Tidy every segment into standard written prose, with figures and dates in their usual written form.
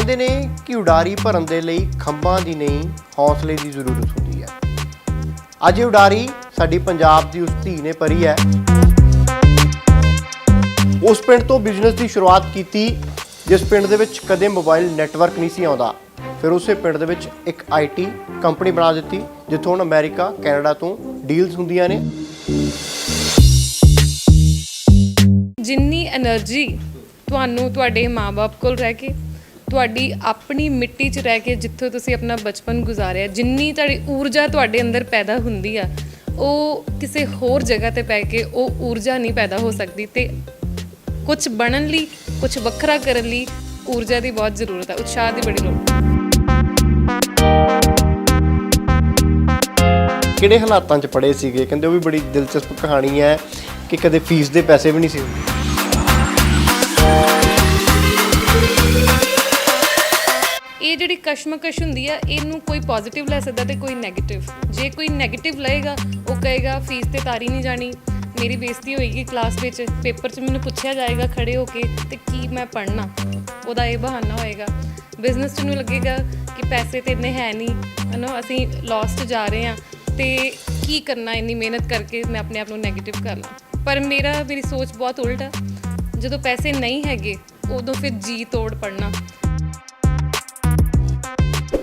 ਕਹਿੰਦੇ ਨੇ ਕਿ ਉਡਾਰੀ ਭਰਨ ਦੇ ਲਈ ਖੰਭਾਂ ਦੀ ਨਹੀਂ ਹੌਸਲੇ ਦੀ ਜ਼ਰੂਰਤ ਹੁੰਦੀ ਹੈ। ਅੱਜ ਇਹ ਉਡਾਰੀ ਸਾਡੀ ਪੰਜਾਬ ਦੀ ਉਸ ਧੀ ਨੇ ਭਰੀ ਹੈ। ਉਸ ਪਿੰਡ ਤੋਂ ਬਿਜ਼ਨਸ ਦੀ ਸ਼ੁਰੂਆਤ ਕੀਤੀ ਜਿਸ ਪਿੰਡ ਦੇ ਵਿੱਚ ਕਦੇ ਮੋਬਾਈਲ ਨੈਟਵਰਕ ਨਹੀਂ ਸੀ ਆਉਂਦਾ। ਫਿਰ ਉਸੇ ਪਿੰਡ ਦੇ ਵਿੱਚ ਇੱਕ IT ਕੰਪਨੀ ਬਣਾ ਦਿੱਤੀ ਜਿੱਥੋਂ ਹੁਣ ਅਮਰੀਕਾ ਕੈਨੇਡਾ ਤੋਂ ਡੀਲਸ ਹੁੰਦੀਆਂ ਨੇ। ਜਿੰਨੀ એનર્ਜੀ ਤੁਹਾਨੂੰ ਤੁਹਾਡੇ ਮਾਂ-ਬਾਪ ਕੋਲ ਰਹਿ ਕੇ, ਤੁਹਾਡੀ ਆਪਣੀ ਮਿੱਟੀ 'ਚ ਰਹਿ ਕੇ ਜਿੱਥੋਂ ਤੁਸੀਂ ਆਪਣਾ ਬਚਪਨ ਗੁਜ਼ਾਰਿਆ, ਜਿੰਨੀ ਤੁਹਾਡੀ ਊਰਜਾ ਤੁਹਾਡੇ ਅੰਦਰ ਪੈਦਾ ਹੁੰਦੀ ਆ, ਉਹ ਕਿਸੇ ਹੋਰ ਜਗ੍ਹਾ ਤੇ ਪੈ ਕੇ ਉਹ ਊਰਜਾ ਨਹੀਂ ਪੈਦਾ ਹੋ ਸਕਦੀ। ਤੇ ਕੁਝ ਬਣਨ ਲਈ, ਕੁਝ ਵੱਖਰਾ ਕਰਨ ਲਈ ਊਰਜਾ ਦੀ ਬਹੁਤ ਜ਼ਰੂਰਤ ਹੈ, ਉਤਸ਼ਾਹ ਦੀ ਬੜੀ ਲੋੜ। ਕਿਹੜੇ ਹਾਲਾਤਾਂ 'ਚ ਪੜ੍ਹੇ ਸੀਗੇ? ਕਹਿੰਦੇ ਉਹ ਵੀ ਬੜੀ ਦਿਲਚਸਪ ਕਹਾਣੀ ਹੈ ਕਿ ਕਦੇ ਫੀਸ ਦੇ ਪੈਸੇ ਵੀ ਨਹੀਂ ਸੀ ਹੁੰਦੇ। ਇਹ ਜਿਹੜੀ ਕਸ਼ਮਕਸ਼ ਹੁੰਦੀ ਆ, ਇਹਨੂੰ ਕੋਈ ਪੋਜ਼ਿਟਿਵ ਲੈ ਸਕਦਾ ਤੇ ਕੋਈ ਨੈਗੇਟਿਵ। ਜੇ ਕੋਈ ਨੈਗੇਟਿਵ ਲਏਗਾ ਉਹ ਕਹੇਗਾ ਫੀਸ ਤੇ ਤਾਰੀ ਨਹੀਂ ਜਾਣੀ, ਮੇਰੀ ਬੇਇੱਜ਼ਤੀ ਹੋਏਗੀ ਕਲਾਸ ਵਿੱਚ, ਪੇਪਰ 'ਚ ਮੈਨੂੰ ਪੁੱਛਿਆ ਜਾਏਗਾ ਖੜੇ ਹੋ ਕੇ ਤੇ ਕੀ ਮੈਂ ਪੜ੍ਹਨਾ, ਉਹਦਾ ਇਹ ਬਹਾਨਾ ਹੋਏਗਾ। ਬਿਜ਼ਨਸ 'ਚ ਨੂੰ ਲੱਗੇਗਾ ਕਿ ਪੈਸੇ ਤੇ ਇੰਨੇ ਹੈ ਨਹੀਂ, ਅਸੀਂ ਲਾਸ 'ਚ ਜਾ ਰਹੇ ਹਾਂ ਤੇ ਕੀ ਕਰਨਾ, ਇੰਨੀ ਮਿਹਨਤ ਕਰਕੇ ਮੈਂ ਆਪਣੇ ਆਪ ਨੂੰ ਨੈਗੇਟਿਵ ਕਰ ਲਾਂ। ਪਰ ਮੇਰੀ ਸੋਚ ਬਹੁਤ ਉਲਟ ਆ। ਜਦੋਂ ਪੈਸੇ ਨਹੀਂ ਹੈਗੇ ਉਦੋਂ ਫਿਰ ਜੀ ਤੋੜ ਪੜ੍ਹਨਾ।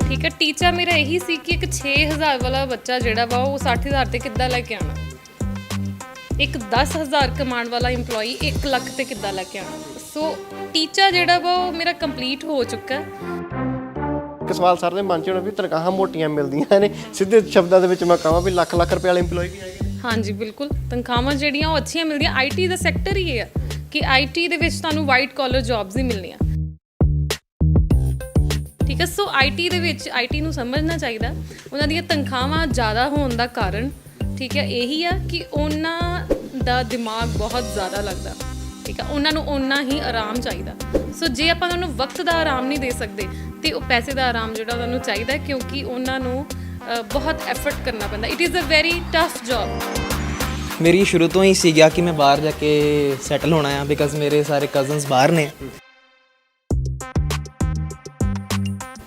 ਠੀਕ ਹੈ, ਟੀਚਾ ਮੇਰਾ ਇਹੀ ਸੀ ਕਿ ਇੱਕ 6000 ਵਾਲਾ ਬੱਚਾ ਜਿਹੜਾ ਵਾ ਉਹ 60000 ਤੇ ਕਿੱਦਾਂ ਲੈ ਕੇ ਆਉਣਾ, ਇੱਕ 10000 ਕਮਾਉਣ ਵਾਲਾ EMPLOYEE 1 ਲੱਖ ਤੇ ਕਿੱਦਾਂ ਲੈ ਕੇ ਆਉਣਾ। ਸੋ ਟੀਚਾ ਜਿਹੜਾ ਵਾ ਉਹ ਮੇਰਾ ਕੰਪਲੀਟ ਹੋ ਚੁੱਕਾ। ਇੱਕ ਸਵਾਲ ਸਰ ਦੇ ਮਨ 'ਚ ਹੋਣਾ ਵੀ ਤਨਖਾਹਾਂ ਮੋਟੀਆਂ ਮਿਲਦੀਆਂ ਨੇ, ਸਿੱਧੇ ਸ਼ਬਦਾਂ ਦੇ ਵਿੱਚ ਮੈਂ ਕਹਾਂ ਵੀ ਲੱਖ ਰੁਪਏ ਵਾਲੇ EMPLOYEE ਵੀ ਹੈਗੇ। ਹਾਂਜੀ ਬਿਲਕੁਲ, ਤਨਖਾਹਾਂ ਜਿਹੜੀਆਂ ਉਹ ਅੱਛੀਆਂ ਮਿਲਦੀਆਂ। IT ਦਾ ਸੈਕਟਰ ਹੀ ਇਹ ਆ ਕਿ IT ਦੇ ਵਿੱਚ ਤੁਹਾਨੂੰ ਵਾਈਟ ਕਾਲਰ ਜੌਬਸ ਹੀ ਮਿਲਣੀਆਂ। ਠੀਕ ਹੈ, ਸੋ IT ਦੇ ਵਿੱਚ IT ਨੂੰ ਸਮਝਣਾ ਚਾਹੀਦਾ। ਉਹਨਾਂ ਦੀਆਂ ਤਨਖਾਹਾਂ ਜ਼ਿਆਦਾ ਹੋਣ ਦਾ ਕਾਰਨ ਠੀਕ ਹੈ ਇਹੀ ਆ ਕਿ ਉਹਨਾਂ ਦਾ ਦਿਮਾਗ ਬਹੁਤ ਜ਼ਿਆਦਾ ਲੱਗਦਾ। ਠੀਕ ਹੈ, ਉਹਨਾਂ ਨੂੰ ਓਨਾ ਹੀ ਆਰਾਮ ਚਾਹੀਦਾ। ਸੋ ਜੇ ਆਪਾਂ ਉਹਨਾਂ ਨੂੰ ਵਕਤ ਦਾ ਆਰਾਮ ਨਹੀਂ ਦੇ ਸਕਦੇ ਤੇ ਉਹ ਪੈਸੇ ਦਾ ਆਰਾਮ ਜਿਹੜਾ ਉਹਨਾਂ ਨੂੰ ਚਾਹੀਦਾ, ਕਿਉਂਕਿ ਉਹਨਾਂ ਨੂੰ ਬਹੁਤ ਐਫਰਟ ਕਰਨਾ ਪੈਂਦਾ। It is a very tough job. ਮੇਰੀ ਸ਼ੁਰੂ ਤੋਂ ਹੀ ਸੀਗਾ ਕਿ ਮੈਂ ਬਾਹਰ ਜਾ ਕੇ ਸੈਟਲ ਹੋਣਾ ਆ, ਬਿਕਾਜ਼ ਮੇਰੇ ਸਾਰੇ ਕਜ਼ਨਸ ਬਾਹਰ ਨੇ।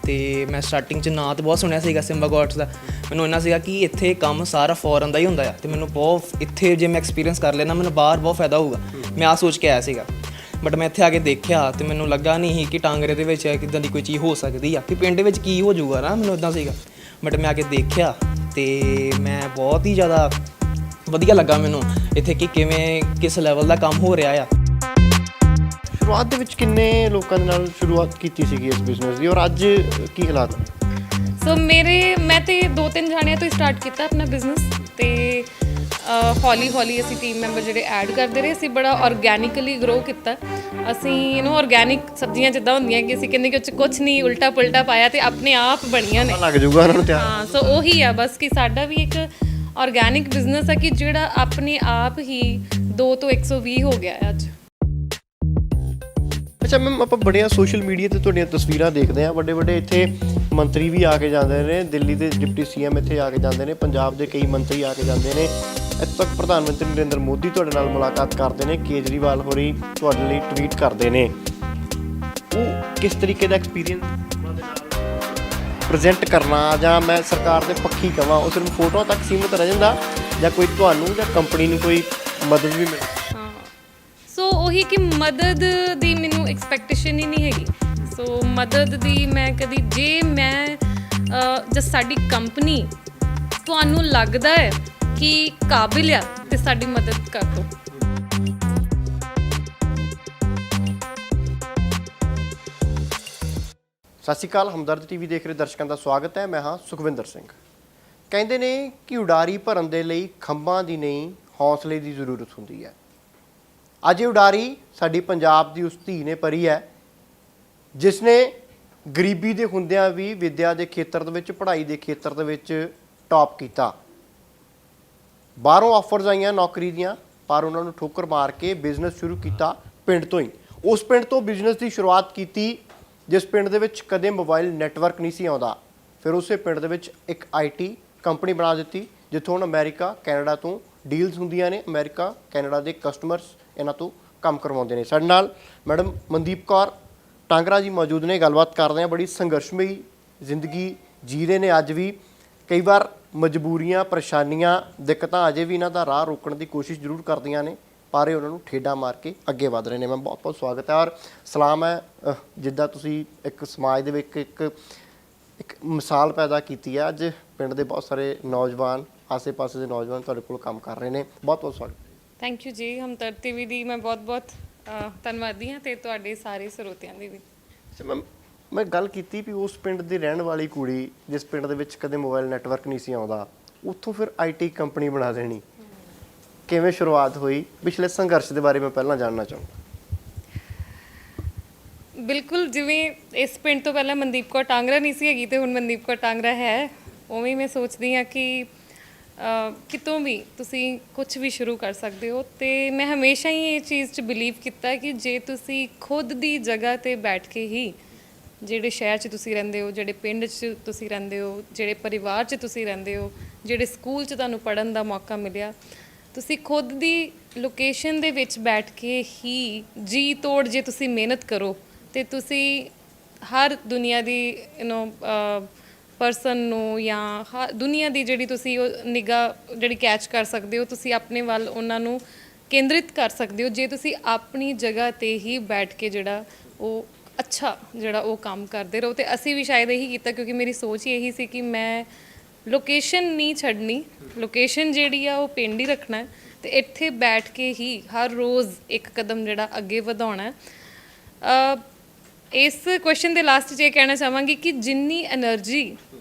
ਤੇ ਮੈਂ ਸਟਾਰਟਿੰਗ 'ਚ ਨਾਂ ਤਾਂ ਬਹੁਤ ਸੁਣਿਆ ਸੀਗਾ ਸਿੰਬਾ ਗੋਡਸ ਦਾ। ਮੈਨੂੰ ਇੰਨਾ ਸੀਗਾ ਕਿ ਇੱਥੇ ਕੰਮ ਸਾਰਾ ਫੋਰਨ ਦਾ ਹੀ ਹੁੰਦਾ ਆ ਅਤੇ ਮੈਨੂੰ ਬਹੁਤ ਇੱਥੇ ਜੇ ਮੈਂ ਐਕਸਪੀਰੀਅੰਸ ਕਰ ਲੈਣਾ ਮੈਨੂੰ ਬਾਹਰ ਬਹੁਤ ਫਾਇਦਾ ਹੋਊਗਾ। ਮੈਂ ਆਹ ਸੋਚ ਕੇ ਆਇਆ ਸੀਗਾ, ਬਟ ਮੈਂ ਇੱਥੇ ਆ ਕੇ ਦੇਖਿਆ ਅਤੇ ਮੈਨੂੰ ਲੱਗਾ ਨਹੀਂ ਸੀ ਕਿ ਟਾਂਗਰੇ ਦੇ ਵਿੱਚ ਕਿੱਦਾਂ ਦੀ ਕੋਈ ਚੀਜ਼ ਹੋ ਸਕਦੀ ਆ, ਕਿ ਪਿੰਡ ਵਿੱਚ ਕੀ ਹੋ ਜਾਊਗਾ ਨਾ, ਮੈਨੂੰ ਇੱਦਾਂ ਸੀਗਾ। ਬਟ ਮੈਂ ਆ ਕੇ ਦੇਖਿਆ ਅਤੇ ਮੈਂ ਬਹੁਤ ਹੀ ਜ਼ਿਆਦਾ ਵਧੀਆ ਲੱਗਾ ਮੈਨੂੰ ਇੱਥੇ ਕਿ ਕਿਵੇਂ ਕਿਸ ਲੈਵਲ ਦਾ ਕੰਮ ਹੋ ਰਿਹਾ ਆ। ਸ਼ੁਰੂਆਤ ਦੇ ਵਿੱਚ ਕਿੰਨੇ ਲੋਕਾਂ ਦੇ ਨਾਲ ਸ਼ੁਰੂਆਤ ਕੀਤੀ ਸੀਗੀ ਇਸ ਬਿਜ਼ਨਸ ਦੀ ਔਰ ਅੱਜ ਕੀ ਹਾਲਾਤ ਨੇ? ਸੋ ਮੈਂ ਤੇ 2-3 ਜਾਣਿਆਂ ਤੋਂ ਹੀ ਸਟਾਰਟ ਕੀਤਾ ਆਪਣਾ ਬਿਜ਼ਨਸ ਤੇ ਹੌਲੀ ਹੌਲੀ ਅਸੀਂ ਟੀਮ ਮੈਂਬਰ ਜਿਹੜੇ ਐਡ ਕਰਦੇ ਰਹੇ। ਅਸੀਂ ਬੜਾ ਔਰਗੈਨਿਕਲੀ ਗਰੋ ਕੀਤਾ। ਅਸੀਂ ਔਰਗੈਨਿਕ ਸਬਜ਼ੀਆਂ ਜਿੱਦਾਂ ਹੁੰਦੀਆਂ ਕਿ ਅਸੀਂ ਕਹਿੰਦੇ ਕਿ ਉਹ 'ਚ ਕੁਛ ਨਹੀਂ ਉਲਟਾ ਪੁਲਟਾ ਪਾਇਆ ਤੇ ਆਪਣੇ ਆਪ ਬਣੀਆਂ ਨੇ, ਲੱਗ ਜਾਊਗਾ ਉਹਨਾਂ ਨੂੰ ਤਿਆਰ। ਹਾਂ, ਸੋ ਉਹੀ ਆ ਬਸ ਕਿ ਸਾਡਾ ਵੀ ਇੱਕ ਔਰਗੈਨਿਕ ਬਿਜ਼ਨਸ ਆ ਕਿ ਜਿਹੜਾ ਆਪਣੇ ਆਪ ਹੀ 2 ਤੋਂ 120 ਹੋ ਗਿਆ ਅੱਜ। ਅੱਛਾ ਮੈਮ, ਆਪਾਂ ਬੜੀਆਂ ਸੋਸ਼ਲ ਮੀਡੀਆ 'ਤੇ ਤੁਹਾਡੀਆਂ ਤਸਵੀਰਾਂ ਦੇਖਦੇ ਹਾਂ, ਵੱਡੇ ਇੱਥੇ ਮੰਤਰੀ ਵੀ ਆ ਕੇ ਜਾਂਦੇ ਨੇ, ਦਿੱਲੀ ਦੇ ਡਿਪਟੀ CM ਇੱਥੇ ਆ ਕੇ ਜਾਂਦੇ ਨੇ, ਪੰਜਾਬ ਦੇ ਕਈ ਮੰਤਰੀ ਆ ਕੇ ਜਾਂਦੇ ਨੇ, ਇੱਥੋਂ ਤੱਕ ਪ੍ਰਧਾਨ ਮੰਤਰੀ ਨਰਿੰਦਰ ਮੋਦੀ ਤੁਹਾਡੇ ਨਾਲ ਮੁਲਾਕਾਤ ਕਰਦੇ ਨੇ, ਕੇਜਰੀਵਾਲ ਹੋਰੀ ਤੁਹਾਡੇ ਲਈ ਟਵੀਟ ਕਰਦੇ ਨੇ। ਉਹ ਕਿਸ ਤਰੀਕੇ ਦਾ ਐਕਸਪੀਰੀਅੰਸ ਪ੍ਰੈਜ਼ੈਂਟ ਕਰਨਾ, ਜਾਂ ਮੈਂ ਸਰਕਾਰ ਦੇ ਪੱਖੀ ਕਹਾਂ ਉਹ ਸਿਰਫ ਫੋਟੋਆਂ ਤੱਕ ਸੀਮਿਤ ਰਹਿ ਜਾਂਦਾ, ਜਾਂ ਕੋਈ ਤੁਹਾਨੂੰ ਜਾਂ ਕੰਪਨੀ ਨੂੰ ਕੋਈ ਮਦਦ ਵੀ ਮਿਲੇ? ਸੋ ਉਹੀ ਕਿ ਮਦਦ ਦੀ ਮੈਨੂੰ ਐਕਸਪੈਕਟੇਸ਼ਨ ਹੀ ਨਹੀਂ ਹੈਗੀ। ਸੋ ਮਦਦ ਦੀ ਮੈਂ ਕਦੀ ਜੇ ਸਾਡੀ ਕੰਪਨੀ ਤੁਹਾਨੂੰ ਲੱਗਦਾ ਹੈ ਕਿ ਕਾਬਿਲ ਆ ਤੇ ਸਾਡੀ ਮਦਦ ਕਰ ਦਿਓ। ਸਤਿ ਸ਼੍ਰੀ ਅਕਾਲ, ਹਮਦਰਦ TV ਦੇਖ ਰਹੇ ਦਰਸ਼ਕਾਂ ਦਾ ਸਵਾਗਤ ਹੈ। ਮੈਂ ਹਾਂ ਸੁਖਵਿੰਦਰ ਸਿੰਘ। ਕਹਿੰਦੇ ਨੇ ਕਿ ਉਡਾਰੀ ਭਰਨ ਦੇ ਲਈ ਖੰਭਾਂ ਦੀ ਨਹੀਂ ਹੌਸਲੇ ਦੀ ਜ਼ਰੂਰਤ ਹੁੰਦੀ ਹੈ। ਅੱਜ ਇਹ ਉਡਾਰੀ ਸਾਡੀ ਪੰਜਾਬ ਦੀ ਉਸ ਧੀ ਨੇ ਭਰੀ ਹੈ ਜਿਸ ਨੇ ਗਰੀਬੀ ਦੇ ਹੁੰਦਿਆਂ ਵੀ ਵਿੱਦਿਆ ਦੇ ਖੇਤਰ ਦੇ ਵਿੱਚ, ਪੜ੍ਹਾਈ ਦੇ ਖੇਤਰ ਦੇ ਵਿੱਚ ਟੌਪ ਕੀਤਾ। ਬਾਹਰੋਂ ਆਫਰਸ ਆਈਆਂ ਨੌਕਰੀ ਦੀਆਂ, ਪਰ ਉਹਨਾਂ ਨੂੰ ਠੋਕਰ ਮਾਰ ਕੇ ਬਿਜ਼ਨਸ ਸ਼ੁਰੂ ਕੀਤਾ ਪਿੰਡ ਤੋਂ ਹੀ। ਉਸ ਪਿੰਡ ਤੋਂ ਬਿਜ਼ਨਸ ਦੀ ਸ਼ੁਰੂਆਤ ਕੀਤੀ ਜਿਸ ਪਿੰਡ ਦੇ ਵਿੱਚ ਕਦੇ ਮੋਬਾਈਲ ਨੈਟਵਰਕ ਨਹੀਂ ਸੀ ਆਉਂਦਾ। ਫਿਰ ਉਸੇ ਪਿੰਡ ਦੇ ਵਿੱਚ ਇੱਕ IT ਕੰਪਨੀ ਬਣਾ ਦਿੱਤੀ ਜਿੱਥੋਂ ਹੁਣ ਅਮਰੀਕਾ ਕੈਨੇਡਾ ਤੋਂ ਡੀਲਸ ਹੁੰਦੀਆਂ ਨੇ। ਅਮਰੀਕਾ ਕੈਨੇਡਾ ਦੇ ਕਸਟਮਰਸ ਇਹਨਾਂ ਤੋਂ ਕੰਮ ਕਰਵਾਉਂਦੇ ਨੇ। ਸਾਡੇ ਨਾਲ ਮੈਡਮ ਮਨਦੀਪ ਕੌਰ ਟਾਂਗਰਾ ਜੀ ਮੌਜੂਦ ਨੇ, ਗੱਲਬਾਤ ਕਰਦੇ ਹਾਂ। ਬੜੀ ਸੰਘਰਸ਼ਮਈ ਜ਼ਿੰਦਗੀ ਜੀ ਰਹੇ ਨੇ ਅੱਜ ਵੀ। ਕਈ ਵਾਰ ਮਜਬੂਰੀਆਂ, ਪਰੇਸ਼ਾਨੀਆਂ, ਦਿੱਕਤਾਂ ਅਜੇ ਵੀ ਇਹਨਾਂ ਦਾ ਰਾਹ ਰੋਕਣ ਦੀ ਕੋਸ਼ਿਸ਼ ਜ਼ਰੂਰ ਕਰਦੀਆਂ ਨੇ, ਪਰ ਇਹ ਉਹਨਾਂ ਨੂੰ ਠੇਡਾ ਮਾਰ ਕੇ ਅੱਗੇ ਵਧ ਰਹੇ ਨੇ। ਮੈਂ ਬਹੁਤ ਬਹੁਤ ਸਵਾਗਤ ਹੈ ਔਰ ਸਲਾਮ ਹੈ। ਜਿੱਦਾਂ ਤੁਸੀਂ ਇੱਕ ਸਮਾਜ ਦੇ ਵਿੱਚ ਇੱਕ ਮਿਸਾਲ ਪੈਦਾ ਕੀਤੀ ਹੈ, ਅੱਜ ਪਿੰਡ ਦੇ ਬਹੁਤ ਸਾਰੇ ਨੌਜਵਾਨ, ਆਸੇ-ਪਾਸੇ ਦੇ ਨੌਜਵਾਨ ਤੁਹਾਡੇ ਕੋਲ ਕੰਮ ਕਰ ਰਹੇ ਨੇ। ਬਹੁਤ ਬਹੁਤ ਸਵਾਗਤ। ਥੈਂਕ ਯੂ ਜੀ। ਹਮਦਰਦ ਟੀਵੀ ਦੀ ਮੈਂ ਬਹੁਤ-ਬਹੁਤ ਧੰਨਵਾਦੀ ਹਾਂ ਤੇ ਤੁਹਾਡੇ ਸਾਰੇ ਸਰੋਤਿਆਂ ਦੀ ਵੀ। ਅੱਛਾ, ਮੈਂ ਗੱਲ ਕੀਤੀ ਵੀ ਉਸ ਪਿੰਡ ਦੀ ਰਹਿਣ ਵਾਲੀ ਕੁੜੀ, ਜਿਸ ਪਿੰਡ ਦੇ ਵਿੱਚ ਕਦੇ ਮੋਬਾਈਲ ਨੈਟਵਰਕ ਨਹੀਂ ਸੀ ਆਉਂਦਾ, ਉੱਥੋਂ ਫਿਰ ਆਈਟੀ ਕੰਪਨੀ ਬਣਾ ਦੇਣੀ, ਕਿਵੇਂ ਸ਼ੁਰੂਆਤ ਹੋਈ? ਪਿਛਲੇ ਸੰਘਰਸ਼ ਦੇ ਬਾਰੇ ਮੈਂ ਪਹਿਲਾਂ ਜਾਣਨਾ ਚਾਹੂੰਗਾ। ਬਿਲਕੁਲ, ਜਿਵੇਂ ਇਸ ਪਿੰਡ ਤੋਂ ਪਹਿਲਾਂ ਮਨਦੀਪ ਕੌਰ ਟਾਂਗਰਾ ਨਹੀਂ ਸੀ ਹੈਗੀ ਤੇ ਹੁਣ ਮਨਦੀਪ ਕੌਰ ਟਾਂਗਰਾ ਹੈ, ਉਵੇਂ ਮੈਂ ਸੋਚਦੀ ਹਾਂ ਕਿ ਕਿਤੋਂ ਵੀ ਤੁਸੀਂ ਕੁਝ ਵੀ ਸ਼ੁਰੂ ਕਰ ਸਕਦੇ ਹੋ। ਤੇ ਮੈਂ ਹਮੇਸ਼ਾ ਹੀ ਇਹ ਚੀਜ਼ 'ਚ ਬਿਲੀਵ ਕੀਤਾ ਕਿ ਜੇ ਤੁਸੀਂ ਖੁਦ ਦੀ ਜਗ੍ਹਾ 'ਤੇ ਬੈਠ ਕੇ ਹੀ, ਜਿਹੜੇ ਸ਼ਹਿਰ 'ਚ ਤੁਸੀਂ ਰਹਿੰਦੇ ਹੋ, ਜਿਹੜੇ ਪਿੰਡ 'ਚ ਤੁਸੀਂ ਰਹਿੰਦੇ ਹੋ, ਜਿਹੜੇ ਪਰਿਵਾਰ 'ਚ ਤੁਸੀਂ ਰਹਿੰਦੇ ਹੋ, ਜਿਹੜੇ ਸਕੂਲ 'ਚ ਤੁਹਾਨੂੰ ਪੜ੍ਹਨ ਦਾ ਮੌਕਾ ਮਿਲਿਆ, ਤੁਸੀਂ ਖੁਦ ਦੀ ਲੋਕੇਸ਼ਨ ਦੇ ਵਿੱਚ ਬੈਠ ਕੇ ਹੀ ਜੀ ਤੋੜ ਜੇ ਤੁਸੀਂ ਮਿਹਨਤ ਕਰੋ ਤੇ ਤੁਸੀਂ ਹਰ ਦੁਨੀਆ ਦੀ ਪਰਸਨ ਨੂੰ ਜਾਂ ਦੁਨੀਆ ਦੀ ਜਿਹੜੀ ਤੁਸੀਂ ਉਹ ਨਿਗਾਹ ਜਿਹੜੀ ਕੈਚ ਕਰ ਸਕਦੇ ਹੋ, ਤੁਸੀਂ ਆਪਣੇ ਵੱਲ ਉਹਨਾਂ ਨੂੰ ਕੇਂਦਰਿਤ ਕਰ ਸਕਦੇ ਹੋ ਜੇ ਤੁਸੀਂ ਆਪਣੀ ਜਗ੍ਹਾ 'ਤੇ ਹੀ ਬੈਠ ਕੇ ਜਿਹੜਾ ਉਹ ਅੱਛਾ ਜਿਹੜਾ ਉਹ ਕੰਮ ਕਰਦੇ ਰਹੋ। ਤੇ ਅਸੀਂ ਵੀ ਸ਼ਾਇਦ ਇਹੀ ਕੀਤਾ, ਕਿਉਂਕਿ ਮੇਰੀ ਸੋਚ ਹੀ ਇਹੀ ਸੀ ਕਿ ਮੈਂ ਲੋਕੇਸ਼ਨ ਨਹੀਂ ਛੱਡਣੀ, ਲੋਕੇਸ਼ਨ ਜਿਹੜੀ ਆ ਉਹ ਪਿੰਡ ਹੀ ਰੱਖਣਾ ਤੇ ਇੱਥੇ ਬੈਠ ਕੇ ਹੀ ਹਰ ਰੋਜ਼ ਇੱਕ ਕਦਮ ਜਿਹੜਾ ਅੱਗੇ ਵਧਾਉਣਾ। ਇਸ ਕੁਐਸਚਨ ਦੇ ਲਾਸਟ 'ਚ ਇਹ ਕਹਿਣਾ ਚਾਹਾਂਗੀ ਕਿ ਜਿੰਨੀ એનર્ਜੀ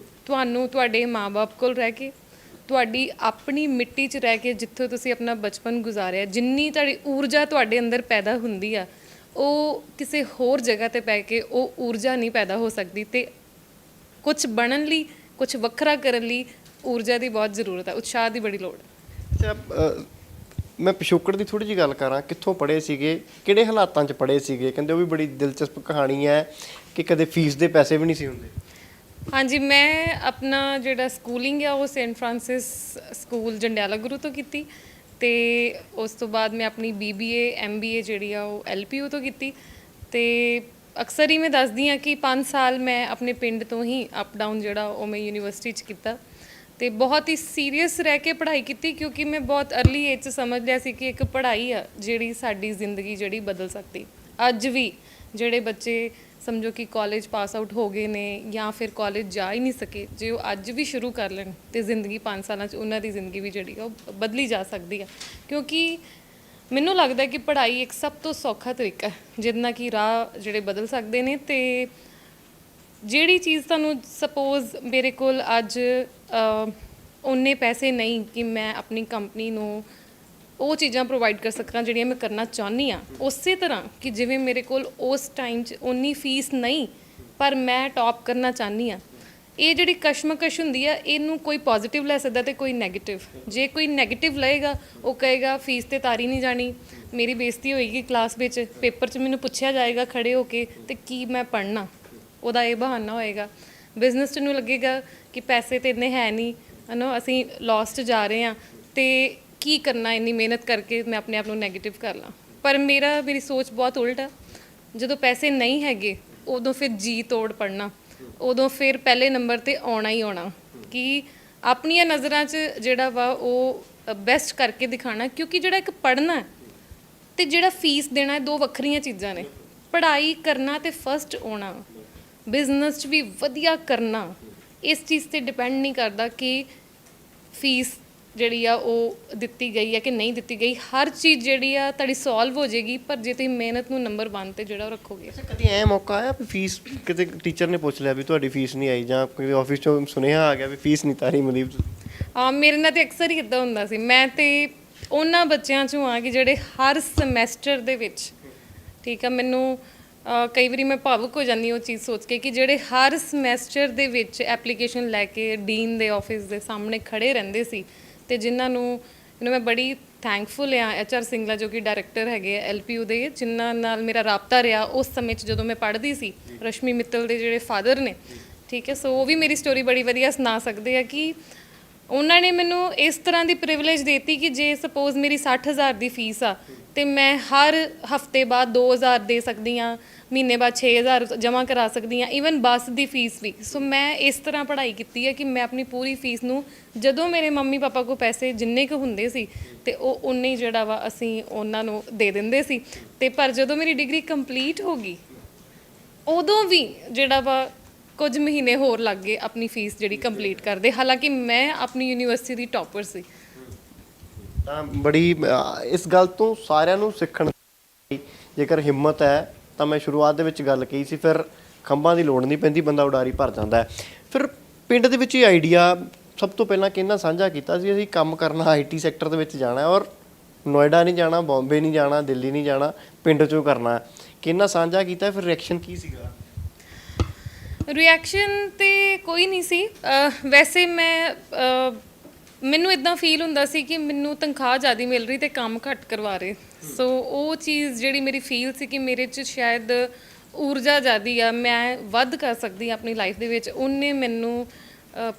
ਤੁਹਾਨੂੰ ਤੁਹਾਡੇ ਮਾਂ-ਬਾਪ ਕੋਲ ਰਹਿ ਕੇ, ਤੁਹਾਡੀ ਆਪਣੀ ਮਿੱਟੀ 'ਚ ਰਹਿ ਕੇ ਜਿੱਥੋਂ ਤੁਸੀਂ ਆਪਣਾ ਬਚਪਨ ਗੁਜ਼ਾਰਿਆ, ਜਿੰਨੀ ਤੁਹਾਡੀ ਊਰਜਾ ਤੁਹਾਡੇ ਅੰਦਰ ਪੈਦਾ ਹੁੰਦੀ ਆ, ਉਹ ਕਿਸੇ ਹੋਰ ਜਗ੍ਹਾ 'ਤੇ ਪੈ ਕੇ ਉਹ ਊਰਜਾ ਨਹੀਂ ਪੈਦਾ ਹੋ ਸਕਦੀ। ਤੇ ਕੁਝ ਬਣਨ ਲਈ, ਕੁਝ ਵੱਖਰਾ ਕਰਨ ਲਈ ਊਰਜਾ ਦੀ ਬਹੁਤ ਜ਼ਰੂਰਤ ਹੈ, ਉਤਸ਼ਾਹ ਦੀ ਬੜੀ ਲੋੜ ਹੈ। ਅੱਛਾ, ਮੈਂ ਪਿਛੋਕੜ ਦੀ ਥੋੜ੍ਹੀ ਜਿਹੀ ਗੱਲ ਕਰਾਂ। ਕਿੱਥੋਂ ਪੜ੍ਹੇ ਸੀਗੇ, ਕਿਹੜੇ ਹਾਲਾਤਾਂ 'ਚ ਪੜ੍ਹੇ ਸੀਗੇ? ਕਹਿੰਦੇ ਉਹ ਵੀ ਬੜੀ ਦਿਲਚਸਪ ਕਹਾਣੀ ਹੈ ਕਿ ਕਦੇ ਫੀਸ ਦੇ ਪੈਸੇ ਵੀ ਨਹੀਂ ਸੀ ਹੁੰਦੇ। ਹਾਂਜੀ, ਮੈਂ ਆਪਣਾ ਜਿਹੜਾ ਸਕੂਲਿੰਗ ਆ ਉਹ Saint Francis school Jandiala Guru ਤੋਂ ਕੀਤੀ ਤੇ ਉਸ ਤੋਂ ਬਾਅਦ ਮੈਂ ਆਪਣੀ BBA MBA ਜਿਹੜੀ ਆ ਉਹ LPU ਤੋਂ ਕੀਤੀ। ਤੇ ਅਕਸਰ ਹੀ ਮੈਂ ਦੱਸਦੀ ਹਾਂ ਕਿ 5 ਸਾਲ ਮੈਂ ਆਪਣੇ ਪਿੰਡ ਤੋਂ ਹੀ ਅਪ ਡਾਊਨ ਜਿਹੜਾ ਉਹ ਮੈਂ ਯੂਨੀਵਰਸਿਟੀ 'ਚ ਕੀਤਾ ਤੇ ਬਹੁਤ ਹੀ ਸੀਰੀਅਸ ਰਹਿ ਕੇ ਪੜ੍ਹਾਈ ਕੀਤੀ, ਕਿਉਂਕਿ ਮੈਂ ਬਹੁਤ ਅਰਲੀ ਏਜ 'ਚ ਸਮਝ ਲਿਆ ਸੀ ਕਿ ਇੱਕ ਪੜ੍ਹਾਈ ਆ ਜਿਹੜੀ ਸਾਡੀ ਜ਼ਿੰਦਗੀ ਜਿਹੜੀ ਬਦਲ ਸਕਦੀ। ਅੱਜ ਵੀ ਜਿਹੜੇ ਬੱਚੇ ਸਮਝੋ ਕਿ ਕਾਲਜ ਪਾਸ ਆਊਟ ਹੋ ਗਏ ਨੇ ਜਾਂ ਫਿਰ ਕਾਲਜ ਜਾ ਹੀ ਨਹੀਂ ਸਕੇ, ਜੇ ਉਹ ਅੱਜ ਵੀ ਸ਼ੁਰੂ ਕਰ ਲੈਣ ਤੇ ਜ਼ਿੰਦਗੀ 5 ਸਾਲਾਂ 'ਚ ਉਹਨਾਂ ਦੀ ਜ਼ਿੰਦਗੀ ਵੀ ਜਿਹੜੀ ਉਹ ਬਦਲੀ ਜਾ ਸਕਦੀ ਆ। ਕਿਉਂਕਿ ਮੈਨੂੰ ਲੱਗਦਾ ਕਿ ਪੜ੍ਹਾਈ ਇੱਕ ਸਭ ਤੋਂ ਸੌਖਾ ਤਰੀਕਾ ਹੈ ਜਿਹਦੇ ਨਾਲ ਕਿ ਰਾਹ ਜਿਹੜੇ ਬਦਲ ਸਕਦੇ ਨੇ। ਤੇ ਜਿਹੜੀ ਚੀਜ਼ ਤੁਹਾਨੂੰ ਸਪੋਜ਼ ਮੇਰੇ ਕੋਲ ਅੱਜ ਉਨੇ ਪੈਸੇ ਨਹੀਂ ਕਿ ਮੈਂ ਆਪਣੀ ਕੰਪਨੀ ਨੂੰ ਉਹ ਚੀਜ਼ਾਂ ਪ੍ਰੋਵਾਈਡ ਕਰ ਸਕਾਂ ਜਿਹੜੀਆਂ ਮੈਂ ਕਰਨਾ ਚਾਹੁੰਦੀ ਹਾਂ, ਉਸੇ ਤਰ੍ਹਾਂ ਕਿ ਜਿਵੇਂ ਮੇਰੇ ਕੋਲ ਉਸ ਟਾਈਮ 'ਚ ਉਨੀ ਫੀਸ ਨਹੀਂ ਪਰ ਮੈਂ ਟੌਪ ਕਰਨਾ ਚਾਹੁੰਦੀ ਹਾਂ, ਇਹ ਜਿਹੜੀ ਕਸ਼ਮਕਸ਼ ਹੁੰਦੀ ਆ ਇਹਨੂੰ ਕੋਈ ਪੋਜ਼ਿਟਿਵ ਲੈ ਸਕਦਾ ਤੇ ਕੋਈ ਨੈਗੇਟਿਵ। ਜੇ ਕੋਈ ਨੈਗੇਟਿਵ ਲਏਗਾ ਉਹ ਕਹੇਗਾ ਫੀਸ ਤੇ ਤਾਰੀ ਨਹੀਂ ਜਾਣੀ, ਮੇਰੀ ਬੇਇੱਜ਼ਤੀ ਹੋਏਗੀ ਕਲਾਸ ਵਿੱਚ, ਪੇਪਰ 'ਚ ਮੈਨੂੰ ਪੁੱਛਿਆ ਜਾਏਗਾ ਖੜੇ ਹੋ ਕੇ ਤੇ ਕੀ ਮੈਂ ਪੜ੍ਹਨਾ, ਉਹਦਾ ਇਹ ਬਹਾਨਾ ਹੋਏਗਾ। ਬਿਜ਼ਨਸ 'ਚ ਨੂੰ ਲੱਗੇਗਾ ਕਿ ਪੈਸੇ ਤੇ ਇੰਨੇ ਹੈ ਨਹੀਂ, ਅਸੀਂ ਲਾਸ 'ਚ ਜਾ ਰਹੇ ਹਾਂ ਤੇ ਕੀ ਕਰਨਾ, ਇੰਨੀ ਮਿਹਨਤ ਕਰਕੇ ਮੈਂ ਆਪਣੇ ਆਪ ਨੂੰ ਨੈਗੇਟਿਵ ਕਰ ਲਾਂ। ਪਰ ਮੇਰੀ ਸੋਚ ਬਹੁਤ ਉਲਟ ਆ। ਜਦੋਂ ਪੈਸੇ ਨਹੀਂ ਹੈਗੇ ਉਦੋਂ ਫਿਰ ਜੀ ਤੋੜ ਪੜ੍ਹਨਾ, ਉਦੋਂ ਫਿਰ ਪਹਿਲੇ ਨੰਬਰ 'ਤੇ ਆਉਣਾ ਹੀ ਆਉਣਾ ਕਿ ਆਪਣੀਆਂ ਨਜ਼ਰਾਂ 'ਚ ਜਿਹੜਾ ਵਾ ਉਹ ਬੈਸਟ ਕਰਕੇ ਦਿਖਾਣਾ। ਕਿਉਂਕਿ ਜਿਹੜਾ ਇੱਕ ਪੜ੍ਹਨਾ ਤੇ ਜਿਹੜਾ ਫੀਸ ਦੇਣਾ, ਦੋ ਵੱਖਰੀਆਂ ਚੀਜ਼ਾਂ ਨੇ। ਪੜ੍ਹਾਈ ਕਰਨਾ ਤੇ ਫਸਟ ਆਉਣਾ, ਬਿਜ਼ਨਸ 'ਚ ਵੀ ਵਧੀਆ ਕਰਨਾ, ਇਸ ਚੀਜ਼ 'ਤੇ ਡਿਪੈਂਡ ਨਹੀਂ ਕਰਦਾ ਕਿ ਫੀਸ ਜਿਹੜੀ ਆ ਉਹ ਦਿੱਤੀ ਗਈ ਹੈ ਕਿ ਨਹੀਂ ਦਿੱਤੀ ਗਈ। ਹਰ ਚੀਜ਼ ਜਿਹੜੀ ਆ ਤੁਹਾਡੀ ਸੋਲਵ ਹੋ ਜਾਏਗੀ, ਪਰ ਜੇ ਤੁਸੀਂ ਮਿਹਨਤ ਨੂੰ ਨੰਬਰ 1 ਤੇ ਜਿਹੜਾ ਉਹ ਰੱਖੋਗੇ। ਕਦੀ ਐ ਮੌਕਾ ਆਇਆ ਵੀ ਫੀਸ ਕਿਤੇ ਟੀਚਰ ਨੇ ਪੁੱਛ ਲਿਆ ਵੀ ਤੁਹਾਡੀ ਫੀਸ ਨਹੀਂ ਆਈ, ਜਾਂ ਕੋਈ ਆਫਿਸ 'ਚੋਂ ਸੁਨੇਹਾ ਆ ਗਿਆ ਵੀ ਫੀਸ ਨਹੀਂ ਤਾਰੀ ਮਨਦੀਪ? ਮੇਰੇ ਨਾਲ ਤੇ ਅਕਸਰ ਹੀ ਇੱਦਾਂ ਹੁੰਦਾ ਸੀ। ਮੈਂ ਤੇ ਉਹਨਾਂ ਬੱਚਿਆਂ 'ਚੋਂ ਆ ਕਿ ਜਿਹੜੇ ਹਰ ਸਮੈਸਟਰ ਦੇ ਵਿੱਚ, ਠੀਕ ਆ, ਮੈਨੂੰ ਕਈ ਵਾਰੀ ਮੈਂ ਭਾਵੁਕ ਹੋ ਜਾਂਦੀ ਉਹ ਚੀਜ਼ ਸੋਚ ਕੇ ਕਿ ਜਿਹੜੇ ਹਰ ਸਮੈਸਟਰ ਦੇ ਵਿੱਚ ਐਪਲੀਕੇਸ਼ਨ ਲੈ ਕੇ ਡੀਨ ਦੇ ਆਫਿਸ ਦੇ ਸਾਹਮਣੇ ਖੜੇ ਰਹਿੰਦੇ ਸੀ ਤੇ ਜਿਨ੍ਹਾਂ ਨੂੰ ਮੈਂ ਬੜੀ ਥੈਂਕਫੁਲ ਹਾਂ, HR ਸਿੰਗਲਾ ਜੋ ਕਿ ਡਾਇਰੈਕਟਰ ਹੈਗੇ ਆ LPU ਦੇ, ਜਿਨ੍ਹਾਂ ਨਾਲ ਮੇਰਾ ਰਾਬਤਾ ਰਿਹਾ ਉਸ ਸਮੇਂ 'ਚ ਜਦੋਂ ਮੈਂ ਪੜ੍ਹਦੀ ਸੀ। ਰਸ਼ਮੀ ਮਿੱਤਲ ਦੇ ਜਿਹੜੇ ਫਾਦਰ ਨੇ, ਠੀਕ ਹੈ, ਸੋ ਉਹ ਵੀ ਮੇਰੀ ਸਟੋਰੀ ਬੜੀ ਵਧੀਆ ਸੁਣਾ ਸਕਦੇ ਆ ਕਿ ਉਹਨਾਂ ਨੇ ਮੈਨੂੰ ਇਸ ਤਰ੍ਹਾਂ ਦੀ ਪ੍ਰਿਵਿਲੇਜ ਦਿੱਤੀ ਕਿ ਜੇ ਸਪੋਜ਼ ਮੇਰੀ 60000 ਦੀ ਫੀਸ ਆ ਤੇ ਮੈਂ ਹਰ ਹਫਤੇ ਬਾਅਦ 2000 ਦੇ ਸਕਦੀ ਹਾਂ, ਮਹੀਨੇ ਬਾਅਦ 6000 ਜਮ੍ਹਾਂ ਕਰਾ ਸਕਦੀ ਹਾਂ, ਈਵਨ ਬੱਸ ਦੀ ਫੀਸ ਵੀ। ਸੋ ਮੈਂ ਇਸ ਤਰ੍ਹਾਂ ਪੜ੍ਹਾਈ ਕੀਤੀ ਹੈ ਕਿ ਮੈਂ ਆਪਣੀ ਪੂਰੀ ਫੀਸ ਨੂੰ, ਜਦੋਂ ਮੇਰੇ ਮੰਮੀ ਪਾਪਾ ਕੋਲ ਪੈਸੇ ਜਿੰਨੇ ਕੁ ਹੁੰਦੇ ਸੀ ਤੇ ਉਹ ਉਨੇ ਹੀ ਜਿਹੜਾ ਵਾ ਅਸੀਂ ਉਹਨਾਂ ਨੂੰ ਦੇ ਦਿੰਦੇ ਸੀ। ਤੇ ਪਰ ਜਦੋਂ ਮੇਰੀ ਡਿਗਰੀ ਕੰਪਲੀਟ ਹੋ ਗਈ ਉਦੋਂ ਵੀ ਜਿਹੜਾ ਵਾ ਕੁਝ ਮਹੀਨੇ ਹੋਰ ਲੱਗ ਗਏ ਆਪਣੀ ਫੀਸ ਜਿਹੜੀ ਕੰਪਲੀਟ ਕਰਦੇ, ਹਾਲਾਂਕਿ ਮੈਂ ਆਪਣੀ ਯੂਨੀਵਰਸਿਟੀ ਦੀ ਟੌਪਰ ਸੀ। ਤਾਂ ਬੜੀ ਇਸ ਗੱਲ ਤੋਂ ਸਾਰਿਆਂ ਨੂੰ ਸਿੱਖਣ ਦੀ ਜੇਕਰ ਹਿੰਮਤ ਹੈ ਤਾਂ ਮੈਂ ਸ਼ੁਰੂਆਤ ਦੇ ਵਿੱਚ ਗੱਲ ਕਹੀ ਸੀ, ਫਿਰ ਖੰਭਾਂ ਦੀ ਲੋੜ ਨਹੀਂ ਪੈਂਦੀ, ਬੰਦਾ ਉਡਾਰੀ ਭਰ ਜਾਂਦਾ ਹੈ। ਫਿਰ ਪਿੰਡ ਦੇ ਵਿੱਚ ਹੀ ਆਈਡੀਆ ਸਭ ਤੋਂ ਪਹਿਲਾਂ ਕਿਹਨਾਂ ਸਾਂਝਾ ਕੀਤਾ ਸੀ ਅਸੀਂ ਕੰਮ ਕਰਨਾ ਆਈਟੀ ਸੈਕਟਰ ਦੇ ਵਿੱਚ ਜਾਣਾ ਔਰ ਨੋਇਡਾ ਨਹੀਂ ਜਾਣਾ, ਬੰਬੇ ਨਹੀਂ ਜਾਣਾ, ਦਿੱਲੀ ਨਹੀਂ ਜਾਣਾ, ਪਿੰਡ 'ਚੋਂ ਕਰਨਾ, ਕਿਹਨਾਂ ਸਾਂਝਾ ਕੀਤਾ, ਫਿਰ ਰਿਐਕਸ਼ਨ ਕੀ ਸੀਗਾ? ਰਿਐਕਸ਼ਨ ਤੇ ਕੋਈ ਨਹੀਂ ਸੀ। ਵੈਸੇ ਮੈਨੂੰ ਇਦਾਂ ਫੀਲ ਹੁੰਦਾ ਸੀ ਕਿ ਮੈਨੂੰ ਤਨਖਾਹ ਜ਼ਿਆਦਾ ਮਿਲ ਰਹੀ ਤੇ ਕੰਮ ਘੱਟ ਕਰਵਾ ਰਹੇ। ਸੋ ਉਹ ਚੀਜ਼ ਜਿਹੜੀ ਮੇਰੀ ਫੀਲ ਸੀ ਕਿ ਮੇਰੇ 'ਚ ਸ਼ਾਇਦ ਊਰਜਾ ਜ਼ਿਆਦੀ ਆ, ਮੈਂ ਵੱਧ ਕਰ ਸਕਦੀ ਹਾਂ ਆਪਣੀ ਲਾਈਫ ਦੇ ਵਿੱਚ, ਉਹਨੇ ਮੈਨੂੰ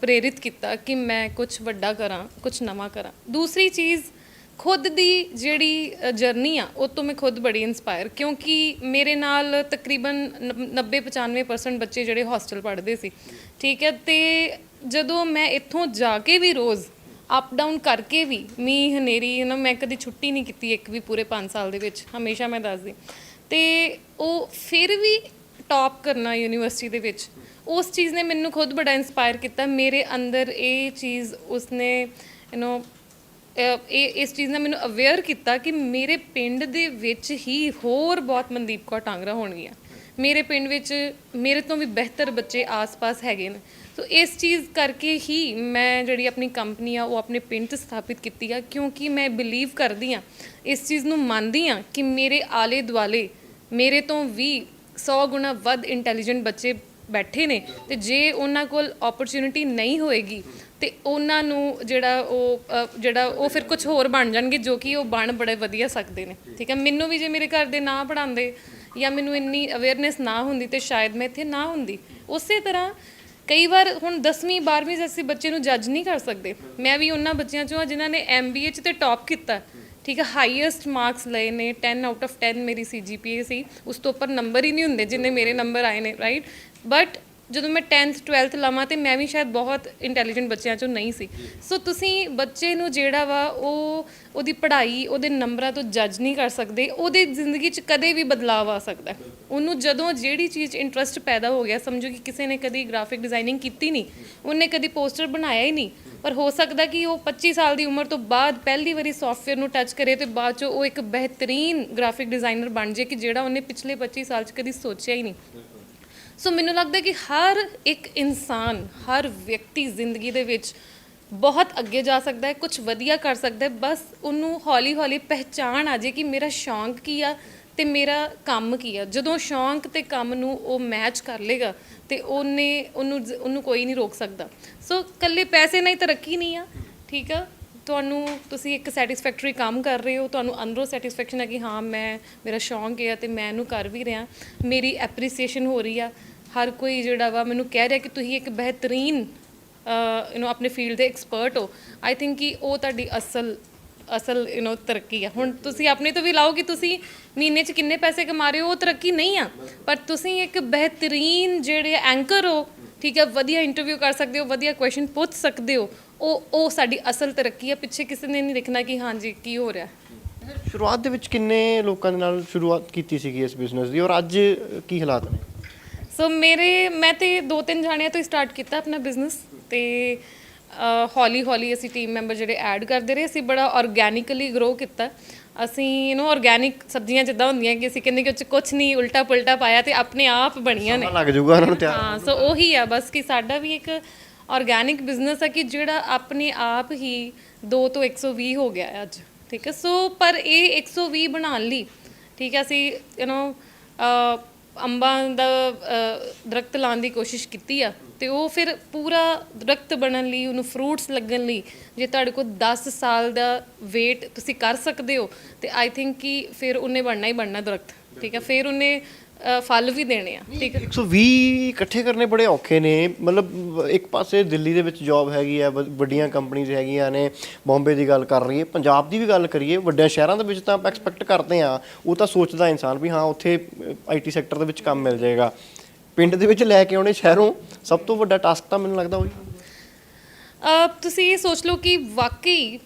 ਪ੍ਰੇਰਿਤ ਕੀਤਾ ਕਿ ਮੈਂ ਕੁਝ ਵੱਡਾ ਕਰਾਂ, ਕੁਝ ਨਵਾਂ ਕਰਾਂ। ਦੂਸਰੀ ਚੀਜ਼, ਖੁਦ ਦੀ ਜਿਹੜੀ ਜਰਨੀ ਆ ਉਹ ਤੋਂ ਮੈਂ ਖੁਦ ਬੜੀ ਇਨਸਪਾਇਰ, ਕਿਉਂਕਿ ਮੇਰੇ ਨਾਲ ਤਕਰੀਬਨ 90-95% ਬੱਚੇ ਜਿਹੜੇ ਹੋਸਟਲ ਪੜ੍ਹਦੇ ਸੀ, ਠੀਕ ਹੈ। ਤੇ ਜਦੋਂ ਮੈਂ ਇੱਥੋਂ ਜਾ ਕੇ ਵੀ ਰੋਜ਼ ਅਪ ਡਾਊਨ ਕਰਕੇ ਵੀ, ਮੀਂਹ ਹਨੇਰੀ ਮੈਂ ਕਦੀ ਛੁੱਟੀ ਨਹੀਂ ਕੀਤੀ ਇੱਕ ਵੀ ਪੂਰੇ 5 ਸਾਲ ਦੇ ਵਿੱਚ, ਹਮੇਸ਼ਾ ਮੈਂ ਦੱਸਦੀ। ਤੇ ਉਹ ਫਿਰ ਵੀ ਟੌਪ ਕਰਨਾ ਯੂਨੀਵਰਸਿਟੀ ਦੇ ਵਿੱਚ, ਉਸ ਚੀਜ਼ ਨੇ ਮੈਨੂੰ ਖੁਦ ਬੜਾ ਇਨਸਪਾਇਰ ਕੀਤਾ। ਮੇਰੇ ਅੰਦਰ ਇਹ ਚੀਜ਼ ਉਸਨੇ ਇਸ ਚੀਜ਼ ਨੇ ਮੈਨੂੰ ਅਵੇਅਰ ਕੀਤਾ ਕਿ ਮੇਰੇ ਪਿੰਡ ਦੇ ਵਿੱਚ ਹੀ ਹੋਰ ਬਹੁਤ ਮਨਦੀਪ ਕੌਰ ਟਾਂਗਰਾ ਹੋਣਗੀਆਂ, ਮੇਰੇ ਪਿੰਡ ਵਿੱਚ ਮੇਰੇ ਤੋਂ ਵੀ ਬਿਹਤਰ ਬੱਚੇ ਆਸ-ਪਾਸ ਹੈਗੇ ਨੇ। ਸੋ ਇਸ ਚੀਜ਼ ਕਰਕੇ ਹੀ ਮੈਂ ਜਿਹੜੀ ਆਪਣੀ ਕੰਪਨੀ ਆ ਉਹ ਆਪਣੇ ਪਿੰਡ 'ਚ ਸਥਾਪਿਤ ਕੀਤੀ ਆ, ਕਿਉਂਕਿ ਮੈਂ ਬਿਲੀਵ ਕਰਦੀ ਹਾਂ, ਇਸ ਚੀਜ਼ ਨੂੰ ਮੰਨਦੀ ਹਾਂ ਕਿ ਮੇਰੇ ਆਲੇ ਦੁਆਲੇ ਮੇਰੇ ਤੋਂ ਵੀ 100 ਗੁਣਾ ਵੱਧ ਇੰਟੈਲੀਜੈਂਟ ਬੱਚੇ ਬੈਠੇ ਨੇ, ਤੇ ਜੇ ਉਹਨਾਂ ਕੋਲ ਓਪਰਚੁਨਿਟੀ ਨਹੀਂ ਹੋਏਗੀ ਤੇ ਉਹਨਾਂ ਨੂੰ ਜਿਹੜਾ ਉਹ ਫਿਰ ਕੁਝ ਹੋਰ ਬਣ ਜਾਣਗੇ, ਜੋ ਕਿ ਉਹ ਬਣ ਬੜੇ ਵਧੀਆ ਸਕਦੇ ਨੇ, ਠੀਕ ਹੈ। ਮੈਨੂੰ ਵੀ ਜੇ ਮੇਰੇ ਘਰ ਦੇ ਨਾ ਪੜ੍ਹਾਉਂਦੇ ਜਾਂ ਮੈਨੂੰ ਇੰਨੀ ਅਵੇਅਰਨੈਸ ਨਾ ਹੁੰਦੀ ਤੇ ਸ਼ਾਇਦ ਮੈਂ ਇੱਥੇ ਨਾ ਹੁੰਦੀ। ਉਸੇ ਤਰ੍ਹਾਂ ਕਈ ਵਾਰ ਹੁਣ 10ਵੀਂ 12ਵੀਂ 'ਚ ਅਸੀਂ ਬੱਚੇ ਨੂੰ ਜੱਜ ਨਹੀਂ ਕਰ ਸਕਦੇ। ਮੈਂ ਵੀ ਉਹਨਾਂ ਬੱਚਿਆਂ 'ਚੋਂ ਜਿਨ੍ਹਾਂ ਨੇ MBA 'ਚ ਤੇ ਟੌਪ ਕੀਤਾ, ਠੀਕ ਹੈ, ਹਾਈਐਸਟ ਮਾਰਕਸ ਲਏ ਨੇ, 10 ਆਊਟ ਆਫ 10 ਮੇਰੀ CGPA ਸੀ, ਉਸ ਤੋਂ ਉੱਪਰ ਨੰਬਰ ਹੀ ਨਹੀਂ ਹੁੰਦੇ ਜਿੰਨੇ ਮੇਰੇ ਨੰਬਰ ਆਏ ਨੇ, ਰਾਈਟ। ਬਟ ਜਦੋਂ ਮੈਂ 10th 12th ਲਵਾਂ ਤੇ ਮੈਂ ਵੀ ਸ਼ਾਇਦ ਬਹੁਤ ਇੰਟੈਲੀਜੈਂਟ ਬੱਚਿਆਂ 'ਚੋਂ ਨਹੀਂ ਸੀ। ਸੋ ਤੁਸੀਂ ਬੱਚੇ ਨੂੰ ਜਿਹੜਾ ਵਾ ਉਹਦੀ ਪੜ੍ਹਾਈ, ਉਹਦੇ ਨੰਬਰਾਂ ਤੋਂ ਜੱਜ ਨਹੀਂ ਕਰ ਸਕਦੇ, ਉਹਦੀ ਜ਼ਿੰਦਗੀ 'ਚ ਕਦੇ ਵੀ ਬਦਲਾਅ ਆ ਸਕਦਾ। ਉਹਨੂੰ ਜਦੋਂ ਜਿਹੜੀ ਚੀਜ਼ ਇੰਟਰਸਟ ਪੈਦਾ ਹੋ ਗਿਆ, ਸਮਝੋ ਕਿ ਕਿਸੇ ਨੇ ਕਦੀ ਗ੍ਰਾਫਿਕ ਡਿਜ਼ਾਈਨਿੰਗ ਕੀਤੀ ਨਹੀਂ, ਉਹਨੇ ਕਦੀ ਪੋਸਟਰ ਬਣਾਇਆ ਹੀ ਨਹੀਂ, ਪਰ ਹੋ ਸਕਦਾ ਕਿ ਉਹ 25 ਸਾਲ ਦੀ ਉਮਰ ਤੋਂ ਬਾਅਦ ਪਹਿਲੀ ਵਾਰੀ ਸੌਫਟਵੇਅਰ ਨੂੰ ਟੱਚ ਕਰੇ ਤੇ ਬਾਅਦ 'ਚੋਂ ਉਹ ਇੱਕ ਬਿਹਤਰੀਨ ਗ੍ਰਾਫਿਕ ਡਿਜ਼ਾਈਨਰ ਬਣ ਜਾਏ ਕਿ ਜਿਹੜਾ ਉਹਨੇ ਪਿਛਲੇ 25 ਸਾਲ 'ਚ ਕਦੀ ਸੋਚਿਆ ਹੀ ਨਹੀਂ। ਸੋ ਮੈਨੂੰ ਲੱਗਦਾ ਕਿ ਹਰ ਇੱਕ ਇਨਸਾਨ, ਹਰ ਵਿਅਕਤੀ ਜ਼ਿੰਦਗੀ ਦੇ ਵਿੱਚ ਬਹੁਤ ਅੱਗੇ ਜਾ ਸਕਦਾ ਹੈ, ਕੁਝ ਵਧੀਆ ਕਰ ਸਕਦਾ ਹੈ, ਬਸ ਉਹਨੂੰ ਹੌਲੀ-ਹੌਲੀ ਪਹਿਚਾਣ ਆ ਜੇ ਕਿ ਮੇਰਾ ਸ਼ੌਂਕ ਕੀ ਆ ਤੇ ਮੇਰਾ ਕੰਮ ਕੀ ਆ। ਜਦੋਂ ਸ਼ੌਂਕ ਤੇ ਕੰਮ ਨੂੰ ਉਹ ਮੈਚ ਕਰ ਲੇਗਾ ਤੇ ਉਹਨੂੰ ਕੋਈ ਨਹੀਂ ਰੋਕ ਸਕਦਾ। ਸੋ ਇਕੱਲੇ ਪੈਸੇ ਨਾਲ ਹੀ ਤਰੱਕੀ ਨਹੀਂ ਆ, ਠੀਕ ਆ। ਤੁਸੀਂ ਇੱਕ ਸੈਟੀਸਫੈਕਟਰੀ ਕੰਮ ਕਰ ਰਹੇ ਹੋ, ਤੁਹਾਨੂੰ ਅੰਦਰੋਂ ਸੈਟਿਸਫੈਕਸ਼ਨ ਹੈ ਕਿ ਹਾਂ ਮੇਰਾ ਸ਼ੌਂਕ ਹੈ ਤੇ ਮੈਂ ਇਹਨੂੰ ਕਰ ਵੀ ਰਿਹਾ, ਮੇਰੀ ਐਪਰੀਸੀਏਸ਼ਨ ਹੋ ਰਹੀ ਆ, ਹਰ ਕੋਈ ਜਿਹੜਾ ਵਾ ਮੈਨੂੰ ਕਹਿ ਰਿਹਾ ਕਿ ਤੁਸੀਂ ਇੱਕ ਬਿਹਤਰੀਨ ਆਪਣੇ ਫੀਲਡ ਦੇ ਐਕਸਪਰਟ ਹੋ। ਆਈ ਥਿੰਕ ਕਿ ਉਹ ਤੁਹਾਡੀ ਅਸਲ ਤਰੱਕੀ ਆ। ਹੁਣ ਤੁਸੀਂ ਆਪਣੇ ਤੋਂ ਵੀ ਲਾਓ ਕਿ ਤੁਸੀਂ ਮਹੀਨੇ 'ਚ ਕਿੰਨੇ ਪੈਸੇ ਕਮਾ ਰਹੇ ਹੋ, ਉਹ ਤਰੱਕੀ ਨਹੀਂ ਆ, ਪਰ ਤੁਸੀਂ ਇੱਕ ਬਿਹਤਰੀਨ ਜਿਹੜੇ ਐਂਕਰ ਹੋ, ਠੀਕ ਹੈ, ਵਧੀਆ ਇੰਟਰਵਿਊ ਕਰ ਸਕਦੇ ਹੋ, ਵਧੀਆ ਕੁਐਸਚਨ ਪੁੱਛ ਸਕਦੇ ਹੋ, ਉਹ ਸਾਡੀ ਅਸਲ ਤਰੱਕੀ ਆ। ਪਿੱਛੇ ਕਿਸੇ ਨੇ ਨਹੀਂ ਦੇਖਣਾ ਕਿ ਹਾਂਜੀ ਕੀ ਹੋ ਰਿਹਾ। ਸ਼ੁਰੂਆਤ ਦੇ ਵਿੱਚ ਕਿੰਨੇ ਲੋਕਾਂ ਦੇ ਨਾਲ ਸ਼ੁਰੂਆਤ ਕੀਤੀ ਸੀਗੀ ਇਸ ਬਿਜ਼ਨਸ ਦੀ ਔਰ ਅੱਜ ਕੀ ਹਾਲਾਤ ਨੇ? ਸੋ ਮੈਂ ਤੇ 2-3 ਜਾਣਿਆਂ ਤੋਂ ਸਟਾਰਟ ਕੀਤਾ ਆਪਣਾ ਬਿਜ਼ਨਸ, ਤੇ ਹੌਲੀ ਅਸੀਂ ਟੀਮ ਮੈਂਬਰ ਜਿਹੜੇ ਐਡ ਕਰਦੇ ਰਹੇ। ਅਸੀਂ ਬੜਾ ਆਰਗੈਨਿਕਲੀ ਗਰੋ ਕੀਤਾ। ਅਸੀਂ ਆਰਗੈਨਿਕ ਸਬਜ਼ੀਆਂ ਜਿੱਦਾਂ ਹੁੰਦੀਆਂ ਕਿ ਅਸੀਂ ਕਹਿੰਦੇ ਕਿ ਉਹ 'ਚ ਕੁਛ ਨਹੀਂ ਉਲਟਾ ਪੁਲਟਾ ਪਾਇਆ ਤੇ ਆਪਣੇ ਆਪ ਬਣੀਆਂ ਨੇ, ਲੱਗ ਜਾਊਗਾ ਉਹਨਾਂ ਨੂੰ ਤਿਆਰ। ਹਾਂ, ਸੋ ਉਹੀ ਆ ਬਸ ਕਿ ਸਾਡਾ ਵੀ ਇੱਕ ਆਰਗੈਨਿਕ ਬਿਜ਼ਨਸ ਆ ਕਿ ਜਿਹੜਾ ਆਪਣੇ ਆਪ ਹੀ 2 ਤੋਂ 120 ਹੋ ਗਿਆ ਅੱਜ, ਠੀਕ ਹੈ। ਸੋ ਪਰ ਇਹ 120 ਬਣਾਉਣ ਲਈ, ਠੀਕ ਹੈ, ਅਸੀਂ ਅੰਬਾਂ ਦਾ ਦਰਖਤ ਲਾਉਣ ਦੀ ਕੋਸ਼ਿਸ਼ ਕੀਤੀ ਆ, ਤੇ ਉਹ ਫਿਰ ਪੂਰਾ ਦਰਖਤ ਬਣਨ ਲਈ, ਉਹਨੂੰ ਫਰੂਟਸ ਲੱਗਣ ਲਈ ਜੇ ਤੁਹਾਡੇ ਕੋਲ 10 ਸਾਲ ਦਾ ਵੇਟ ਤੁਸੀਂ ਕਰ ਸਕਦੇ ਹੋ ਤੇ ਆਈ ਥਿੰਕ ਕਿ ਫਿਰ ਉਹਨੇ ਬਣਨਾ ਹੀ ਬਣਨਾ ਦਰਖਤ, ਠੀਕ ਹੈ। ਫਿਰ ਉਹਨੇ ਫਲ ਵੀ ਦੇਣੇ ਆ। ਠੀਕ ਹੈ, 120 ਇਕੱਠੇ ਕਰਨੇ ਬੜੇ ਔਖੇ ਨੇ। ਮਤਲਬ ਇੱਕ ਪਾਸੇ ਦਿੱਲੀ ਦੇ ਵਿੱਚ ਜੌਬ ਹੈਗੀ ਹੈ, ਵੱਡੀਆਂ ਕੰਪਨੀਆਂ ਹੈਗੀਆਂ ਨੇ, ਬੰਬੇ ਦੀ ਗੱਲ ਕਰ ਲਈਏ, ਪੰਜਾਬ ਦੀ ਵੀ ਗੱਲ ਕਰੀਏ, ਵੱਡਿਆਂ ਸ਼ਹਿਰਾਂ ਦੇ ਵਿੱਚ ਤਾਂ ਆਪਾਂ ਐਕਸਪੈਕਟ ਕਰਦੇ ਹਾਂ, ਉਹ ਤਾਂ ਸੋਚਦਾ ਇਨਸਾਨ ਵੀ ਹਾਂ ਉੱਥੇ IT ਸੈਕਟਰ ਦੇ ਵਿੱਚ ਕੰਮ ਮਿਲ ਜਾਏਗਾ। ਪਿੰਡ ਦੇ ਵਿੱਚ ਲੈ ਕੇ ਆਉਣੇ ਸ਼ਹਿਰੋਂ ਸਭ ਤੋਂ ਵੱਡਾ ਟਾਸਕ ਤਾਂ ਮੈਨੂੰ ਲੱਗਦਾ ਉਹੀ। ਤੁਸੀਂ ਇਹ ਸੋਚ ਲਓ ਕਿ ਵਾਕਈ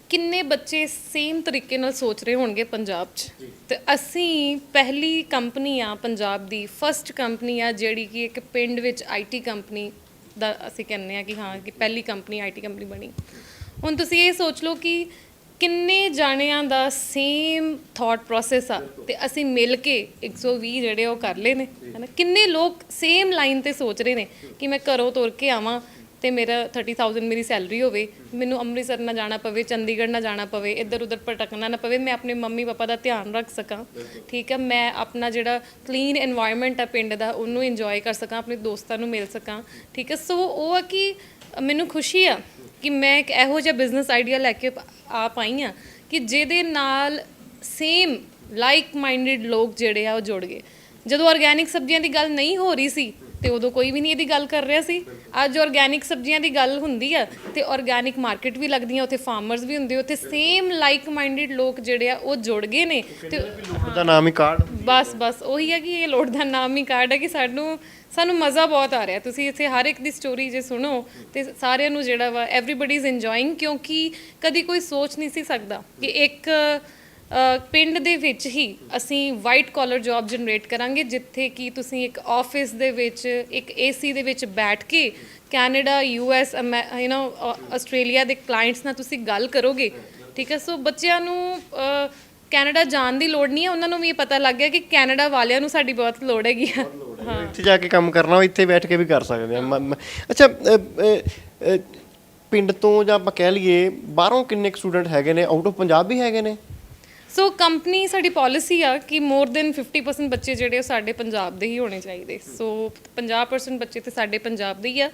ਕਿੰਨੇ ਬੱਚੇ ਸੇਮ ਤਰੀਕੇ ਨਾਲ ਸੋਚ ਰਹੇ ਹੋਣਗੇ ਪੰਜਾਬ 'ਚ। ਤੇ ਅਸੀਂ ਪਹਿਲੀ ਕੰਪਨੀ ਆ ਪੰਜਾਬ ਦੀ, ਫਸਟ ਕੰਪਨੀ ਆ ਜਿਹੜੀ ਕਿ ਇੱਕ ਪਿੰਡ ਵਿੱਚ IT ਕੰਪਨੀ ਦਾ ਅਸੀਂ ਕਹਿੰਦੇ ਆ ਕਿ ਹਾਂ ਕਿ ਪਹਿਲੀ ਕੰਪਨੀ IT ਕੰਪਨੀ ਬਣੀ। ਹੁਣ ਤੁਸੀਂ ਇਹ ਸੋਚ ਲਓ ਕਿ ਕਿੰਨੇ ਜਾਣਿਆਂ ਦਾ ਸੇਮ ਥਾਟ ਪ੍ਰੋਸੈਸ ਆ ਤੇ ਅਸੀਂ ਮਿਲ ਕੇ 120 ਜਿਹੜੇ ਉਹ ਕਰ ਲਏ ਨੇ, ਹੈ ਨਾ। ਕਿੰਨੇ ਲੋਕ ਸੇਮ ਲਾਈਨ ਤੇ ਸੋਚ ਰਹੇ ਨੇ ਕਿ ਮੈਂ ਘਰੋਂ ਤੁਰ ਕੇ ਆਵਾਂ ਤੇ ਮੇਰਾ 30,000 ਮੇਰੀ ਸੈਲਰੀ ਹੋਵੇ, ਮੈਨੂੰ ਅੰਮ੍ਰਿਤਸਰ ਨਾ ਜਾਣਾ ਪਵੇ, ਚੰਡੀਗੜ੍ਹ ਨਾ ਜਾਣਾ ਪਵੇ, ਇੱਧਰ ਉੱਧਰ ਭਟਕਣਾ ਨਾ ਪਵੇ, ਮੈਂ ਆਪਣੇ ਮੰਮੀ ਪਾਪਾ ਦਾ ਧਿਆਨ ਰੱਖ ਸਕਾਂ। ਠੀਕ ਹੈ, ਮੈਂ ਆਪਣਾ ਜਿਹੜਾ ਕਲੀਨ এনवायरमेंट ਆ ਪਿੰਡ ਦਾ ਉਹਨੂੰ ਇੰਜੋਏ ਕਰ ਸਕਾਂ, ਆਪਣੇ ਦੋਸਤਾਂ ਨੂੰ ਮਿਲ ਸਕਾਂ। ਠੀਕ ਹੈ, ਸੋ ਉਹ ਆ ਕਿ ਮੈਨੂੰ ਖੁਸ਼ੀ ਆ ਕਿ ਮੈਂ ਇੱਕ ਇਹੋ ਜਿਹਾ ਬਿਜ਼ਨਸ ਆਈਡੀਆ ਲੈ ਕੇ ਆ ਪਾਈ ਆ ਕਿ ਜਿਹਦੇ ਨਾਲ ਸੇਮ ਲਾਈਕ ਮਾਈਂਡਡ ਲੋਕ ਜਿਹੜੇ ਆ ਉਹ ਜੁੜ ਗਏ। ਜਦੋਂ ਆਰਗੈਨਿਕ ਸਬਜ਼ੀਆਂ ਦੀ ਗੱਲ ਨਹੀਂ ਹੋ ਰਹੀ ਸੀ ਤੇ ਉਦੋਂ ਕੋਈ ਵੀ ਨਹੀਂ ਇਹਦੀ ਗੱਲ ਕਰ ਰਿਹਾ ਸੀ। ਅੱਜ ਆਰਗੈਨਿਕ ਸਬਜ਼ੀਆਂ ਦੀ ਗੱਲ ਹੁੰਦੀ ਆ ਤੇ ਆਰਗੈਨਿਕ ਮਾਰਕੀਟ ਵੀ ਲੱਗਦੀਆਂ, ਉੱਥੇ ਫਾਰਮਰਸ ਵੀ ਹੁੰਦੇ, ਉੱਥੇ ਸੇਮ ਲਾਈਕ ਮਾਈਂਡਡ ਲੋਕ ਜਿਹੜੇ ਆ ਉਹ ਜੁੜ ਗਏ ਨੇ। ਤੇ ਲੋੜ ਦਾ ਨਾਮ ਹੀ ਕਾਰਡ। ਬਸ ਉਹੀ ਹੈ ਕਿ ਇਹ ਲੋੜ ਦਾ ਨਾਮ ਹੀ ਕਾਰਡ ਹੈ ਕਿ ਸਾਨੂੰ ਮਜ਼ਾ ਬਹੁਤ ਆ ਰਿਹਾ। ਤੁਸੀਂ ਇੱਥੇ ਹਰ ਇੱਕ ਦੀ ਸਟੋਰੀ ਜੇ ਸੁਣੋ ਤੇ ਸਾਰਿਆਂ ਨੂੰ ਜਿਹੜਾ ਵਾ ਐਵਰੀਬਾਡੀ ਇਜ਼ ਇੰਜੋਇੰਗ, ਕਿਉਂਕਿ ਕਦੀ ਕੋਈ ਸੋਚ ਨਹੀਂ ਸੀ ਸਕਦਾ ਕਿ ਇੱਕ ਪਿੰਡ ਦੇ ਵਿੱਚ ਹੀ ਅਸੀਂ ਵਾਈਟ ਕਾਲਰ ਜੌਬ ਜਨਰੇਟ ਕਰਾਂਗੇ, ਜਿੱਥੇ ਕਿ ਤੁਸੀਂ ਇੱਕ ਆਫਿਸ ਦੇ ਵਿੱਚ ਇੱਕ AC ਦੇ ਵਿੱਚ ਬੈਠ ਕੇ ਕੈਨੇਡਾ, US, ਆਸਟ੍ਰੇਲੀਆ ਦੇ ਕਲਾਇੰਟਸ ਨਾਲ ਤੁਸੀਂ ਗੱਲ ਕਰੋਗੇ। ਠੀਕ ਹੈ, ਸੋ ਬੱਚਿਆਂ ਨੂੰ ਕੈਨੇਡਾ ਜਾਣ ਦੀ ਲੋੜ ਨਹੀਂ ਹੈ, ਉਹਨਾਂ ਨੂੰ ਵੀ ਇਹ ਪਤਾ ਲੱਗ ਗਿਆ ਕਿ ਕੈਨੇਡਾ ਵਾਲਿਆਂ ਨੂੰ ਸਾਡੀ ਬਹੁਤ ਲੋੜ ਹੈਗੀ ਆ। ਹਾਂ, ਇੱਥੇ ਜਾ ਕੇ ਕੰਮ ਕਰਨਾ, ਉਹ ਇੱਥੇ ਬੈਠ ਕੇ ਵੀ ਕਰ ਸਕਦੇ ਆ। ਅੱਛਾ, ਪਿੰਡ ਤੋਂ ਜਾਂ ਆਪਾਂ ਕਹਿ ਲਈਏ ਬਾਹਰੋਂ ਕਿੰਨੇ ਕੁ ਸਟੂਡੈਂਟ ਹੈਗੇ ਨੇ, ਆਊਟ ਆਫ ਪੰਜਾਬ ਵੀ ਹੈਗੇ ਨੇ? ਸੋ ਕੰਪਨੀ ਸਾਡੀ ਪਾਲਿਸੀ ਆ ਕਿ ਮੋਰ ਦੈਨ 50% ਬੱਚੇ ਜਿਹੜੇ ਉਹ ਸਾਡੇ ਪੰਜਾਬ ਦੇ ਹੀ ਹੋਣੇ ਚਾਹੀਦੇ। ਸੋ 50% ਬੱਚੇ ਤੇ ਸਾਡੇ ਪੰਜਾਬ ਦੇ ਹੀ ਆ।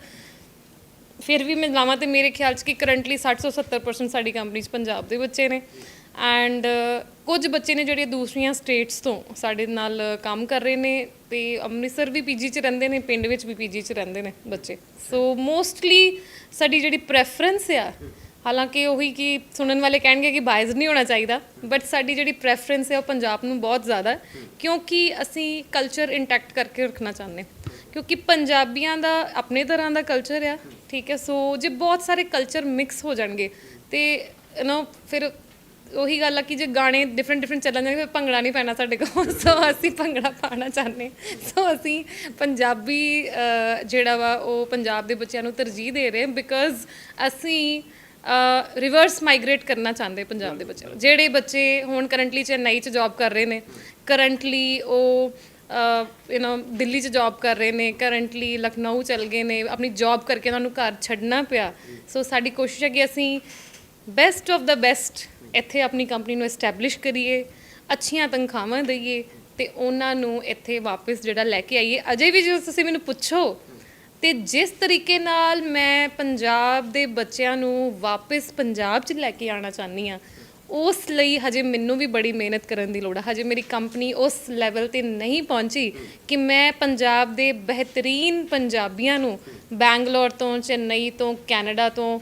ਫਿਰ ਵੀ ਮੈਂ ਲਾਵਾਂ ਤੇ ਮੇਰੇ ਖਿਆਲ 'ਚ ਕਿ ਕਰੰਟਲੀ 60 ਤੋਂ 70% ਸਾਡੀ ਕੰਪਨੀ 'ਚ ਪੰਜਾਬ ਦੇ ਬੱਚੇ ਨੇ। ਐਂਡ ਕੁਝ ਬੱਚੇ ਨੇ ਜਿਹੜੇ ਦੂਸਰੀਆਂ ਸਟੇਟਸ ਤੋਂ ਸਾਡੇ ਨਾਲ ਕੰਮ ਕਰ ਰਹੇ ਨੇ ਤੇ ਅੰਮ੍ਰਿਤਸਰ ਵੀ PG 'ਚ ਰਹਿੰਦੇ ਨੇ, ਪਿੰਡ ਵਿੱਚ ਵੀ PG 'ਚ ਰਹਿੰਦੇ ਨੇ ਬੱਚੇ। ਸੋ ਮੋਸਟਲੀ ਸਾਡੀ ਜਿਹੜੀ ਪ੍ਰੈਫਰੈਂਸ ਆ, ਹਾਲਾਂਕਿ ਉਹੀ ਕਿ ਸੁਣਨ ਵਾਲੇ ਕਹਿਣਗੇ ਕਿ ਬਾਇਜ਼ ਨਹੀਂ ਹੋਣਾ ਚਾਹੀਦਾ, ਬਟ ਸਾਡੀ ਜਿਹੜੀ ਪ੍ਰੈਫਰੈਂਸ ਹੈ ਉਹ ਪੰਜਾਬ ਨੂੰ ਬਹੁਤ ਜ਼ਿਆਦਾ, ਕਿਉਂਕਿ ਅਸੀਂ ਕਲਚਰ ਇੰਟੈਕਟ ਕਰਕੇ ਰੱਖਣਾ ਚਾਹੁੰਦੇ, ਕਿਉਂਕਿ ਪੰਜਾਬੀਆਂ ਦਾ ਆਪਣੇ ਤਰ੍ਹਾਂ ਦਾ ਕਲਚਰ ਆ। ਠੀਕ ਹੈ, ਸੋ ਜੇ ਬਹੁਤ ਸਾਰੇ ਕਲਚਰ ਮਿਕਸ ਹੋ ਜਾਣਗੇ ਤੇ ਫਿਰ ਉਹੀ ਗੱਲ ਆ ਕਿ ਜੇ ਗਾਣੇ ਡਿਫਰੈਂਟ ਚੱਲਣ ਜਾਣਗੇ, ਭੰਗੜਾ ਨਹੀਂ ਪੈਣਾ ਸਾਡੇ ਕੋਲ। ਸੋ ਅਸੀਂ ਭੰਗੜਾ ਪਾਉਣਾ ਚਾਹੁੰਦੇ, ਸੋ ਅਸੀਂ ਪੰਜਾਬੀ ਜਿਹੜਾ ਵਾ ਉਹ ਪੰਜਾਬ ਦੇ ਬੱਚਿਆਂ ਨੂੰ ਤਰਜੀਹ ਦੇ ਰਹੇ, ਬਿਕਾਜ਼ ਅਸੀਂ ਰਿਵਰਸ ਮਾਈਗ੍ਰੇਟ ਕਰਨਾ ਚਾਹੁੰਦੇ ਪੰਜਾਬ ਦੇ ਬੱਚਿਆਂ ਨੂੰ। ਜਿਹੜੇ ਬੱਚੇ ਹੁਣ ਕਰੰਟਲੀ ਚੇਨਈ 'ਚ ਜੌਬ ਕਰ ਰਹੇ ਨੇ, ਕਰੰਟਲੀ ਉਹ ਦਿੱਲੀ 'ਚ ਜੌਬ ਕਰ ਰਹੇ ਨੇ, ਕਰੰਟਲੀ ਲਖਨਊ ਚਲ ਗਏ ਨੇ, ਆਪਣੀ ਜੌਬ ਕਰਕੇ ਉਹਨਾਂ ਨੂੰ ਘਰ ਛੱਡਣਾ ਪਿਆ। ਸੋ ਸਾਡੀ ਕੋਸ਼ਿਸ਼ ਹੈ ਕਿ ਅਸੀਂ ਬੈਸਟ ਆਫ ਦਾ ਬੈਸਟ ਇੱਥੇ ਆਪਣੀ ਕੰਪਨੀ ਨੂੰ ਐਸਟੈਬਲਿਸ਼ ਕਰੀਏ, ਅੱਛੀਆਂ ਤਨਖਾਹਾਂ ਦਈਏ ਤੇ ਉਹਨਾਂ ਨੂੰ ਇੱਥੇ ਵਾਪਸ ਜਿਹੜਾ ਲੈ ਕੇ ਆਈਏ। ਅਜੇ ਵੀ ਜੇ ਤੁਸੀਂ ਮੈਨੂੰ ਪੁੱਛੋ ਤੇ ਜਿਸ ਤਰੀਕੇ ਨਾਲ ਮੈਂ ਪੰਜਾਬ ਦੇ ਬੱਚਿਆਂ ਨੂੰ ਵਾਪਸ ਪੰਜਾਬ 'ਚ ਲੈ ਕੇ ਆਉਣਾ ਚਾਹੁੰਦੀ ਹਾਂ, ਉਸ ਲਈ ਹਜੇ ਮੈਨੂੰ ਵੀ ਬੜੀ ਮਿਹਨਤ ਕਰਨ ਦੀ ਲੋੜ ਹੈ। ਹਜੇ ਮੇਰੀ ਕੰਪਨੀ ਉਸ ਲੈਵਲ 'ਤੇ ਨਹੀਂ ਪਹੁੰਚੀ ਕਿ ਮੈਂ ਪੰਜਾਬ ਦੇ ਬਿਹਤਰੀਨ ਪੰਜਾਬੀਆਂ ਨੂੰ ਬੈਂਗਲੌਰ ਤੋਂ, ਚੇਨਈ ਤੋਂ, ਕੈਨੇਡਾ ਤੋਂ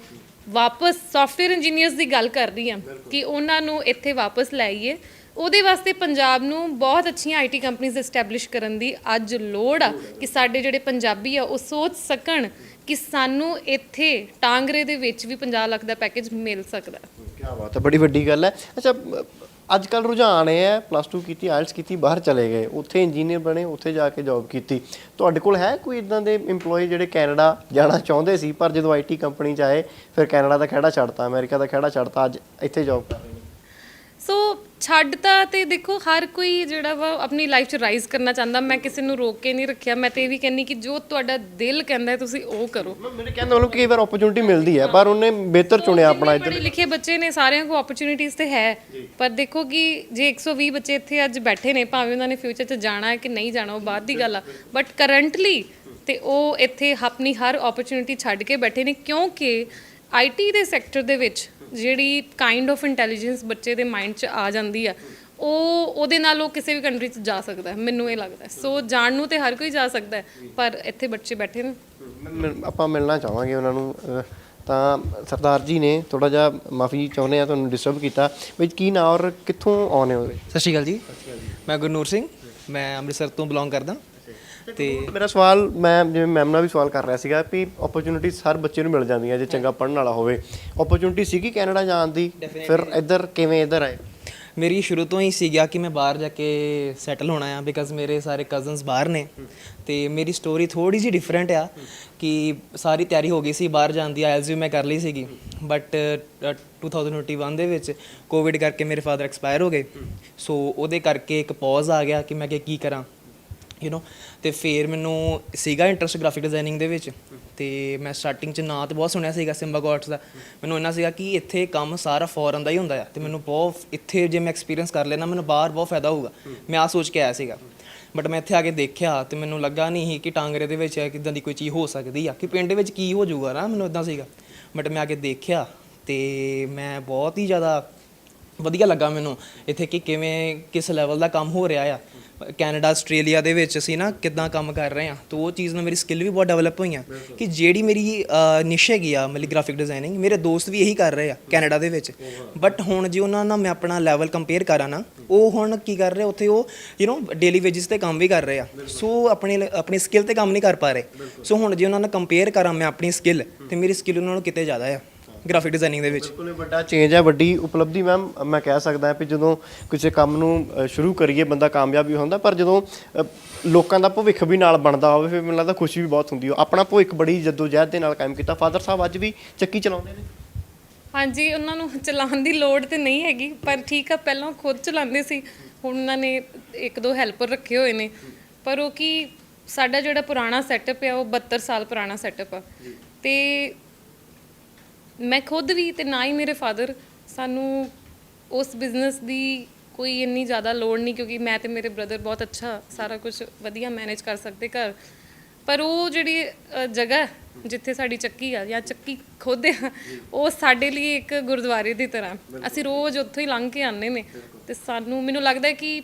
ਵਾਪਸ ਸੌਫਟਵੇਅਰ ਇੰਜੀਨੀਅਰਸ ਦੀ ਗੱਲ ਕਰ ਰਹੀ ਹਾਂ ਕਿ ਉਹਨਾਂ ਨੂੰ ਇੱਥੇ ਵਾਪਸ ਲੈ ਆਈਏ। ਉਹਦੇ ਵਾਸਤੇ ਪੰਜਾਬ ਨੂੰ ਬਹੁਤ ਅੱਛੀਆਂ IT ਕੰਪਨੀਆਂ ਐਸਟੈਬਲਿਸ਼ ਕਰਨ ਦੀ ਅੱਜ ਲੋੜ ਆ ਕਿ ਸਾਡੇ ਜਿਹੜੇ ਪੰਜਾਬੀ ਆ ਉਹ ਸੋਚ ਸਕਣ ਕਿ ਸਾਨੂੰ ਇੱਥੇ ਟਾਂਗਰੇ ਦੇ ਵਿੱਚ ਵੀ 50 ਲੱਖ ਦਾ ਪੈਕੇਜ ਮਿਲ ਸਕਦਾ। ਕੀ ਬਾਤ ਹੈ, ਬੜੀ ਵੱਡੀ ਗੱਲ ਹੈ। ਅੱਛਾ, ਅੱਜ ਕੱਲ੍ਹ ਰੁਝਾਨ ਇਹ ਹੈ, +2 ਕੀਤੀ, IELTS ਕੀਤੀ, ਬਾਹਰ ਚਲੇ ਗਏ, ਉੱਥੇ ਇੰਜੀਨੀਅਰ ਬਣੇ, ਉੱਥੇ ਜਾ ਕੇ ਜੌਬ ਕੀਤੀ। ਤੁਹਾਡੇ ਕੋਲ ਹੈ ਕੋਈ ਇੱਦਾਂ ਦੇ EMPLOYE ਜਿਹੜੇ ਕੈਨੇਡਾ ਜਾਣਾ ਚਾਹੁੰਦੇ ਸੀ ਪਰ ਜਦੋਂ IT ਕੰਪਨੀ 'ਚ ਆਏ ਫਿਰ ਕੈਨੇਡਾ ਦਾ ਖਹਿੜਾ ਛੱਡਤਾ, ਅਮਰੀਕਾ ਦਾ ਖਹਿੜਾ ਛੱਡਤਾ, ਅੱਜ ਇੱਥੇ ਜੌਬ ਕਰ ਰਹੇ ਨੇ? ਸੋ ਛੱਡਤਾ ਤੇ ਦੇਖੋ, ਹਰ ਕੋਈ ਜਿਹੜਾ ਵਾ ਆਪਣੀ ਲਾਈਫ 'ਚ ਰਾਈਜ਼ ਕਰਨਾ ਚਾਹੁੰਦਾ। ਮੈਂ ਕਿਸੇ ਨੂੰ ਰੋਕ ਕੇ ਨਹੀਂ ਰੱਖਿਆ। ਮੈਂ ਤੇ ਇਹ ਵੀ ਕਹਿੰਦੀ ਕਿ ਜੋ ਤੁਹਾਡਾ ਦਿਲ ਕਹਿੰਦਾ ਤੁਸੀਂ ਉਹ ਕਰੋ। ਮੇਰੇ ਕਹਿੰਦਾ ਮਤਲਬ ਕਈ ਵਾਰ ਓਪਰਚੁਨਿਟੀ ਮਿਲਦੀ ਹੈ ਪਰ ਉਹਨੇ ਬਿਹਤਰ ਚੁਣਿਆ ਆਪਣਾ। ਇੱਧਰ ਪੜ੍ਹੇ ਲਿਖੇ ਬੱਚੇ ਨੇ, ਸਾਰਿਆਂ ਕੋਲ ਓਪਰਚੁਨਿਟੀਜ਼ ਤੇ ਹੈ, ਪਰ ਦੇਖੋ ਕਿ ਜੇ 120 ਬੱਚੇ ਇੱਥੇ ਅੱਜ ਬੈਠੇ ਨੇ, ਭਾਵੇਂ ਉਹਨਾਂ ਨੇ ਫਿਊਚਰ 'ਚ ਜਾਣਾ ਹੈ ਕਿ ਨਹੀਂ ਜਾਣਾ ਉਹ ਬਾਅਦ ਦੀ ਗੱਲ ਆ, ਬਟ ਕਰੰਟਲੀ ਤੇ ਉਹ ਇੱਥੇ ਆਪਣੀ ਹਰ ਓਪਰਚੁਨਿਟੀ ਛੱਡ ਕੇ ਬੈਠੇ ਨੇ, ਕਿਉਂਕਿ IT ਦੇ ਸੈਕਟਰ ਦੇ ਵਿੱਚ ਜਿਹੜੀ ਕਾਈਂਡ ਆਫ ਇੰਟੈਲੀਜੈਂਸ ਬੱਚੇ ਦੇ ਮਾਈਂਡ 'ਚ ਆ ਜਾਂਦੀ ਆ, ਉਹਦੇ ਨਾਲ ਉਹ ਕਿਸੇ ਵੀ ਕੰਟਰੀ 'ਚ ਜਾ ਸਕਦਾ ਹੈ, ਮੈਨੂੰ ਇਹ ਲੱਗਦਾ ਹੈ। ਸੋ ਜਾਣ ਨੂੰ ਤੇ ਹਰ ਕੋਈ ਜਾ ਸਕਦਾ ਹੈ, ਪਰ ਇੱਥੇ ਬੱਚੇ ਬੈਠੇ ਨੇ। ਆਪਾਂ ਮਿਲਣਾ ਚਾਹਾਂਗੇ ਉਹਨਾਂ ਨੂੰ। ਤਾਂ ਸਰਦਾਰ ਜੀ ਨੇ ਥੋੜਾ ਜਿਹਾ ਮਾਫੀ ਚਾਹੁੰਦੇ ਆ ਤੁਹਾਨੂੰ ਡਿਸਟਰਬ ਕੀਤਾ, ਬਈ ਕੀ ਨਾਂ ਔਰ ਕਿੱਥੋਂ ਆਉਣੇ ਹੋ? ਸਤਿ ਸ਼੍ਰੀ ਅਕਾਲ ਜੀ, ਮੈਂ ਗੁਰਨੂਰ ਸਿੰਘ, ਮੈਂ ਅੰਮ੍ਰਿਤਸਰ ਤੋਂ ਬਿਲੋਂਗ ਕਰਦਾ। ਤੇ ਮੇਰਾ ਸਵਾਲ, ਮੈਂ ਜਿਵੇਂ ਮੈਮ ਨਾਲ ਵੀ ਸਵਾਲ ਕਰ ਰਿਹਾ ਸੀਗਾ ਵੀ ਓਪਰਚੁਨਿਟੀਜ਼ ਹਰ ਬੱਚੇ ਨੂੰ ਮਿਲ ਜਾਂਦੀਆਂ ਜੇ ਚੰਗਾ ਪੜ੍ਹਨ ਵਾਲਾ ਹੋਵੇ। ਓਪਰਚੁਨਿਟੀ ਸੀਗੀ ਕੈਨੇਡਾ ਜਾਣ ਦੀ, ਫਿਰ ਇੱਧਰ ਕਿਵੇਂ ਇੱਧਰ ਆਏ? ਮੇਰੀ ਸ਼ੁਰੂ ਤੋਂ ਹੀ ਸੀਗਾ ਕਿ ਮੈਂ ਬਾਹਰ ਜਾ ਕੇ ਸੈਟਲ ਹੋਣਾ ਆ, ਬਿਕਾਜ਼ ਮੇਰੇ ਸਾਰੇ ਕਜ਼ਨਸ ਬਾਹਰ ਨੇ। ਤੇ ਮੇਰੀ ਸਟੋਰੀ ਥੋੜੀ ਜਿਹੀ ਡਿਫਰੈਂਟ ਆ ਕਿ ਸਾਰੀ ਤਿਆਰੀ ਹੋ ਗਈ ਸੀ ਬਾਹਰ ਜਾਣ ਦੀ, ਆਇਲਸ ਵੀ ਮੈਂ ਕਰ ਲਈ ਸੀਗੀ, ਬਟ 2021 ਦੇ ਵਿੱਚ ਕੋਵਿਡ ਕਰਕੇ ਮੇਰੇ ਫਾਦਰ ਐਕਸਪਾਇਰ ਹੋ ਗਏ। ਸੋ ਉਹਦੇ ਕਰਕੇ ਇੱਕ ਪੌਜ਼ ਆ ਗਿਆ ਕਿ ਮੈਂ ਕੀ ਕਰਾਂ, ਤੇ ਫਿਰ ਮੈਨੂੰ ਸੀਗਾ ਇੰਟਰਸਟ ਗ੍ਰਾਫਿਕ ਡਿਜ਼ਾਈਨਿੰਗ ਦੇ ਵਿੱਚ। ਤੇ ਮੈਂ ਸਟਾਰਟਿੰਗ 'ਚ ਨਾਂ ਤਾਂ ਬਹੁਤ ਸੁਣਿਆ ਸੀਗਾ ਸਿੰਬਾ ਗੋਟਸ ਦਾ, ਮੈਨੂੰ ਇੰਨਾ ਸੀਗਾ ਕਿ ਇੱਥੇ ਕੰਮ ਸਾਰਾ ਫੋਰਨ ਦਾ ਹੀ ਹੁੰਦਾ ਆ, ਤੇ ਮੈਨੂੰ ਬਹੁਤ ਇੱਥੇ ਜੇ ਮੈਂ ਐਕਸਪੀਰੀਅੰਸ ਕਰ ਲੈਣਾ ਮੈਨੂੰ ਬਾਹਰ ਬਹੁਤ ਫਾਇਦਾ ਹੋਊਗਾ, ਮੈਂ ਆ ਸੋਚ ਕੇ ਆਇਆ ਸੀਗਾ। ਬਟ ਮੈਂ ਇੱਥੇ ਆ ਕੇ ਦੇਖਿਆ ਤੇ ਮੈਨੂੰ ਲੱਗਾ ਨਹੀਂ ਸੀ ਕਿ ਟਾਂਗਰੇ ਦੇ ਵਿੱਚ ਕਿੱਦਾਂ ਦੀ ਕੋਈ ਚੀਜ਼ ਹੋ ਸਕਦੀ ਆ, ਕਿ ਪਿੰਡ ਵਿੱਚ ਕੀ ਹੋ ਜਾਊਗਾ ਨਾ, ਮੈਨੂੰ ਇੱਦਾਂ ਸੀਗਾ। ਬਟ ਮੈਂ ਆ ਕੇ ਦੇਖਿਆ ਤੇ ਮੈਂ ਬਹੁਤ ਹੀ ਜ਼ਿਆਦਾ ਵਧੀਆ ਲੱਗਾ ਮੈਨੂੰ ਇੱਥੇ ਕਿ ਕਿਵੇਂ ਕਿਸ ਲੈਵਲ ਦਾ ਕੰਮ ਹੋ ਰਿਹਾ ਆ। ਕੈਨੇਡਾ ਆਸਟ੍ਰੇਲੀਆ ਦੇ ਵਿੱਚ ਅਸੀਂ ਨਾ ਕਿੱਦਾਂ ਕੰਮ ਕਰ ਰਹੇ ਹਾਂ, ਤਾਂ ਉਹ ਚੀਜ਼ ਨਾਲ ਮੇਰੀ ਸਕਿੱਲ ਵੀ ਬਹੁਤ ਡਿਵੈਲਪ ਹੋਈਆਂ ਕਿ ਜਿਹੜੀ ਮੇਰੀ ਨਿਸ਼ ਹੈਗੀ ਆ ਮਤਲਬ ਗ੍ਰਾਫਿਕ ਡਿਜ਼ਾਈਨਿੰਗ, ਮੇਰੇ ਦੋਸਤ ਵੀ ਇਹੀ ਕਰ ਰਹੇ ਆ ਕੈਨੇਡਾ ਦੇ ਵਿੱਚ। ਬਟ ਹੁਣ ਜੇ ਉਹਨਾਂ ਨਾਲ ਮੈਂ ਆਪਣਾ ਲੈਵਲ ਕੰਪੇਅਰ ਕਰਾਂ ਨਾ, ਉਹ ਹੁਣ ਕੀ ਕਰ ਰਹੇ ਉੱਥੇ, ਉਹ ਡੇਲੀ ਵੇਜਿਸ 'ਤੇ ਕੰਮ ਵੀ ਕਰ ਰਹੇ ਆ। ਸੋ ਆਪਣੀ ਸਕਿੱਲ 'ਤੇ ਕੰਮ ਨਹੀਂ ਕਰ ਪਾ ਰਹੇ। ਸੋ ਹੁਣ ਜੇ ਉਹਨਾਂ ਨਾਲ ਕੰਪੇਅਰ ਕਰਾਂ ਮੈਂ ਆਪਣੀ ਸਕਿੱਲ, ਤੇ ਮੇਰੀ ਸਕਿੱਲ ਉਹਨਾਂ ਨਾਲੋਂ ਕਿਤੇ ਜ਼ਿਆਦਾ ਆ ਗ੍ਰਾਫਿਕ ਡਿਜ਼ਾਈਨਿੰਗ ਦੇ ਵਿੱਚ। ਬਿਲਕੁਲ ਵੱਡਾ ਚੇਂਜ ਹੈ, ਵੱਡੀ ਉਪਲਬਧੀ ਮੈਮ ਮੈਂ ਕਹਿ ਸਕਦਾ ਵੀ ਜਦੋਂ ਕਿਸੇ ਕੰਮ ਨੂੰ ਸ਼ੁਰੂ ਕਰੀਏ ਬੰਦਾ ਕਾਮਯਾਬ ਵੀ ਹੁੰਦਾ, ਪਰ ਜਦੋਂ ਲੋਕਾਂ ਦਾ ਭਵਿੱਖ ਵੀ ਨਾਲ ਬਣਦਾ ਹੋਵੇ ਫਿਰ ਮੈਨੂੰ ਲੱਗਦਾ ਖੁਸ਼ੀ ਵੀ ਬਹੁਤ ਹੁੰਦੀ ਹੈ। ਆਪਣਾ ਭਵਿੱਖ ਬੜੀ ਜੱਦੋ-ਜਹਿਦ ਦੇ ਨਾਲ ਕਾਇਮ ਕੀਤਾ। ਫਾਦਰ ਸਾਹਿਬ ਅੱਜ ਵੀ ਚੱਕੀ ਚਲਾਉਂਦੇ ਨੇ? ਹਾਂਜੀ, ਉਹਨਾਂ ਨੂੰ ਚਲਾਉਣ ਦੀ ਲੋੜ ਤੇ ਨਹੀਂ ਹੈਗੀ, ਪਰ ਠੀਕ ਆ, ਪਹਿਲਾਂ ਖੁਦ ਚਲਾਉਂਦੇ ਸੀ, ਹੁਣ ਉਹਨਾਂ ਨੇ 1-2 ਹੈਲਪਰ ਰੱਖੇ ਹੋਏ ਨੇ। ਪਰ ਉਹ ਕੀ ਸਾਡਾ ਜਿਹੜਾ ਪੁਰਾਣਾ ਸੈਟਅਪ ਆ ਉਹ 72 ਸਾਲ ਪੁਰਾਣਾ ਸੈਟਅਪ ਆ, ਤੇ ਮੈਂ ਖੁਦ ਵੀ ਤੇ ਨਾ ਹੀ ਮੇਰੇ ਫਾਦਰ, ਸਾਨੂੰ ਉਸ ਬਿਜ਼ਨਸ ਦੀ ਕੋਈ ਇੰਨੀ ਜ਼ਿਆਦਾ ਲੋੜ ਨਹੀਂ, ਕਿਉਂਕਿ ਮੈਂ ਤੇ ਮੇਰੇ ਬ੍ਰਦਰ ਬਹੁਤ ਅੱਛਾ ਸਾਰਾ ਕੁਝ ਵਧੀਆ ਮੈਨੇਜ ਕਰ ਸਕਦੇ ਘਰ। ਪਰ ਉਹ ਜਿਹੜੀ ਜਗ੍ਹਾ ਜਿੱਥੇ ਸਾਡੀ ਚੱਕੀ ਆ ਜਾਂ ਚੱਕੀ ਖੁਦ ਆ, ਉਹ ਸਾਡੇ ਲਈ ਇੱਕ ਗੁਰਦੁਆਰੇ ਦੀ ਤਰ੍ਹਾਂ, ਅਸੀਂ ਰੋਜ਼ ਉੱਥੋਂ ਹੀ ਲੰਘ ਕੇ ਆਉਂਦੇ ਨੇ। ਤੇ ਸਾਨੂੰ ਮੈਨੂੰ ਲੱਗਦਾ ਕਿ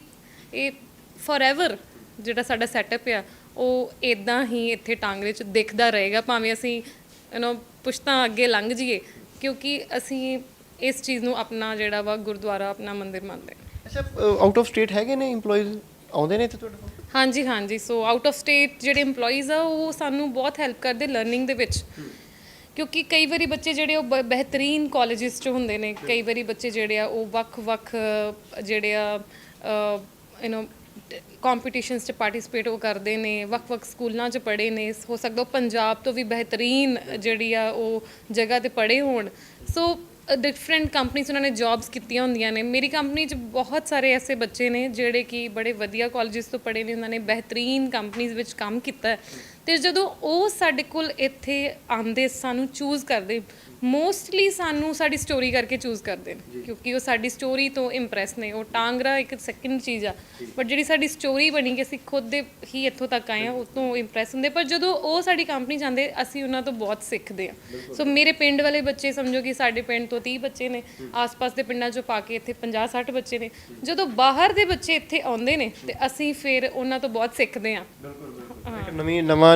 ਇਹ ਫੋਰਐਵਰ ਜਿਹੜਾ ਸਾਡਾ ਸੈਟਅਪ ਆ ਉਹ ਇੱਦਾਂ ਹੀ ਇੱਥੇ ਟਾਂਗਰੇ 'ਚ ਦਿਖਦਾ ਰਹੇਗਾ, ਭਾਵੇਂ ਅਸੀਂ ਪੁਸ਼ਤਾਂ ਅੱਗੇ ਲੰਘ ਜਾਈਏ, ਕਿਉਂਕਿ ਅਸੀਂ ਇਸ ਚੀਜ਼ ਨੂੰ ਆਪਣਾ ਜਿਹੜਾ ਵਾ ਗੁਰਦੁਆਰਾ, ਆਪਣਾ ਮੰਦਿਰ ਮੰਨਦੇ ਹਾਂ। ਅੱਛਾ, ਆਊਟ ਆਫ ਸਟੇਟ ਹੈਗੇ ਨੇ ਇੰਪਲੋਈਜ਼ ਆਉਂਦੇ ਨੇ ਇੱਥੇ ਤੁਹਾਡੇ ਕੋਲ? ਹਾਂਜੀ, ਸੋ ਆਊਟ ਆਫ ਸਟੇਟ ਜਿਹੜੇ ਇੰਪਲੋਈਜ਼ ਆ ਉਹ ਸਾਨੂੰ ਬਹੁਤ ਹੈਲਪ ਕਰਦੇ ਲਰਨਿੰਗ ਦੇ ਵਿੱਚ, ਕਿਉਂਕਿ ਕਈ ਵਾਰੀ ਬੱਚੇ ਜਿਹੜੇ ਉਹ ਬਿਹਤਰੀਨ ਕਾਲਜਿਸ 'ਚ ਹੁੰਦੇ ਨੇ, ਕਈ ਵਾਰੀ ਬੱਚੇ ਜਿਹੜੇ ਆ ਉਹ ਵੱਖ-ਵੱਖ ਜਿਹੜੇ ਆ ਕੰਪੀਟੀਸ਼ਨਸ 'ਚ ਪਾਰਟਿਸਿਪੇਟ ਉਹ ਕਰਦੇ ਨੇ, ਵੱਖ-ਵੱਖ ਸਕੂਲਾਂ 'ਚ ਪੜ੍ਹੇ ਨੇ, ਹੋ ਸਕਦਾ ਉਹ ਪੰਜਾਬ ਤੋਂ ਵੀ ਬਿਹਤਰੀਨ ਜਿਹੜੀ ਆ ਉਹ ਜਗ੍ਹਾ 'ਤੇ ਪੜ੍ਹੇ ਹੋਣ। ਸੋ ਡਿਫਰੈਂਟ ਕੰਪਨੀਜ਼ ਉਹਨਾਂ ਨੇ ਜੌਬਸ ਕੀਤੀਆਂ ਹੁੰਦੀਆਂ ਨੇ। ਮੇਰੀ ਕੰਪਨੀ 'ਚ ਬਹੁਤ ਸਾਰੇ ਐਸੇ ਬੱਚੇ ਨੇ ਜਿਹੜੇ ਕਿ ਬੜੇ ਵਧੀਆ ਕਾਲਜਿਸ ਤੋਂ ਪੜ੍ਹੇ ਨੇ, ਉਹਨਾਂ ਨੇ ਬਿਹਤਰੀਨ ਕੰਪਨੀਜ਼ ਵਿੱਚ ਕੰਮ ਕੀਤਾ ਹੈ। ਅਤੇ ਜਦੋਂ ਉਹ ਸਾਡੇ ਕੋਲ ਇੱਥੇ ਆਉਂਦੇ, ਸਾਨੂੰ ਚੂਜ਼ ਕਰਦੇ, ਮੋਸਟਲੀ ਸਾਨੂੰ ਸਾਡੀ ਸਟੋਰੀ ਕਰਕੇ ਚੂਜ਼ ਕਰਦੇ ਨੇ, ਕਿਉਂਕਿ ਉਹ ਸਾਡੀ ਸਟੋਰੀ ਤੋਂ ਇੰਪ੍ਰੈਸ ਨੇ। ਉਹ ਟਾਂਗਰਾ ਇੱਕ ਸੈਕਿੰਡ ਚੀਜ਼ ਆ, ਬਟ ਜਿਹੜੀ ਸਾਡੀ ਸਟੋਰੀ ਬਣੀ ਕਿ ਅਸੀਂ ਖੁਦ ਦੇ ਹੀ ਇੱਥੋਂ ਤੱਕ ਆਏ ਹਾਂ, ਉਹ ਤੋਂ ਇੰਪ੍ਰੈਸ ਹੁੰਦੇ। ਪਰ ਜਦੋਂ ਉਹ ਸਾਡੀ ਕੰਪਨੀ ਜਾਂਦੇ, ਅਸੀਂ ਉਹਨਾਂ ਤੋਂ ਬਹੁਤ ਸਿੱਖਦੇ ਹਾਂ। ਸੋ ਮੇਰੇ ਪਿੰਡ ਵਾਲੇ ਬੱਚੇ, ਸਮਝੋ ਕਿ ਸਾਡੇ ਪਿੰਡ ਤੋਂ 30 ਬੱਚੇ ਨੇ, ਆਸ-ਪਾਸ ਦੇ ਪਿੰਡਾਂ 'ਚੋਂ ਪਾ ਕੇ ਇੱਥੇ 50-60 ਬੱਚੇ ਨੇ। ਜਦੋਂ ਬਾਹਰ ਦੇ ਬੱਚੇ ਇੱਥੇ ਆਉਂਦੇ ਨੇ ਤੇ ਅਸੀਂ ਫਿਰ ਉਹਨਾਂ ਤੋਂ ਬਹੁਤ ਸਿੱਖਦੇ ਹਾਂ।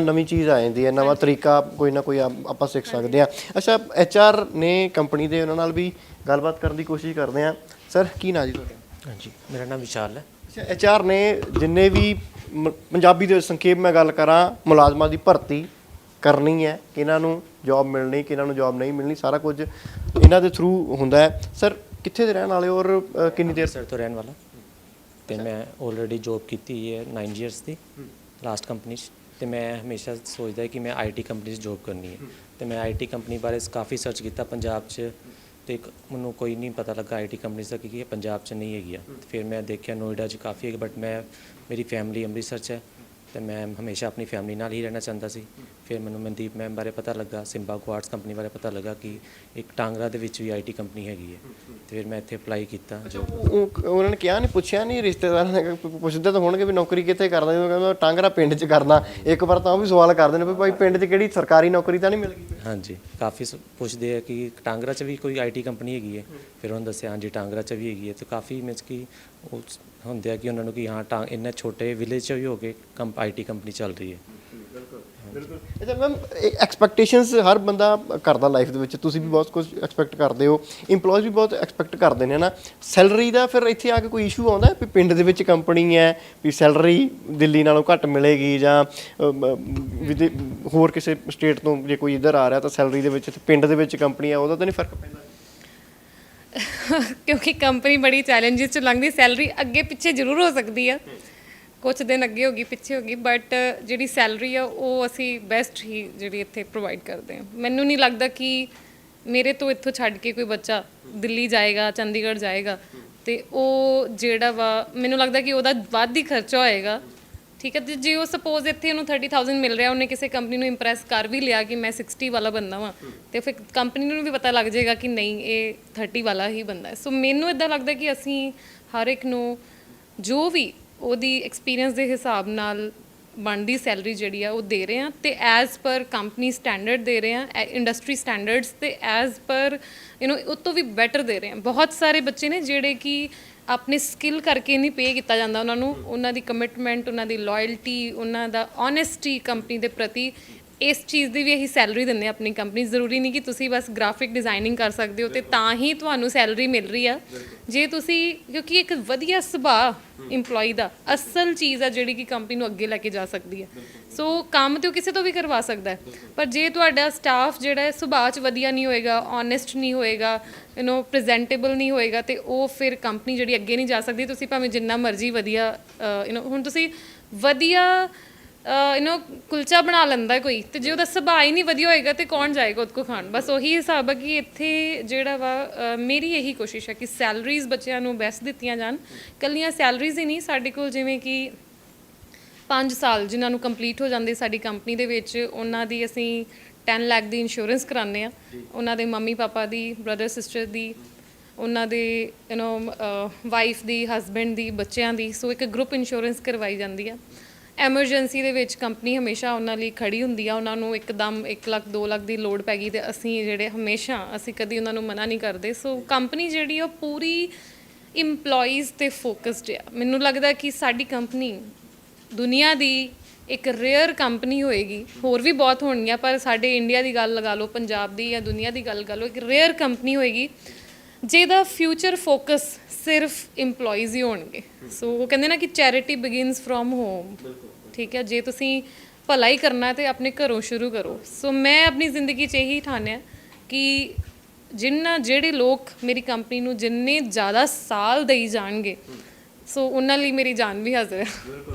ਨਵੀਂ ਚੀਜ਼ ਆ ਜਾਂਦੀ ਹੈ, ਨਵਾਂ ਤਰੀਕਾ ਕੋਈ ਨਾ ਕੋਈ ਆਪਾਂ ਸਿੱਖ ਸਕਦੇ ਹਾਂ। ਅੱਛਾ, HR ਨੇ ਕੰਪਨੀ ਦੇ, ਉਹਨਾਂ ਨਾਲ ਵੀ ਗੱਲਬਾਤ ਕਰਨ ਦੀ ਕੋਸ਼ਿਸ਼ ਕਰਦੇ ਹਾਂ। ਸਰ, ਕੀ ਨਾਂ ਜੀ ਤੁਹਾਡਾ? ਹਾਂਜੀ, ਮੇਰਾ ਨਾਮ ਵਿਸ਼ਾਲ ਹੈ। ਅੱਛਾ, HR ਨੇ ਜਿੰਨੇ ਵੀ ਪੰਜਾਬੀ ਦੇ ਸੰਖੇਪ ਮੈਂ ਗੱਲ ਕਰਾਂ, ਮੁਲਾਜ਼ਮਾਂ ਦੀ ਭਰਤੀ ਕਰਨੀ ਹੈ, ਕਿਹਨਾਂ ਨੂੰ ਜੌਬ ਮਿਲਣੀ, ਕਿਹਨਾਂ ਨੂੰ ਜੌਬ ਨਹੀਂ ਮਿਲਣੀ, ਸਾਰਾ ਕੁਝ ਇਹਨਾਂ ਦੇ ਥਰੂ ਹੁੰਦਾ ਹੈ। ਸਰ, ਕਿੱਥੇ ਦੇ ਰਹਿਣ ਵਾਲੇ ਔਰ ਕਿੰਨੀ ਦੇਰ? ਸਰ ਤੋਂ ਰਹਿਣ ਵਾਲਾ, ਤੇ ਮੈਂ ਆਲਰੇਡੀ ਜੌਬ ਕੀਤੀ ਹੈ 9 ਇਅਰਸ ਦੀ ਲਾਸਟ ਕੰਪਨੀ 'ਚ। ਤੇ ਮੈਂ ਹਮੇਸ਼ਾ ਸੋਚਦਾ ਕਿ ਮੈਂ IT ਕੰਪਨੀ 'ਚ ਜੌਬ ਕਰਨੀ ਹੈ। ਤੇ ਮੈਂ IT ਕੰਪਨੀ ਬਾਰੇ ਕਾਫੀ ਸਰਚ ਕੀਤਾ ਪੰਜਾਬ 'ਚ, ਤੇ ਮੈਨੂੰ ਕੋਈ ਨਹੀਂ ਪਤਾ ਲੱਗਾ IT ਕੰਪਨੀ ਦਾ ਕਿ ਪੰਜਾਬ 'ਚ ਨਹੀਂ ਹੈਗੀ ਆ। ਫਿਰ ਮੈਂ ਦੇਖਿਆ ਨੋਇਡਾ 'ਚ ਕਾਫੀ ਹੈ, ਬਟ ਮੇਰੀ ਫੈਮਿਲੀ ਅੰਮ੍ਰਿਤਸਰ 'ਚ ਹੈ, ਤੇ ਮੈਂ ਹਮੇਸ਼ਾ ਆਪਣੀ ਫੈਮਿਲੀ ਨਾਲ ਹੀ ਰਹਿਣਾ ਚਾਹੁੰਦਾ ਸੀ। ਫਿਰ ਮੈਨੂੰ ਮਨਦੀਪ ਮੈਮ ਬਾਰੇ ਪਤਾ ਲੱਗਾ, ਸਿੰਬਾ ਕੁਆਰਟਸ ਕੰਪਨੀ ਬਾਰੇ ਪਤਾ ਲੱਗਾ ਕਿ ਇੱਕ ਟਾਂਗਰਾ ਦੇ ਵਿੱਚ ਵੀ IT ਕੰਪਨੀ ਹੈਗੀ ਹੈ। ਤੇ ਫਿਰ ਮੈਂ ਇੱਥੇ ਅਪਲਾਈ ਕੀਤਾ। ਉਹਨਾਂ ਨੇ ਕਿਹਾ ਨਹੀਂ, ਪੁੱਛਿਆ ਨਹੀਂ? ਰਿਸ਼ਤੇਦਾਰਾਂ ਨੇ ਪੁੱਛਦੇ ਤਾਂ ਹੋਣਗੇ ਵੀ ਨੌਕਰੀ ਕਿੱਥੇ ਕਰਦਾ, ਜਦੋਂ ਕਹਿੰਦਾ ਟਾਂਗਰਾ ਪਿੰਡ 'ਚ ਕਰਦਾ, ਇੱਕ ਵਾਰ ਤਾਂ ਉਹ ਵੀ ਸਵਾਲ ਕਰਦੇ ਨੇ ਵੀ ਭਾਈ ਪਿੰਡ 'ਚ ਕਿਹੜੀ ਸਰਕਾਰੀ ਨੌਕਰੀ ਤਾਂ ਨਹੀਂ ਮਿਲ ਗਈ? ਹਾਂਜੀ ਕਾਫੀ ਪੁੱਛਦੇ ਆ ਕਿ ਟਾਂਗਰਾ 'ਚ ਵੀ ਕੋਈ ਆਈਟੀ ਕੰਪਨੀ ਹੈਗੀ ਹੈ, ਫਿਰ ਉਹਨਾਂ ਦੱਸਿਆ ਹਾਂਜੀ ਟਾਂਗਰਾ 'ਚ ਵੀ ਹੈਗੀ ਹੈ, ਤੇ ਕਾਫੀ ਮੀਨਸ ਕਿ ਉਹ ਹੁੰਦੇ ਆ ਕਿ ਉਹਨਾਂ ਨੂੰ ਕਿ ਹਾਂ ਇੰਨੇ ਛੋਟੇ ਵਿਲੇਜ 'ਚ ਵੀ ਹੋ ਕੇ ਆਈਟੀ ਕੰਪਨੀ ਚੱਲ ਰਹੀ ਹੈ। ਅੱਛਾ ਮੈਮ, ਐਕਸਪੈਕਟੇਸ਼ਨਸ ਹਰ ਬੰਦਾ ਕਰਦਾ ਲਾਈਫ ਦੇ ਵਿੱਚ, ਤੁਸੀਂ ਵੀ ਬਹੁਤ ਕੁਝ ਐਕਸਪੈਕਟ ਕਰਦੇ ਹੋ, EMPLOYEES ਵੀ ਬਹੁਤ ਐਕਸਪੈਕਟ ਕਰਦੇ ਨੇ ਨਾ। ਸੈਲਰੀ ਦਾ ਫਿਰ ਇੱਥੇ ਆ ਕੇ ਕੋਈ ਇਸ਼ੂ ਆਉਂਦਾ ਵੀ ਪਿੰਡ ਦੇ ਵਿੱਚ ਕੰਪਨੀ ਹੈ ਵੀ ਸੈਲਰੀ ਦਿੱਲੀ ਨਾਲੋਂ ਘੱਟ ਮਿਲੇਗੀ, ਜਾਂ ਹੋਰ ਕਿਸੇ ਸਟੇਟ ਤੋਂ ਜੇ ਕੋਈ ਇੱਧਰ ਆ ਰਿਹਾ ਤਾਂ ਸੈਲਰੀ ਦੇ ਵਿੱਚ ਪਿੰਡ ਦੇ ਵਿੱਚ ਕੰਪਨੀ ਆ ਉਹਦਾ ਤਾਂ ਨਹੀਂ ਫਰਕ ਪੈਂਦਾ? ਕਿਉਂਕਿ ਕੰਪਨੀ ਬੜੀ ਚੈਲੰਜਿਸ ਚ ਲੰਘਦੀ, ਸੈਲਰੀ ਅੱਗੇ ਪਿੱਛੇ ਜ਼ਰੂਰ ਹੋ ਸਕਦੀ ਆ, ਕੁਛ ਦਿਨ ਅੱਗੇ ਹੋ ਗਈ ਪਿੱਛੇ ਹੋ ਗਈ, ਬਟ ਜਿਹੜੀ ਸੈਲਰੀ ਆ ਉਹ ਅਸੀਂ ਬੈਸਟ ਹੀ ਜਿਹੜੀ ਇੱਥੇ ਪ੍ਰੋਵਾਈਡ ਕਰਦੇ ਹਾਂ। ਮੈਨੂੰ ਨਹੀਂ ਲੱਗਦਾ ਕਿ ਮੇਰੇ ਤੋਂ ਇੱਥੋਂ ਛੱਡ ਕੇ ਕੋਈ ਬੱਚਾ ਦਿੱਲੀ ਜਾਏਗਾ, ਚੰਡੀਗੜ੍ਹ ਜਾਏਗਾ, ਤੇ ਉਹ ਜਿਹੜਾ ਵਾ ਮੈਨੂੰ ਲੱਗਦਾ ਕਿ ਉਹਦਾ ਵੱਧ ਹੀ ਖਰਚਾ ਹੋਏਗਾ। ਠੀਕ ਹੈ, ਤੇ ਜੇ ਉਹ ਸਪੋਜ਼ ਇੱਥੇ ਉਹਨੂੰ 30,000 ਮਿਲ ਰਿਹਾ, ਉਹਨੇ ਕਿਸੇ ਕੰਪਨੀ ਨੂੰ ਇੰਪ੍ਰੈਸ ਕਰ ਵੀ ਲਿਆ ਕਿ ਮੈਂ 60 ਵਾਲਾ ਬੰਦਾ ਵਾਂ, ਤੇ ਫਿਰ ਕੰਪਨੀ ਨੂੰ ਵੀ ਪਤਾ ਲੱਗ ਜਾਏਗਾ ਕਿ ਨਹੀਂ ਇਹ 30 ਵਾਲਾ ਹੀ ਬੰਦਾ ਹੈ। ਸੋ ਮੈਨੂੰ ਇੱਦਾਂ ਲੱਗਦਾ ਕਿ ਅਸੀਂ ਹਰ ਇੱਕ ਨੂੰ ਜੋ ਵੀ ਉਹਦੀ ਐਕਸਪੀਰੀਅੰਸ ਦੇ ਹਿਸਾਬ ਨਾਲ ਬਣਦੀ ਸੈਲਰੀ ਜਿਹੜੀ ਆ ਉਹ ਦੇ ਰਹੇ ਹਾਂ, ਤੇ ਐਜ਼ ਪਰ ਕੰਪਨੀ ਸਟੈਂਡਰਡ ਦੇ ਰਹੇ ਹਾਂ, ਇੰਡਸਟਰੀ ਸਟੈਂਡਰਡਸ, ਤੇ ਐਜ਼ ਪਰ ਉਹ ਤੋਂ ਵੀ ਬੈਟਰ ਦੇ ਰਹੇ ਹਾਂ। ਬਹੁਤ ਸਾਰੇ ਬੱਚੇ ਨੇ ਜਿਹੜੇ ਕਿ ਆਪਣੇ ਸਕਿੱਲ ਕਰਕੇ ਨਹੀਂ ਪੇ ਕੀਤਾ ਜਾਂਦਾ ਉਹਨਾਂ ਨੂੰ, ਉਹਨਾਂ ਦੀ ਕਮਿਟਮੈਂਟ, ਉਹਨਾਂ ਦੀ ਲਾਇਲਟੀ, ਉਹਨਾਂ ਦਾ ਓਨੈਸਟੀ ਕੰਪਨੀ ਦੇ ਪ੍ਰਤੀ, ਇਸ ਚੀਜ਼ ਦੀ ਵੀ ਅਸੀਂ ਸੈਲਰੀ ਦਿੰਦੇ ਹਾਂ ਆਪਣੀ ਕੰਪਨੀ। ਜ਼ਰੂਰੀ ਨਹੀਂ ਕਿ ਤੁਸੀਂ ਬਸ ਗ੍ਰਾਫਿਕ ਡਿਜ਼ਾਈਨਿੰਗ ਕਰ ਸਕਦੇ ਹੋ ਤੇ ਤਾਂ ਹੀ ਤੁਹਾਨੂੰ ਸੈਲਰੀ ਮਿਲ ਰਹੀ ਆ। ਜੇ ਤੁਸੀਂ, ਕਿਉਂਕਿ ਇੱਕ ਵਧੀਆ ਸੁਭਾਅ EMPLOYEE ਦਾ ਅਸਲ ਚੀਜ਼ ਆ ਜਿਹੜੀ ਕਿ ਕੰਪਨੀ ਨੂੰ ਅੱਗੇ ਲੈ ਕੇ ਜਾ ਸਕਦੀ ਹੈ। ਸੋ ਕੰਮ ਤੇ ਉਹ ਕਿਸੇ ਤੋਂ ਵੀ ਕਰਵਾ ਸਕਦਾ ਹੈ, ਪਰ ਜੇ ਤੁਹਾਡਾ ਸਟਾਫ ਜਿਹੜਾ ਹੈ ਸੁਭਾਅ 'ਚ ਵਧੀਆ ਨਹੀਂ ਹੋਏਗਾ, ਓਨੈਸਟ ਨਹੀਂ ਹੋਏਗਾ, ਪ੍ਰੈਜ਼ੈਂਟੇਬਲ ਨਹੀਂ ਹੋਏਗਾ, ਤੇ ਉਹ ਫਿਰ ਕੰਪਨੀ ਜਿਹੜੀ ਅੱਗੇ ਨਹੀਂ ਜਾ ਸਕਦੀ। ਤੁਸੀਂ ਭਾਵੇਂ ਜਿੰਨਾ ਮਰਜ਼ੀ ਵਧੀਆ ਹੁਣ ਤੁਸੀਂ ਵਧੀਆ ਕੁਲਚਾ ਬਣਾ ਲੈਂਦਾ ਕੋਈ, ਤੇ ਜੇ ਉਹਦਾ ਸੁਭਾਅ ਹੀ ਨਹੀਂ ਵਧੀਆ ਹੋਏਗਾ ਤੇ ਕੌਣ ਜਾਏਗਾ ਉਹਦੇ ਕੋਲ ਖਾਣ। ਬਸ ਉਹੀ ਹਿਸਾਬ ਹੈ ਕਿ ਇੱਥੇ ਜਿਹੜਾ ਵਾ ਮੇਰੀ ਇਹੀ ਕੋਸ਼ਿਸ਼ ਹੈ ਕਿ ਸੈਲਰੀਜ਼ ਬੱਚਿਆਂ ਨੂੰ ਬੈਸਟ ਦਿੱਤੀਆਂ ਜਾਣ। ਇਕੱਲੀਆਂ ਸੈਲਰੀਜ਼ ਹੀ ਨਹੀਂ, ਸਾਡੇ ਕੋਲ ਜਿਵੇਂ ਕਿ 5 ਸਾਲ ਜਿਨ੍ਹਾਂ ਨੂੰ ਕੰਪਲੀਟ ਹੋ ਜਾਂਦੇ ਸਾਡੀ ਕੰਪਨੀ ਦੇ ਵਿੱਚ, ਉਹਨਾਂ ਦੀ ਅਸੀਂ 10 ਲੱਖ ਦੀ ਇੰਸ਼ੋਰੈਂਸ ਕਰਾਉਂਦੇ ਹਾਂ, ਉਹਨਾਂ ਦੇ ਮੰਮੀ ਪਾਪਾ ਦੀ, ਬ੍ਰਦਰ ਸਿਸਟਰ ਦੀ, ਉਹਨਾਂ ਦੇ ਵਾਈਫ ਦੀ, ਹਸਬੈਂਡ ਦੀ, ਬੱਚਿਆਂ ਦੀ। ਸੋ ਇੱਕ ਗਰੁੱਪ ਇੰਸ਼ੋਰੈਂਸ ਕਰਵਾਈ ਜਾਂਦੀ ਆ। ਐਮਰਜੈਂਸੀ ਦੇ ਵਿੱਚ ਕੰਪਨੀ ਹਮੇਸ਼ਾ ਉਹਨਾਂ ਲਈ ਖੜੀ ਹੁੰਦੀ ਆ। ਉਹਨਾਂ ਨੂੰ ਇੱਕਦਮ 1 ਲੱਖ 2 ਲੱਖ ਦੀ ਲੋੜ ਪੈ ਗਈ ਤੇ ਅਸੀਂ ਜਿਹੜੇ ਹਮੇਸ਼ਾ ਅਸੀਂ ਕਦੀ ਉਹਨਾਂ ਨੂੰ ਮਨਾ ਨਹੀਂ ਕਰਦੇ। ਸੋ ਕੰਪਨੀ ਜਿਹੜੀ ਉਹ ਪੂਰੀ EMPLOYEES 'ਤੇ ਫੋਕਸਡ ਆ। ਮੈਨੂੰ ਲੱਗਦਾ ਕਿ ਸਾਡੀ ਕੰਪਨੀ ਦੁਨੀਆ ਦੀ ਇੱਕ ਰੇਅਰ ਕੰਪਨੀ ਹੋਏਗੀ, ਹੋਰ ਵੀ ਬਹੁਤ ਹੋਣਗੀਆਂ ਪਰ ਸਾਡੇ ਇੰਡੀਆ ਦੀ ਗੱਲ ਲਗਾ ਲਓ, ਪੰਜਾਬ ਦੀ ਜਾਂ ਦੁਨੀਆ ਦੀ ਗੱਲ ਲਗਾ ਲਓ, ਇੱਕ ਰੇਅਰ ਕੰਪਨੀ ਹੋਏਗੀ ਜਿਹਦਾ ਫਿਊਚਰ ਫੋਕਸ ਸਿਰਫ EMPLOYEES ਹੀ ਹੋਣਗੇ। ਸੋ ਉਹ ਕਹਿੰਦੇ ਨਾ ਕਿ ਚੈਰਿਟੀ ਬਿਗਿਨਸ ਫਰੋਮ ਹੋਮ। ਠੀਕ ਹੈ, ਜੇ ਤੁਸੀਂ ਭਲਾ ਹੀ ਕਰਨਾ ਤੇ ਆਪਣੇ ਘਰੋਂ ਸ਼ੁਰੂ ਕਰੋ। ਸੋ ਮੈਂ ਆਪਣੀ ਜ਼ਿੰਦਗੀ 'ਚ ਇਹੀ ਠਾਣਿਆ ਕਿ ਜਿਹੜੇ ਲੋਕ ਮੇਰੀ ਕੰਪਨੀ ਨੂੰ ਜਿੰਨੇ ਜ਼ਿਆਦਾ ਸਾਲ ਦੇਈ ਜਾਣਗੇ, ਸੋ ਉਹਨਾਂ ਲਈ ਮੇਰੀ ਜਾਨ ਵੀ ਹਾਜ਼ਰ ਹੈ।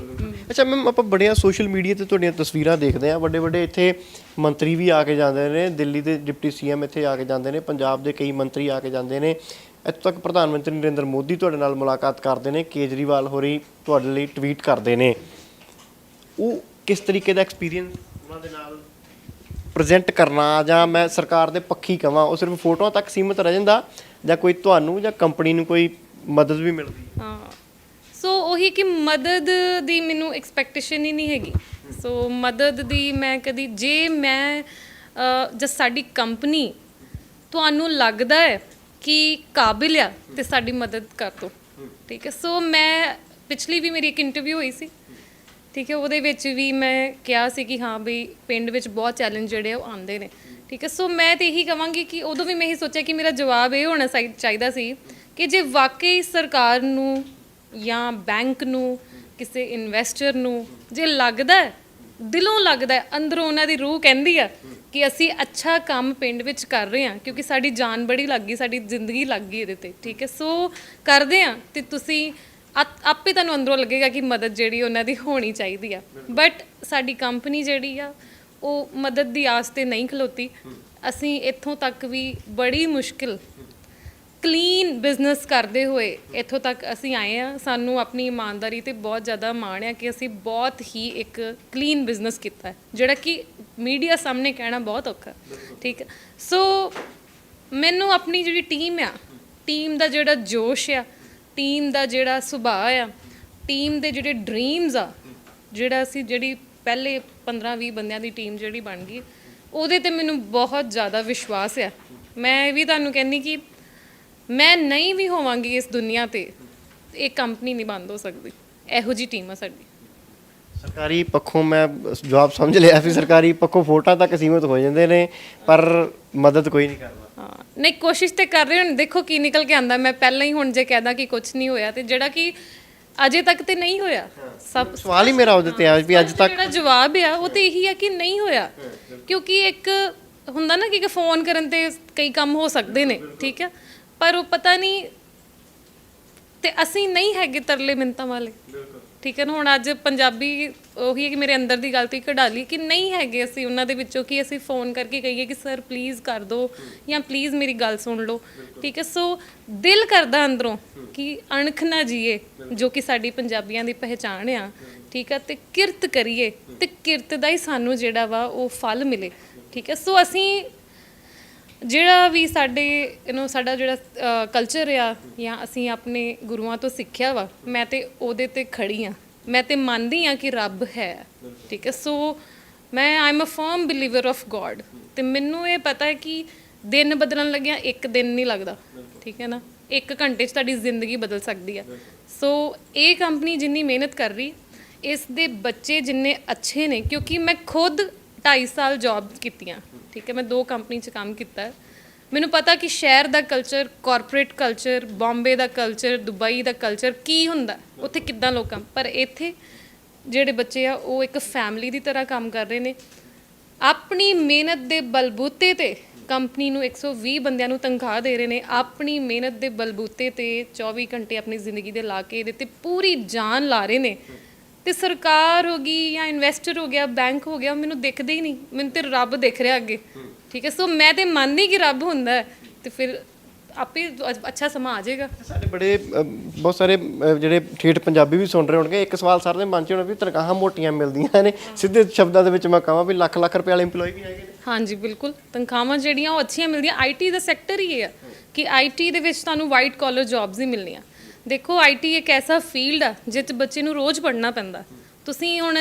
ਅੱਛਾ ਮੈਮ, ਆਪਾਂ ਬੜੀਆਂ ਸੋਸ਼ਲ ਮੀਡੀਆ ਤੇ ਤੁਹਾਡੀਆਂ ਤਸਵੀਰਾਂ ਦੇਖਦੇ ਹਾਂ, ਵੱਡੇ ਵੱਡੇ ਇੱਥੇ ਮੰਤਰੀ ਵੀ ਆ ਕੇ ਜਾਂਦੇ ਨੇ, ਦਿੱਲੀ ਦੇ ਡਿਪਟੀ CM ਇੱਥੇ ਆ ਕੇ ਜਾਂਦੇ ਨੇ, ਪੰਜਾਬ ਦੇ ਕਈ ਮੰਤਰੀ ਆ ਕੇ ਜਾਂਦੇ ਨੇ, ਇੱਥੋਂ ਤੱਕ ਪ੍ਰਧਾਨ ਮੰਤਰੀ ਨਰਿੰਦਰ ਮੋਦੀ ਤੁਹਾਡੇ ਨਾਲ ਮੁਲਾਕਾਤ ਕਰਦੇ ਨੇ, ਕੇਜਰੀਵਾਲ ਹੋਰੀ ਤੁਹਾਡੇ ਲਈ ਟਵੀਟ ਕਰਦੇ ਨੇ। ਉਹ ਕਿਸ ਤਰੀਕੇ ਦਾ ਐਕਸਪੀਰੀਅੰਸ ਉਹਨਾਂ ਦੇ ਨਾਲ ਪ੍ਰੈਜ਼ੈਂਟ ਕਰਨਾ, ਜਾਂ ਮੈਂ ਸਰਕਾਰ ਦੇ ਪੱਖੀ ਕਹਾਂ, ਉਹ ਸਿਰਫ ਫੋਟੋਆਂ ਤੱਕ ਸੀਮਿਤ ਰਹਿ ਜਾਂਦਾ, ਜਾਂ ਕੋਈ ਤੁਹਾਨੂੰ ਜਾਂ ਕੰਪਨੀ ਨੂੰ ਕੋਈ ਮਦਦ ਵੀ ਮਿਲਦੀ? ਹਾਂ, ਸੋ ਉਹੀ ਕਿ ਮਦਦ ਦੀ ਮੈਨੂੰ ਐਕਸਪੈਕਟੇਸ਼ਨ ਹੀ ਨਹੀਂ ਹੈਗੀ। ਸੋ ਮਦਦ ਦੀ ਮੈਂ ਕਦੀ, ਜੇ ਮੈਂ ਜਦ ਸਾਡੀ ਕੰਪਨੀ ਤੁਹਾਨੂੰ ਲੱਗਦਾ ਹੈ ਕਿ ਕਾਬਿਲ ਆ ਤੇ ਸਾਡੀ ਮਦਦ ਕਰ ਦਿਓ। ਠੀਕ ਹੈ, ਸੋ ਮੈਂ ਪਿਛਲੀ ਵੀ ਮੇਰੀ ਇੱਕ ਇੰਟਰਵਿਊ ਹੋਈ ਸੀ। ਠੀਕ ਹੈ, ਉਹਦੇ ਵਿੱਚ ਵੀ ਮੈਂ ਕਿਹਾ ਸੀ ਕਿ ਹਾਂ ਬਈ ਪਿੰਡ ਵਿੱਚ ਬਹੁਤ ਚੈਲੰਜ ਜਿਹੜੇ ਆ ਉਹ ਆਉਂਦੇ ਨੇ। ਠੀਕ ਹੈ, ਸੋ ਮੈਂ ਤਾਂ ਇਹੀ ਕਹਾਂਗੀ ਕਿ ਉਦੋਂ ਵੀ ਮੈਂ ਇਹੀ ਸੋਚਿਆ ਕਿ ਮੇਰਾ ਜਵਾਬ ਇਹ ਹੋਣਾ ਚਾਹੀਦਾ ਸੀ ਕਿ ਜੇ ਵਾਕਈ ਸਰਕਾਰ ਨੂੰ ਜਾਂ ਬੈਂਕ ਨੂੰ, ਕਿਸੇ ਇਨਵੈਸਟਰ ਨੂੰ ਜੇ ਲੱਗਦਾ, ਦਿਲੋਂ ਲੱਗਦਾ, ਅੰਦਰੋਂ ਉਹਨਾਂ ਦੀ ਰੂਹ ਕਹਿੰਦੀ ਆ ਕਿ ਅਸੀਂ ਅੱਛਾ ਕੰਮ ਪਿੰਡ ਵਿੱਚ ਕਰ ਰਹੇ ਹਾਂ, ਕਿਉਂਕਿ ਸਾਡੀ ਜਾਨ ਬੜੀ ਲੱਗ ਗਈ, ਸਾਡੀ ਜ਼ਿੰਦਗੀ ਲੱਗ ਗਈ ਇਹਦੇ 'ਤੇ। ਠੀਕ ਹੈ, ਸੋ ਕਰਦੇ ਹਾਂ ਤੇ ਤੁਸੀਂ ਆਪੇ ਤੁਹਾਨੂੰ ਅੰਦਰੋਂ ਲੱਗੇਗਾ ਕਿ ਮਦਦ ਜਿਹੜੀ ਉਹਨਾਂ ਦੀ ਹੋਣੀ ਚਾਹੀਦੀ ਆ। ਬਟ ਸਾਡੀ ਕੰਪਨੀ ਜਿਹੜੀ ਆ ਉਹ ਮਦਦ ਦੀ ਆਸ 'ਤੇ ਨਹੀਂ ਖਲੋਤੀ। ਅਸੀਂ ਇੱਥੋਂ ਤੱਕ ਵੀ ਬੜੀ ਮੁਸ਼ਕਿਲ ਕਲੀਨ ਬਿਜ਼ਨਸ ਕਰਦੇ ਹੋਏ ਇੱਥੋਂ ਤੱਕ ਅਸੀਂ ਆਏ ਹਾਂ। ਸਾਨੂੰ ਆਪਣੀ ਇਮਾਨਦਾਰੀ 'ਤੇ ਬਹੁਤ ਜ਼ਿਆਦਾ ਮਾਣ ਹੈ ਕਿ ਅਸੀਂ ਬਹੁਤ ਹੀ ਇੱਕ ਕਲੀਨ ਬਿਜ਼ਨਸ ਕੀਤਾ ਹੈ, ਜਿਹੜਾ ਕਿ ਮੀਡੀਆ ਸਾਹਮਣੇ ਕਹਿਣਾ ਬਹੁਤ ਔਖਾ। ਠੀਕ ਹੈ, ਸੋ ਮੈਨੂੰ ਆਪਣੀ ਜਿਹੜੀ ਟੀਮ ਆ, ਟੀਮ ਦਾ ਜਿਹੜਾ ਜੋਸ਼ ਆ, ਟੀਮ ਦਾ ਜਿਹੜਾ ਸੁਭਾਅ ਆ, ਟੀਮ ਦੇ ਜਿਹੜੇ ਡਰੀਮਸ ਆ, ਜਿਹੜਾ ਅਸੀਂ ਜਿਹੜੀ ਪਹਿਲੇ 15-20 ਬੰਦਿਆਂ ਦੀ ਟੀਮ ਜਿਹੜੀ ਬਣ ਗਈ, ਉਹਦੇ ਤੇ ਮੈਨੂੰ ਬਹੁਤ ਜ਼ਿਆਦਾ ਵਿਸ਼ਵਾਸ ਆ। ਮੈਂ ਇਹ ਵੀ ਤੁਹਾਨੂੰ ਕਹਿੰਦੀ ਕਿ ਮੈਂ ਨਹੀਂ ਵੀ ਹੋਵਾਂਗੀ ਇਸ ਦੁਨੀਆ ਤੇ, ਇਹ ਕੰਪਨੀ ਨਹੀਂ ਬੰਦ ਹੋ ਸਕਦੀ। ਇਹੋ ਜੀ ਟੀਮ ਆ ਸਾਡੀ। ਸਰਕਾਰੀ ਪੱਖੋਂ ਮੈਂ ਜਵਾਬ ਸਮਝ ਲਿਆ ਵੀ ਸਰਕਾਰੀ ਪੱਖੋਂ ਵੋਟਾਂ ਤੱਕ ਸੀਮਿਤ ਹੋ ਜਾਂਦੇ ਨੇ, ਪਰ ਮਦਦ ਕੋਈ ਨਹੀਂ ਕਰਦਾ। ਹਾਂ ਨਹੀਂ, ਕੋਸ਼ਿਸ਼ ਤੇ ਕਰ ਰਹੇ ਹੁਣ, ਦੇਖੋ ਕੀ ਨਿਕਲ ਕੇ ਆਂਦਾ। ਮੈਂ ਪਹਿਲਾਂ ਹੀ ਹੁਣ ਜੇ ਕਹਿਦਾ ਕਿ ਕੁਝ ਨਹੀਂ ਹੋਇਆ, ਤੇ ਜਿਹੜਾ ਕਿ ਅਜੇ ਤੱਕ ਤੇ ਨਹੀਂ ਹੋਇਆ। ਸਭ ਸਵਾਲ ਹੀ ਮੇਰਾ ਉਹਦੇ ਤੇ ਆ ਵੀ ਅੱਜ ਤੱਕ ਜਿਹੜਾ ਜਵਾਬ ਆ ਉਹ ਤੇ ਇਹੀ ਆ ਕਿ ਨਹੀਂ ਹੋਇਆ, ਕਿਉਂਕਿ ਇੱਕ ਹੁੰਦਾ ਨਾ ਕਿ ਫੋਨ ਕਰਨ ਤੇ ਕਈ ਕੰਮ ਹੋ ਸਕਦੇ ਨੇ, ਠੀਕ ਹੈ, ਪਰ ਉਹ ਪਤਾ ਨਹੀਂ, ਤੇ ਅਸੀਂ ਨਹੀਂ ਹੈਗੇ ਤਰਲੇ ਮਿੰਤਾਂ ਵਾਲੇ, ਠੀਕ ਹੈ ਨਾ। ਹੁਣ ਅੱਜ ਪੰਜਾਬੀ ਉਹੀ ਹੈ ਕਿ ਮੇਰੇ ਅੰਦਰ ਦੀ ਗੱਲ ਤੋਂ ਹੀ ਕਢਾ ਲਈ ਕਿ ਨਹੀਂ ਹੈਗੇ ਅਸੀਂ ਉਹਨਾਂ ਦੇ ਵਿੱਚੋਂ ਕਿ ਅਸੀਂ ਫੋਨ ਕਰਕੇ ਕਹੀਏ ਕਿ ਸਰ ਪਲੀਜ਼ ਕਰ ਦਿਓ ਜਾਂ ਪਲੀਜ਼ ਮੇਰੀ ਗੱਲ ਸੁਣ ਲਓ, ਠੀਕ ਹੈ। ਸੋ ਦਿਲ ਕਰਦਾ ਅੰਦਰੋਂ ਕਿ ਅਣਖ ਨਾ ਜੀਏ, ਜੋ ਕਿ ਸਾਡੀ ਪੰਜਾਬੀਆਂ ਦੀ ਪਹਿਚਾਣ ਆ, ਠੀਕ ਹੈ, ਤੇ ਕਿਰਤ ਕਰੀਏ, ਤੇ ਕਿਰਤ ਦਾ ਹੀ ਸਾਨੂੰ ਜਿਹੜਾ ਵਾ ਉਹ ਫਲ ਮਿਲੇ, ਠੀਕ ਹੈ। ਸੋ ਅਸੀਂ ਜਿਹੜਾ ਵੀ ਸਾਡੇ ਸਾਡਾ ਜਿਹੜਾ ਕਲਚਰ ਆ ਜਾਂ ਅਸੀਂ ਆਪਣੇ ਗੁਰੂਆਂ ਤੋਂ ਸਿੱਖਿਆ ਵਾ, ਮੈਂ ਤੇ ਉਹਦੇ ਤੇ ਖੜੀ ਆ। ਮੈਂ ਤੇ ਮੰਨਦੀ ਆ ਕਿ ਰੱਬ ਹੈ, ਠੀਕ ਹੈ। ਸੋ ਮੈਂ I am a firm believer of God, ਤੇ ਮੈਨੂੰ ਇਹ ਪਤਾ ਹੈ ਕਿ ਦਿਨ ਬਦਲਣ ਲੱਗਿਆ ਇੱਕ ਦਿਨ ਨਹੀਂ ਲੱਗਦਾ, ਠੀਕ ਹੈ ਨਾ। 1 ਘੰਟੇ 'ਚ ਤੁਹਾਡੀ ਜ਼ਿੰਦਗੀ ਬਦਲ ਸਕਦੀ ਆ। ਸੋ ਇਹ ਕੰਪਨੀ ਜਿੰਨੀ ਮਿਹਨਤ ਕਰ ਰਹੀ, ਇਸ ਦੇ ਬੱਚੇ ਜਿੰਨੇ ਅੱਛੇ ਨੇ, ਕਿਉਂਕਿ ਮੈਂ ਖੁਦ 2.5 ਸਾਲ ਜੌਬ ਕੀਤੀਆਂ, ਠੀਕ ਹੈ। ਮੈਂ 2 ਕੰਪਨੀ 'ਚ ਕੰਮ ਕੀਤਾ। ਮੈਨੂੰ ਪਤਾ ਕਿ ਸ਼ਹਿਰ ਦਾ ਕਲਚਰ, ਕਾਰਪੋਰੇਟ ਕਲਚਰ, ਬੰਬੇ ਦਾ ਕਲਚਰ, ਦੁਬਈ ਦਾ ਕਲਚਰ ਕੀ ਹੁੰਦਾ, ਉੱਥੇ ਕਿੱਦਾਂ ਲੋਕਾਂ, ਪਰ ਇੱਥੇ ਜਿਹੜੇ ਬੱਚੇ ਆ ਉਹ ਇੱਕ ਫੈਮਿਲੀ ਦੀ ਤਰ੍ਹਾਂ ਕੰਮ ਕਰ ਰਹੇ ਨੇ। ਆਪਣੀ ਮਿਹਨਤ ਦੇ ਬਲਬੂਤੇ ਤੇ ਕੰਪਨੀ ਨੂੰ 120 ਬੰਦਿਆਂ ਨੂੰ ਤਨਖਾਹ ਦੇ ਰਹੇ ਨੇ, ਆਪਣੀ ਮਿਹਨਤ ਦੇ ਬਲਬੂਤੇ ਤੇ 24 ਘੰਟੇ ਆਪਣੀ ਜ਼ਿੰਦਗੀ ਦੇ ਲਾ ਕੇ ਇਹਦੇ ਤੇ ਪੂਰੀ ਜਾਨ ਲਾ ਰਹੇ ਨੇ। ਤੇ ਸਰਕਾਰ ਹੋ ਗਈ ਜਾਂ ਇਨਵੈਸਟਰ ਹੋ ਗਿਆ, ਬੈਂਕ ਹੋ ਗਿਆ, ਮੈਨੂੰ ਦਿਖਦੇ ਹੀ ਨਹੀਂ, ਮੈਨੂੰ ਤੇ ਰੱਬ ਦਿਖ ਰਿਹਾ ਅੱਗੇ, ਠੀਕ ਹੈ। ਸੋ ਮੈਂ ਤੇ ਮੰਨਦੀ ਕਿ ਰੱਬ ਹੁੰਦਾ ਹੈ, ਤੇ ਫਿਰ ਆਪੇ ਅੱਛਾ ਸਮਾਂ ਆ ਜਾਏਗਾ। ਸਾਡੇ ਬੜੇ ਬਹੁਤ ਸਾਰੇ ਜਿਹੜੇ ਠੇਠ ਪੰਜਾਬੀ ਵੀ ਸੁਣ ਰਹੇ ਹੋਣਗੇ, ਇੱਕ ਸਵਾਲ ਸਰ ਦੇ ਮਨ 'ਚ ਹੋਣਾ ਵੀ ਤਨਖਾਹਾਂ ਮੋਟੀਆਂ ਮਿਲਦੀਆਂ ਨੇ, ਸਿੱਧੇ ਸ਼ਬਦਾਂ ਦੇ ਵਿੱਚ ਮੈਂ ਕਹਾਂ ਵੀ ਲੱਖ ਰੁਪਏ ਵਾਲੇ EMPLOYE ਵੀ ਹੈਗੇ ਨੇ। ਹਾਂਜੀ, ਬਿਲਕੁਲ ਤਨਖਾਹਾਂ ਜਿਹੜੀਆਂ ਉਹ ਅੱਛੀਆਂ ਮਿਲਦੀਆਂ। IT ਦਾ ਸੈਕਟਰ ਹੀ ਇਹ ਆ ਕਿ IT ਦੇ ਵਿੱਚ ਤੁਹਾਨੂੰ ਵਾਈਟ ਕਾਲਰ ਜੌਬਸ ਹੀ ਮਿਲਣੀਆਂ। ਦੇਖੋ IT ਇੱਕ ਐਸਾ ਫੀਲਡ ਆ ਜਿਸ 'ਚ ਬੱਚੇ ਨੂੰ ਰੋਜ਼ ਪੜ੍ਹਨਾ ਪੈਂਦਾ। ਤੁਸੀਂ ਹੁਣ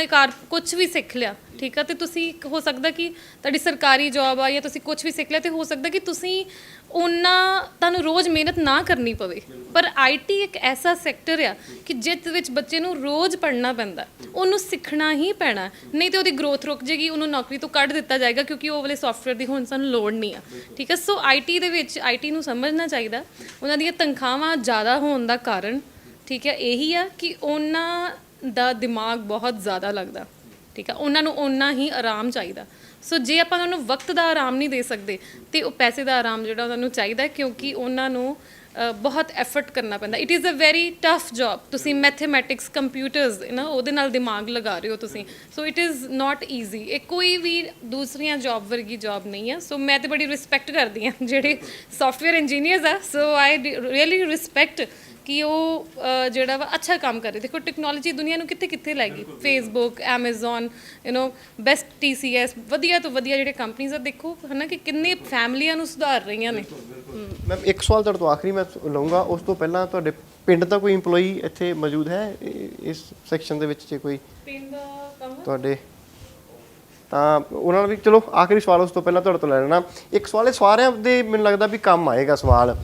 ਕੁਝ ਵੀ ਸਿੱਖ ਲਿਆ, ਠੀਕ ਆ, ਤੇ ਤੁਸੀਂ ਹੋ ਸਕਦਾ ਕਿ ਤੁਹਾਡੀ ਸਰਕਾਰੀ ਜੌਬ ਆ ਜਾਂ ਤੁਸੀਂ ਕੁਝ ਵੀ ਸਿੱਖ ਲਿਆ, ਤੇ ਹੋ ਸਕਦਾ ਕਿ ਤੁਸੀਂ ਤੁਹਾਨੂੰ ਰੋਜ਼ ਮਿਹਨਤ ਨਾ ਕਰਨੀ ਪਵੇ। ਪਰ IT ਇੱਕ ਐਸਾ ਸੈਕਟਰ ਆ ਕਿ ਜਿਸ ਵਿੱਚ ਬੱਚੇ ਨੂੰ ਰੋਜ਼ ਪੜ੍ਹਨਾ ਪੈਂਦਾ, ਉਹਨੂੰ ਸਿੱਖਣਾ ਹੀ ਪੈਣਾ, ਨਹੀਂ ਤੇ ਉਹਦੀ ਗਰੋਥ ਰੁਕ ਜਾਏਗੀ, ਉਹਨੂੰ ਨੌਕਰੀ ਤੋਂ ਕੱਢ ਦਿੱਤਾ ਜਾਏਗਾ, ਕਿਉਂਕਿ ਉਹ ਵਾਲੇ ਸੌਫਟਵੇਅਰ ਦੀ ਹੁਣ ਸਾਨੂੰ ਲੋੜ ਨਹੀਂ ਆ, ਠੀਕ ਹੈ। ਸੋ IT ਦੇ ਵਿੱਚ IT ਨੂੰ ਸਮਝਣਾ ਚਾਹੀਦਾ। ਉਹਨਾਂ ਦੀਆਂ ਤਨਖਾਹਾਂ ਜ਼ਿਆਦਾ ਹੋਣ ਦਾ ਕਾਰਨ, ਠੀਕ ਹੈ, ਇਹੀ ਆ ਕਿ ਉਹਨਾਂ ਦਾ ਦਿਮਾਗ ਬਹੁਤ ਜ਼ਿਆਦਾ ਲੱਗਦਾ, ਠੀਕ ਆ। ਉਹਨਾਂ ਨੂੰ ਓਨਾ ਹੀ ਆਰਾਮ ਚਾਹੀਦਾ। ਸੋ ਜੇ ਆਪਾਂ ਉਹਨਾਂ ਨੂੰ ਵਕਤ ਦਾ ਆਰਾਮ ਨਹੀਂ ਦੇ ਸਕਦੇ, ਤੇ ਉਹ ਪੈਸੇ ਦਾ ਆਰਾਮ ਜਿਹੜਾ ਉਹਨਾਂ ਨੂੰ ਚਾਹੀਦਾ, ਕਿਉਂਕਿ ਉਹਨਾਂ ਨੂੰ ਬਹੁਤ ਐਫਰਟ ਕਰਨਾ ਪੈਂਦਾ। It is a very tough job. ਤੁਸੀਂ ਮੈਥਮੈਟਿਕਸ, ਕੰਪਿਊਟਰਸ ਉਹਦੇ ਨਾਲ ਦਿਮਾਗ ਲਗਾ ਰਹੇ ਹੋ ਤੁਸੀਂ। So it is not easy. ਇਹ ਕੋਈ ਵੀ ਦੂਸਰੀਆਂ ਜੌਬ ਵਰਗੀ ਜੌਬ ਨਹੀਂ ਹੈ। ਸੋ ਮੈਂ ਤੇ ਬੜੀ ਰਿਸਪੈਕਟ ਕਰਦੀ ਹਾਂ ਜਿਹੜੇ ਸੌਫਟਵੇਅਰ ਇੰਜੀਨੀਅਰਸ ਆ। ਸੋ ਆਈ ਰੀਅਲੀ ਰਿਸਪੈਕਟ ਕਿ ਉਹ ਜਿਹੜਾ ਵਾ ਅੱਛਾ ਕੰਮ ਕਰ ਰਹੇ। ਦੇਖੋ ਟੈਕਨੋਲੋਜੀ ਦੁਨੀਆ ਨੂੰ ਕਿੱਥੇ ਕਿੱਥੇ ਲੈ ਗਈ। ਫੇਸਬੁੱਕ, ਐਮਾਜ਼ੋਨ, ਬੈਸਟ TCS, ਵਧੀਆ ਤੋਂ ਵਧੀਆ ਜਿਹੜੇ ਕੰਪਨੀਜ਼ ਆ, ਦੇਖੋ ਹੈ ਨਾ ਕਿ ਕਿੰਨੇ ਫੈਮਲੀਆਂ ਨੂੰ ਸੁਧਾਰ ਰਹੀਆਂ ਨੇ। ਮੈਮ ਇੱਕ ਸਵਾਲ ਤੁਹਾਡੇ ਤੋਂ ਆਖਰੀ ਮੈਂ ਲਊਂਗਾ, ਉਸ ਤੋਂ ਪਹਿਲਾਂ ਤੁਹਾਡੇ ਪਿੰਡ ਦਾ ਕੋਈ EMPLOYE ਇੱਥੇ ਮੌਜੂਦ ਹੈ ਇਸ ਸੈਕਸ਼ਨ ਦੇ ਵਿੱਚ, ਜੇ ਕੋਈ ਪਿੰਡ ਦਾ ਕੰਮ ਤੁਹਾਡੇ, ਤਾਂ ਉਹਨਾਂ ਨਾਲ ਵੀ ਚਲੋ ਆਖਰੀ ਸਵਾਲ ਉਸ ਤੋਂ ਪਹਿਲਾਂ ਤੁਹਾਡੇ ਤੋਂ ਲੈ ਲੈਣਾ। ਇੱਕ ਸਵਾਲ ਇਹ ਸਾਰਿਆਂ ਦੇ ਮੈਨੂੰ ਲੱਗਦਾ ਵੀ ਕੰਮ ਆਏਗਾ ਸਵਾਲ,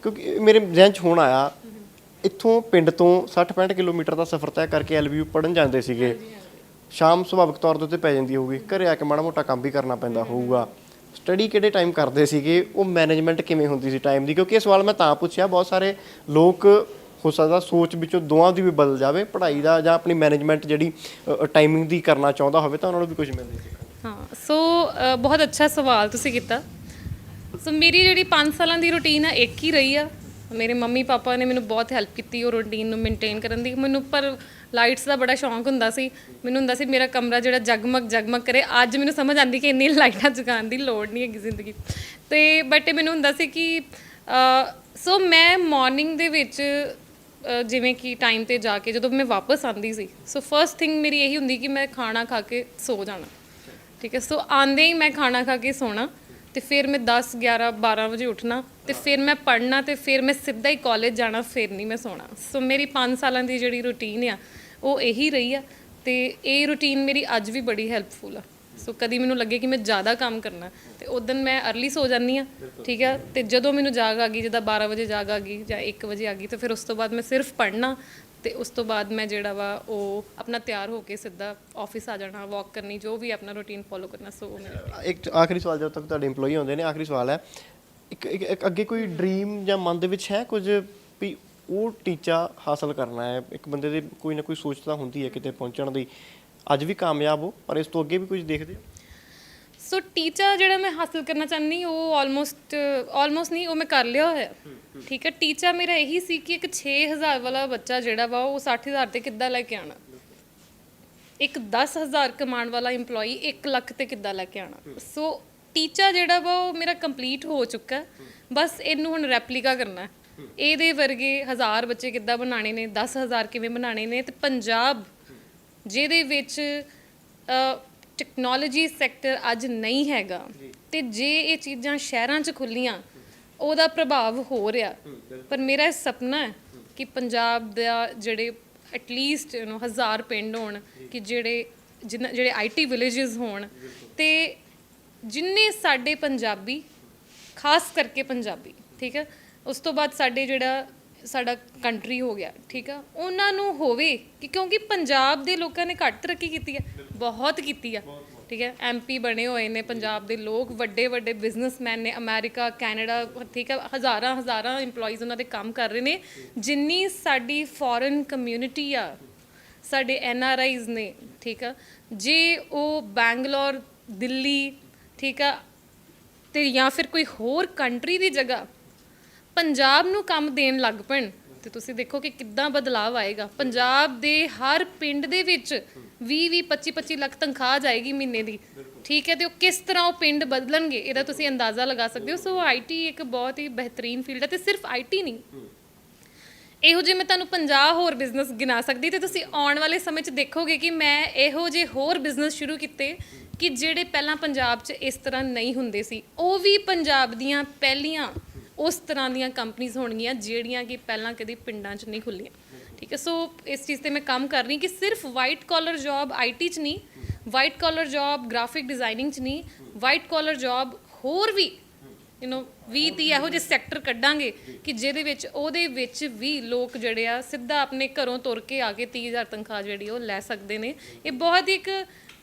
ਕਿਉਂਕਿ ਮੇਰੇ ਜ਼ਿਹਨ 'ਚ ਹੁਣ ਆਇਆ। ਇੱਥੋਂ ਪਿੰਡ ਤੋਂ 60-65 ਕਿਲੋਮੀਟਰ ਦਾ ਸਫ਼ਰ ਤੈਅ ਕਰਕੇ LVU ਪੜ੍ਹਨ ਜਾਂਦੇ ਸੀਗੇ। ਸ਼ਾਮ ਸੁਭਾਵਿਕ ਤੌਰ ਦੇ ਉੱਤੇ ਪੈ ਜਾਂਦੀ ਹੋਊਗੀ, ਘਰੇ ਆ ਕੇ ਮਾੜਾ ਮੋਟਾ ਕੰਮ ਵੀ ਕਰਨਾ ਪੈਂਦਾ ਹੋਊਗਾ। ਸਟੱਡੀ ਕਿਹੜੇ ਟਾਈਮ ਕਰਦੇ ਸੀਗੇ, ਉਹ ਮੈਨੇਜਮੈਂਟ ਕਿਵੇਂ ਹੁੰਦੀ ਸੀ ਟਾਈਮ ਦੀ? ਕਿਉਂਕਿ ਇਹ ਸਵਾਲ ਮੈਂ ਤਾਂ ਪੁੱਛਿਆ, ਬਹੁਤ ਸਾਰੇ ਲੋਕ ਹੋ ਸਕਦਾ ਸੋਚ ਵਿੱਚੋਂ ਦੋਵਾਂ ਦੀ ਵੀ ਬਦਲ ਜਾਵੇ, ਪੜ੍ਹਾਈ ਦਾ ਜਾਂ ਆਪਣੀ ਮੈਨੇਜਮੈਂਟ ਜਿਹੜੀ ਟਾਈਮਿੰਗ ਦੀ ਕਰਨਾ ਚਾਹੁੰਦਾ ਹੋਵੇ, ਤਾਂ ਉਹਨਾਂ ਨੂੰ ਵੀ ਕੁਝ ਮਿਲਦਾ ਸੀ। ਹਾਂ, ਸੋ ਬਹੁਤ ਅੱਛਾ ਸਵਾਲ ਤੁਸੀਂ ਕੀਤਾ। ਸੋ ਮੇਰੀ ਜਿਹੜੀ 5 ਸਾਲਾਂ ਦੀ ਰੂਟੀਨ ਆ, ਇੱਕ ਹੀ ਰਹੀ ਆ। ਮੇਰੇ ਮੰਮੀ ਪਾਪਾ ਨੇ ਮੈਨੂੰ ਬਹੁਤ ਹੈਲਪ ਕੀਤੀ ਉਹ ਰੂਟੀਨ ਨੂੰ ਮੇਨਟੇਨ ਕਰਨ ਦੀ। ਮੈਨੂੰ ਪਰ ਲਾਈਟਸ ਦਾ ਬੜਾ ਸ਼ੌਂਕ ਹੁੰਦਾ ਸੀ। ਮੈਨੂੰ ਹੁੰਦਾ ਸੀ ਮੇਰਾ ਕਮਰਾ ਜਿਹੜਾ ਜਗਮਗ ਕਰੇ। ਅੱਜ ਮੈਨੂੰ ਸਮਝ ਆਉਂਦੀ ਕਿ ਇੰਨੀ ਲਾਈਟਾਂ ਜਗਾਉਣ ਦੀ ਲੋੜ ਨਹੀਂ ਹੈਗੀ ਜ਼ਿੰਦਗੀ ਤੇ, ਬਟ ਮੈਨੂੰ ਹੁੰਦਾ ਸੀ ਕਿ ਸੋ ਮੈਂ ਮਾਰਨਿੰਗ ਦੇ ਵਿੱਚ ਜਿਵੇਂ ਕਿ ਟਾਈਮ 'ਤੇ ਜਾ ਕੇ ਜਦੋਂ ਮੈਂ ਵਾਪਸ ਆਉਂਦੀ ਸੀ, ਸੋ ਫਸਟ ਥਿੰਗ ਮੇਰੀ ਇਹੀ ਹੁੰਦੀ ਕਿ ਮੈਂ ਖਾਣਾ ਖਾ ਕੇ ਸੋ ਜਾਣਾ, ਠੀਕ ਹੈ। ਸੋ ਆਉਂਦੇ ਹੀ ਮੈਂ ਖਾਣਾ ਖਾ ਕੇ ਸੋਣਾ, ਤੇ ਫਿਰ ਮੈਂ 10, 11, 12 ਵਜੇ ਉੱਠਣਾ, ਤੇ ਫਿਰ ਮੈਂ ਪੜ੍ਹਨਾ, ਤੇ ਫਿਰ ਮੈਂ ਸਿੱਧਾ ਹੀ ਕਾਲਜ ਜਾਣਾ, ਫਿਰ ਨਹੀਂ ਮੈਂ ਸੋਣਾ। ਸੋ ਮੇਰੀ 5 ਸਾਲਾਂ ਦੀ ਜਿਹੜੀ ਰੂਟੀਨ ਆ ਉਹ ਇਹੀ ਰਹੀ ਆ, ਤੇ ਇਹ ਰੂਟੀਨ ਮੇਰੀ ਅੱਜ ਵੀ ਬੜੀ ਹੈਲਪਫੁਲ ਆ। ਸੋ ਕਦੀ ਮੈਨੂੰ ਲੱਗੇ ਕਿ ਮੈਂ ਜ਼ਿਆਦਾ ਕੰਮ ਕਰਨਾ ਤੇ ਉਦੋਂ ਮੈਂ ਅਰਲੀ ਸੋ ਜਾਂਦੀ ਆ, ਠੀਕ ਆ। ਤੇ ਜਦੋਂ ਮੈਨੂੰ ਜਾਗ ਆ ਗਈ, ਜਿੱਦਾਂ 12 ਵਜੇ ਜਾਗ ਆ ਗਈ ਜਾਂ 1 ਵਜੇ ਆ ਗਈ, ਤੇ ਫਿਰ ਉਸ ਤੋਂ ਬਾਅਦ ਮੈਂ ਸਿਰਫ ਪੜ੍ਹਨਾ ਤੇ ਉਸ ਤੋਂ ਬਾਅਦ ਮੈਂ ਜਿਹੜਾ ਵਾ ਉਹ ਆਪਣਾ ਤਿਆਰ ਹੋ ਕੇ ਸਿੱਧਾ ਆਫਿਸ ਆ ਜਾਣਾ, ਵਾਕ ਕਰਨੀ, ਜੋ ਵੀ ਆਪਣਾ ਰੂਟੀਨ ਫੋਲੋ ਕਰਨਾ। ਸੋ ਇੱਕ ਆਖਰੀ ਸਵਾਲ, ਜਦੋਂ ਤੱਕ ਤੁਹਾਡੇ EMPLOYEE ਹੁੰਦੇ ਨੇ, ਆਖਰੀ ਸਵਾਲ ਹੈ, ਇੱਕ ਅੱਗੇ ਕੋਈ ਡ੍ਰੀਮ ਜਾਂ ਮਨ ਦੇ ਵਿੱਚ ਹੈ ਕੁਝ ਵੀ ਉਹ ਟੀਚਾ ਹਾਸਲ ਕਰਨਾ ਹੈ? ਇੱਕ ਬੰਦੇ ਦੀ ਕੋਈ ਨਾ ਕੋਈ ਸੋਚ ਤਾਂ ਹੁੰਦੀ ਹੈ ਕਿਤੇ ਪਹੁੰਚਣ ਦੀ, ਅੱਜ ਵੀ ਕਾਮਯਾਬ ਹੋ ਪਰ ਇਸ ਤੋਂ ਅੱਗੇ ਵੀ ਕੁਝ ਦੇਖਦੇ ਹੋ? ਸੋ ਟੀਚਾ ਜਿਹੜਾ ਮੈਂ ਹਾਸਿਲ ਕਰਨਾ ਚਾਹੁੰਦੀ ਉਹ ਆਲਮੋਸਟ ਨਹੀਂ, ਉਹ ਮੈਂ ਕਰ ਲਿਆ ਹੋਇਆ, ਠੀਕ ਹੈ। ਟੀਚਾ ਮੇਰਾ ਇਹੀ ਸੀ ਕਿ ਇੱਕ 6000 ਵਾਲਾ ਬੱਚਾ ਜਿਹੜਾ ਵਾ ਉਹ 60000 ਤੇ ਕਿੱਦਾਂ ਲੈ ਕੇ ਆਉਣਾ, ਇੱਕ 10000 ਕਮਾਉਣ ਵਾਲਾ EMPLOYEE 1 ਲੱਖ ਤੇ ਕਿੱਦਾਂ ਲੈ ਕੇ ਆਉਣਾ। ਸੋ ਟੀਚਾ ਜਿਹੜਾ ਵਾ ਉਹ ਮੇਰਾ ਕੰਪਲੀਟ ਹੋ ਚੁੱਕਾ, ਬਸ ਇਹਨੂੰ ਹੁਣ ਰੈਪਲੀਕਾ ਕਰਨਾ ਹੈ। ਇਹਦੇ ਵਰਗੇ 1000 ਬੱਚੇ ਕਿੱਦਾਂ ਬਣਾਉਣੇ ਨੇ, 10000 ਕਿਵੇਂ ਬਣਾਉਣੇ ਨੇ, ਤੇ ਪੰਜਾਬ ਜਿਹਦੇ ਵਿੱਚ ਟੈਕਨੋਲੋਜੀ ਸੈਕਟਰ ਅੱਜ ਨਹੀਂ ਹੈਗਾ, ਤੇ ਜੇ ਇਹ ਚੀਜ਼ਾਂ ਸ਼ਹਿਰਾਂ 'ਚ ਖੁੱਲੀਆਂ ਉਹਦਾ ਪ੍ਰਭਾਵ ਹੋ ਰਿਹਾ। ਪਰ ਮੇਰਾ ਇਹ ਸੁਪਨਾ ਹੈ ਕਿ ਪੰਜਾਬ ਦਾ ਜਿਹੜੇ ਐਟਲੀਸਟ 1000 ਪਿੰਡ ਹੋਣ, ਕਿ ਜਿਹੜੇ IT ਵਿਲੇजेस ਹੋਣ, ਤੇ ਜਿੰਨੇ ਸਾਡੇ ਪੰਜਾਬੀ, ਖਾਸ ਕਰਕੇ ਪੰਜਾਬੀ, ਠੀਕ ਹੈ, ਉਸ ਤੋਂ ਬਾਅਦ ਸਾਡਾ ਕੰਟਰੀ ਹੋ ਗਿਆ, ਠੀਕ ਆ, ਉਹਨਾਂ ਨੂੰ ਹੋਵੇ ਕਿ ਕਿਉਂਕਿ ਪੰਜਾਬ ਦੇ ਲੋਕਾਂ ਨੇ ਘੱਟ ਤਰੱਕੀ ਕੀਤੀ ਹੈ, ਬਹੁਤ ਕੀਤੀ ਆ, ਠੀਕ ਹੈ। MP ਬਣੇ ਹੋਏ ਨੇ ਪੰਜਾਬ ਦੇ ਲੋਕ, ਵੱਡੇ ਵੱਡੇ ਬਿਜ਼ਨਸਮੈਨ ਨੇ, ਅਮਰੀਕਾ, ਕੈਨੇਡਾ, ਠੀਕ ਹੈ, ਹਜ਼ਾਰਾਂ EMPLOYEES ਉਹਨਾਂ ਦੇ ਕੰਮ ਕਰ ਰਹੇ ਨੇ। ਜਿੰਨੀ ਸਾਡੀ ਫੋਰਨ ਕਮਿਊਨਿਟੀ ਆ, ਸਾਡੇ NRIs ਨੇ, ਠੀਕ ਆ, ਜੇ ਉਹ ਬੈਂਗਲੌਰ, ਦਿੱਲੀ, ਠੀਕ ਆ, ਤੇ ਜਾਂ ਫਿਰ ਕੋਈ ਹੋਰ ਕੰਟਰੀ ਦੀ ਜਗ੍ਹਾ ਪੰਜਾਬ ਨੂੰ ਕੰਮ ਦੇਣ ਲੱਗ ਪੈਣ, ਤੇ ਤੁਸੀਂ ਦੇਖੋ ਕਿ ਕਿੱਦਾਂ ਬਦਲਾਵ ਆਏਗਾ। ਪੰਜਾਬ ਦੇ ਹਰ ਪਿੰਡ ਦੇ ਵਿੱਚ 20 25 ਲੱਖ ਤਨਖਾਹ ਜਾਏਗੀ ਮਹੀਨੇ ਦੀ, ਠੀਕ ਹੈ। ਤੇ ਉਹ ਕਿਸ ਤਰ੍ਹਾਂ ਉਹ ਪਿੰਡ ਬਦਲਣਗੇ, ਇਹਦਾ ਤੁਸੀਂ ਅੰਦਾਜ਼ਾ ਲਗਾ ਸਕਦੇ ਹੋ। ਸੋ IT ਇੱਕ ਬਹੁਤ ਹੀ ਬਿਹਤਰੀਨ ਫੀਲਡ ਹੈ, ਤੇ ਸਿਰਫ IT ਨਹੀਂ, ਇਹੋ ਜਿਹੇ ਮੈਂ ਤੁਹਾਨੂੰ 50 ਹੋਰ ਬਿਜ਼ਨਸ ਗਿਣਾ ਸਕਦੀ, ਤੇ ਤੁਸੀਂ ਆਉਣ ਵਾਲੇ ਸਮੇਂ 'ਚ ਦੇਖੋਗੇ ਕਿ ਮੈਂ ਇਹੋ ਜਿਹੇ ਹੋਰ ਬਿਜ਼ਨਸ ਸ਼ੁਰੂ ਕੀਤੇ ਕਿ ਜਿਹੜੇ ਪਹਿਲਾਂ ਪੰਜਾਬ 'ਚ ਇਸ ਤਰ੍ਹਾਂ ਨਹੀਂ ਹੁੰਦੇ ਸੀ। ਉਹ ਵੀ ਪੰਜਾਬ ਦੀਆਂ ਪਹਿਲੀਆਂ ਉਸ ਤਰ੍ਹਾਂ ਦੀਆਂ ਕੰਪਨੀਆਂ ਹੋਣਗੀਆਂ ਜਿਹੜੀਆਂ ਕਿ ਪਹਿਲਾਂ ਕਦੀ ਪਿੰਡਾਂ 'ਚ ਨਹੀਂ ਖੁੱਲੀਆਂ, ਠੀਕ ਹੈ। ਸੋ ਇਸ ਚੀਜ਼ 'ਤੇ ਮੈਂ ਕੰਮ ਕਰ ਰਹੀ ਕਿ ਸਿਰਫ ਵਾਈਟ ਕਾਲਰ ਜੌਬ IT 'ਚ ਨਹੀਂ, white collar job graphic designing 'ਚ ਨਹੀਂ, ਵਾਈਟ ਕਾਲਰ ਜੌਬ ਹੋਰ ਵੀ 20-30 ਇਹੋ ਜਿਹੇ ਸੈਕਟਰ ਕੱਢਾਂਗੇ ਕਿ ਜਿਹਦੇ ਵਿੱਚ ਉਹਦੇ ਵਿੱਚ ਵੀ ਲੋਕ ਜਿਹੜੇ ਆ ਸਿੱਧਾ ਆਪਣੇ ਘਰੋਂ ਤੁਰ ਕੇ ਆ ਕੇ 30,000 ਤਨਖਾਹ ਜਿਹੜੀ ਉਹ ਲੈ ਸਕਦੇ ਨੇ। ਇਹ ਬਹੁਤ ਹੀ ਇੱਕ